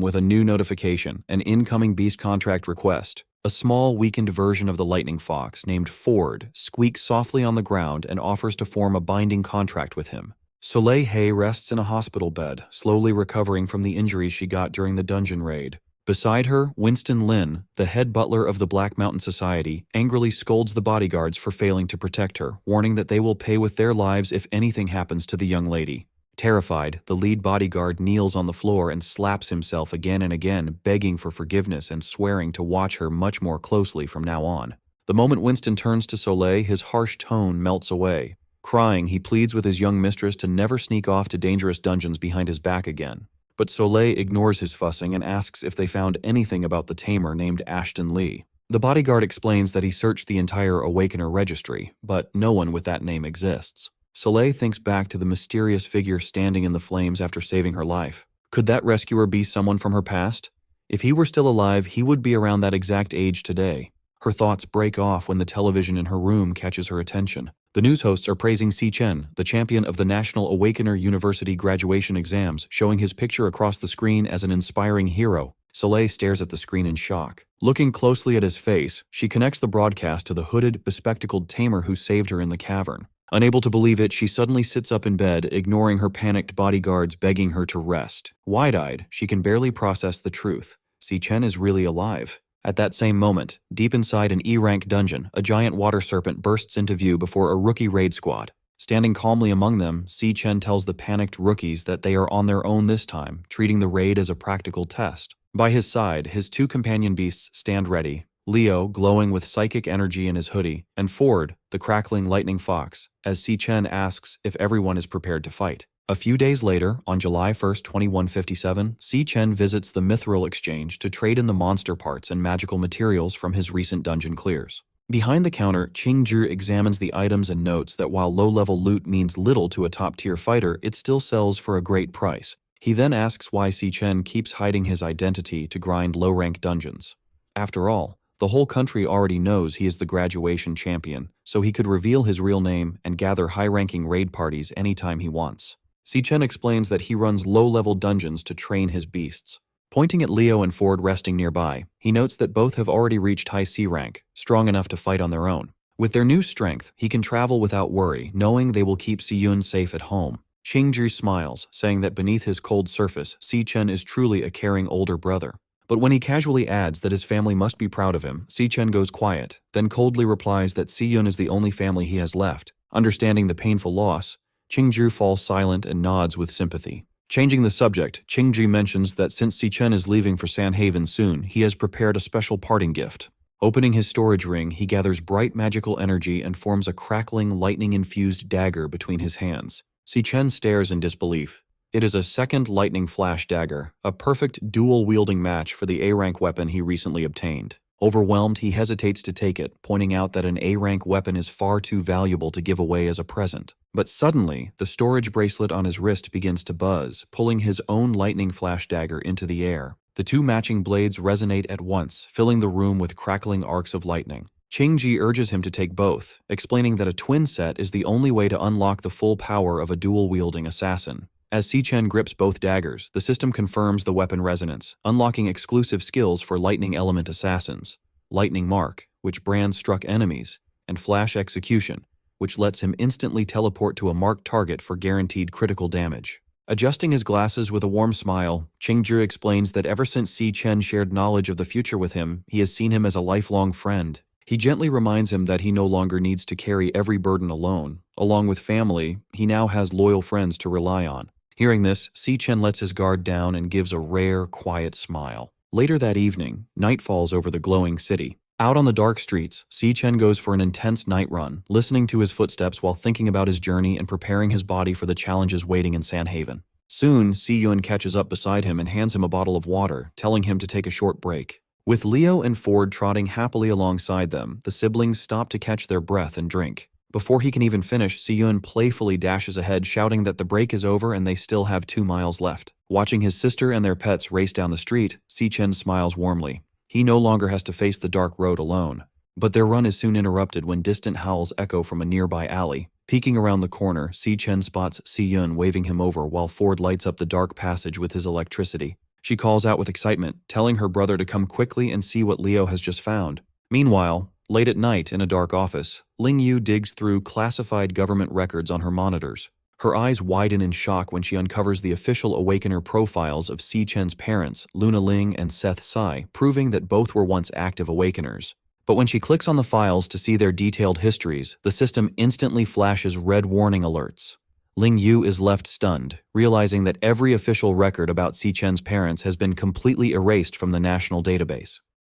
with a new notification, an incoming beast contract request. A small, weakened version of the Lightning Fox, named Ford, squeaks softly on the ground and offers to form a binding contract with him. Soleil Hay rests in a hospital bed, slowly recovering from the injuries she got during the dungeon raid. Beside her, Winston Lin, the head butler of the Black Mountain Society, angrily scolds the bodyguards for failing to protect her, warning that they will pay with their lives if anything happens to the young lady. Terrified, the lead bodyguard kneels on the floor and slaps himself again and again, begging for forgiveness and swearing to watch her much more closely from now on. The moment Winston turns to Soleil, his harsh tone melts away. Crying, he pleads with his young mistress to never sneak off to dangerous dungeons behind his back again. But Soleil ignores his fussing and asks if they found anything about the tamer named Ashton Lee. The bodyguard explains that he searched the entire Awakener registry, but no one with that name exists. Soleil thinks back to the mysterious figure standing in the flames after saving her life. Could that rescuer be someone from her past? If he were still alive, he would be around that exact age today. Her thoughts break off when the television in her room catches her attention. The news hosts are praising Si-Chen, the champion of the National Awakener University graduation exams, showing his picture across the screen as an inspiring hero. Soleil stares at the screen in shock. Looking closely at his face, she connects the broadcast to the hooded, bespectacled tamer who saved her in the cavern. Unable to believe it, she suddenly sits up in bed, ignoring her panicked bodyguards begging her to rest. Wide-eyed, she can barely process the truth. Si-Chen is really alive. At that same moment, deep inside an E-rank dungeon, a giant water serpent bursts into view before a rookie raid squad. Standing calmly among them, Si-Chen tells the panicked rookies that they are on their own this time, treating the raid as a practical test. By his side, his two companion beasts stand ready. Leo, glowing with psychic energy in his hoodie, and Ford, the crackling lightning fox, as Si Chen asks if everyone is prepared to fight. A few days later, on July 1st, 2157, Si Chen visits the Mithril Exchange to trade in the monster parts and magical materials from his recent dungeon clears. Behind the counter, Qingzhi examines the items and notes that while low-level loot means little to a top-tier fighter, it still sells for a great price. He then asks why Si Chen keeps hiding his identity to grind low-rank dungeons. After all, the whole country already knows he is the graduation champion, so he could reveal his real name and gather high-ranking raid parties anytime he wants. Si Chen explains that he runs low-level dungeons to train his beasts. Pointing at Leo and Ford resting nearby, he notes that both have already reached high C rank, strong enough to fight on their own. With their new strength, he can travel without worry, knowing they will keep Si-yun safe at home. Qingzhi smiles, saying that beneath his cold surface, Si Chen is truly a caring older brother. But when he casually adds that his family must be proud of him, Si Chen goes quiet, then coldly replies that Si-yun is the only family he has left. Understanding the painful loss, Qingzhi falls silent and nods with sympathy. Changing the subject, Qingzhi mentions that since Si Chen is leaving for Sanhaven soon, he has prepared a special parting gift. Opening his storage ring, he gathers bright magical energy and forms a crackling, lightning-infused dagger between his hands. Si Chen stares in disbelief. It is a second lightning flash dagger, a perfect dual-wielding match for the A-rank weapon he recently obtained. Overwhelmed, he hesitates to take it, pointing out that an A-rank weapon is far too valuable to give away as a present. But suddenly, the storage bracelet on his wrist begins to buzz, pulling his own lightning flash dagger into the air. The two matching blades resonate at once, filling the room with crackling arcs of lightning. Qingzhi urges him to take both, explaining that a twin set is the only way to unlock the full power of a dual-wielding assassin. As Si Chen grips both daggers, the system confirms the weapon resonance, unlocking exclusive skills for lightning element assassins. Lightning Mark, which brands struck enemies, and Flash Execution, which lets him instantly teleport to a marked target for guaranteed critical damage. Adjusting his glasses with a warm smile, Qingzhi explains that ever since Si Chen shared knowledge of the future with him, he has seen him as a lifelong friend. He gently reminds him that he no longer needs to carry every burden alone. Along with family, he now has loyal friends to rely on. Hearing this, Si Chen lets his guard down and gives a rare, quiet smile. Later that evening, night falls over the glowing city. Out on the dark streets, Si Chen goes for an intense night run, listening to his footsteps while thinking about his journey and preparing his body for the challenges waiting in Sanhaven. Soon, Si-yun catches up beside him and hands him a bottle of water, telling him to take a short break. With Leo and Ford trotting happily alongside them, the siblings stop to catch their breath and drink. Before he can even finish, Si-yun playfully dashes ahead, shouting that the break is over and they still have 2 miles left. Watching his sister and their pets race down the street, Si Chen smiles warmly. He no longer has to face the dark road alone. But their run is soon interrupted when distant howls echo from a nearby alley. Peeking around the corner, Si Chen spots Si-yun waving him over while Ford lights up the dark passage with his electricity. She calls out with excitement, telling her brother to come quickly and see what Leo has just found. Meanwhile, late at night in a dark office, Ling Yu digs through classified government records on her monitors. Her eyes widen in shock when she uncovers the official Awakener profiles of Si Chen's parents, Luna Ling and Seth Sai, proving that both were once active Awakeners. But when she clicks on the files to see their detailed histories, the system instantly flashes red warning alerts. Ling Yu is left stunned, realizing that every official record about Si Chen's parents has been completely erased from the national database.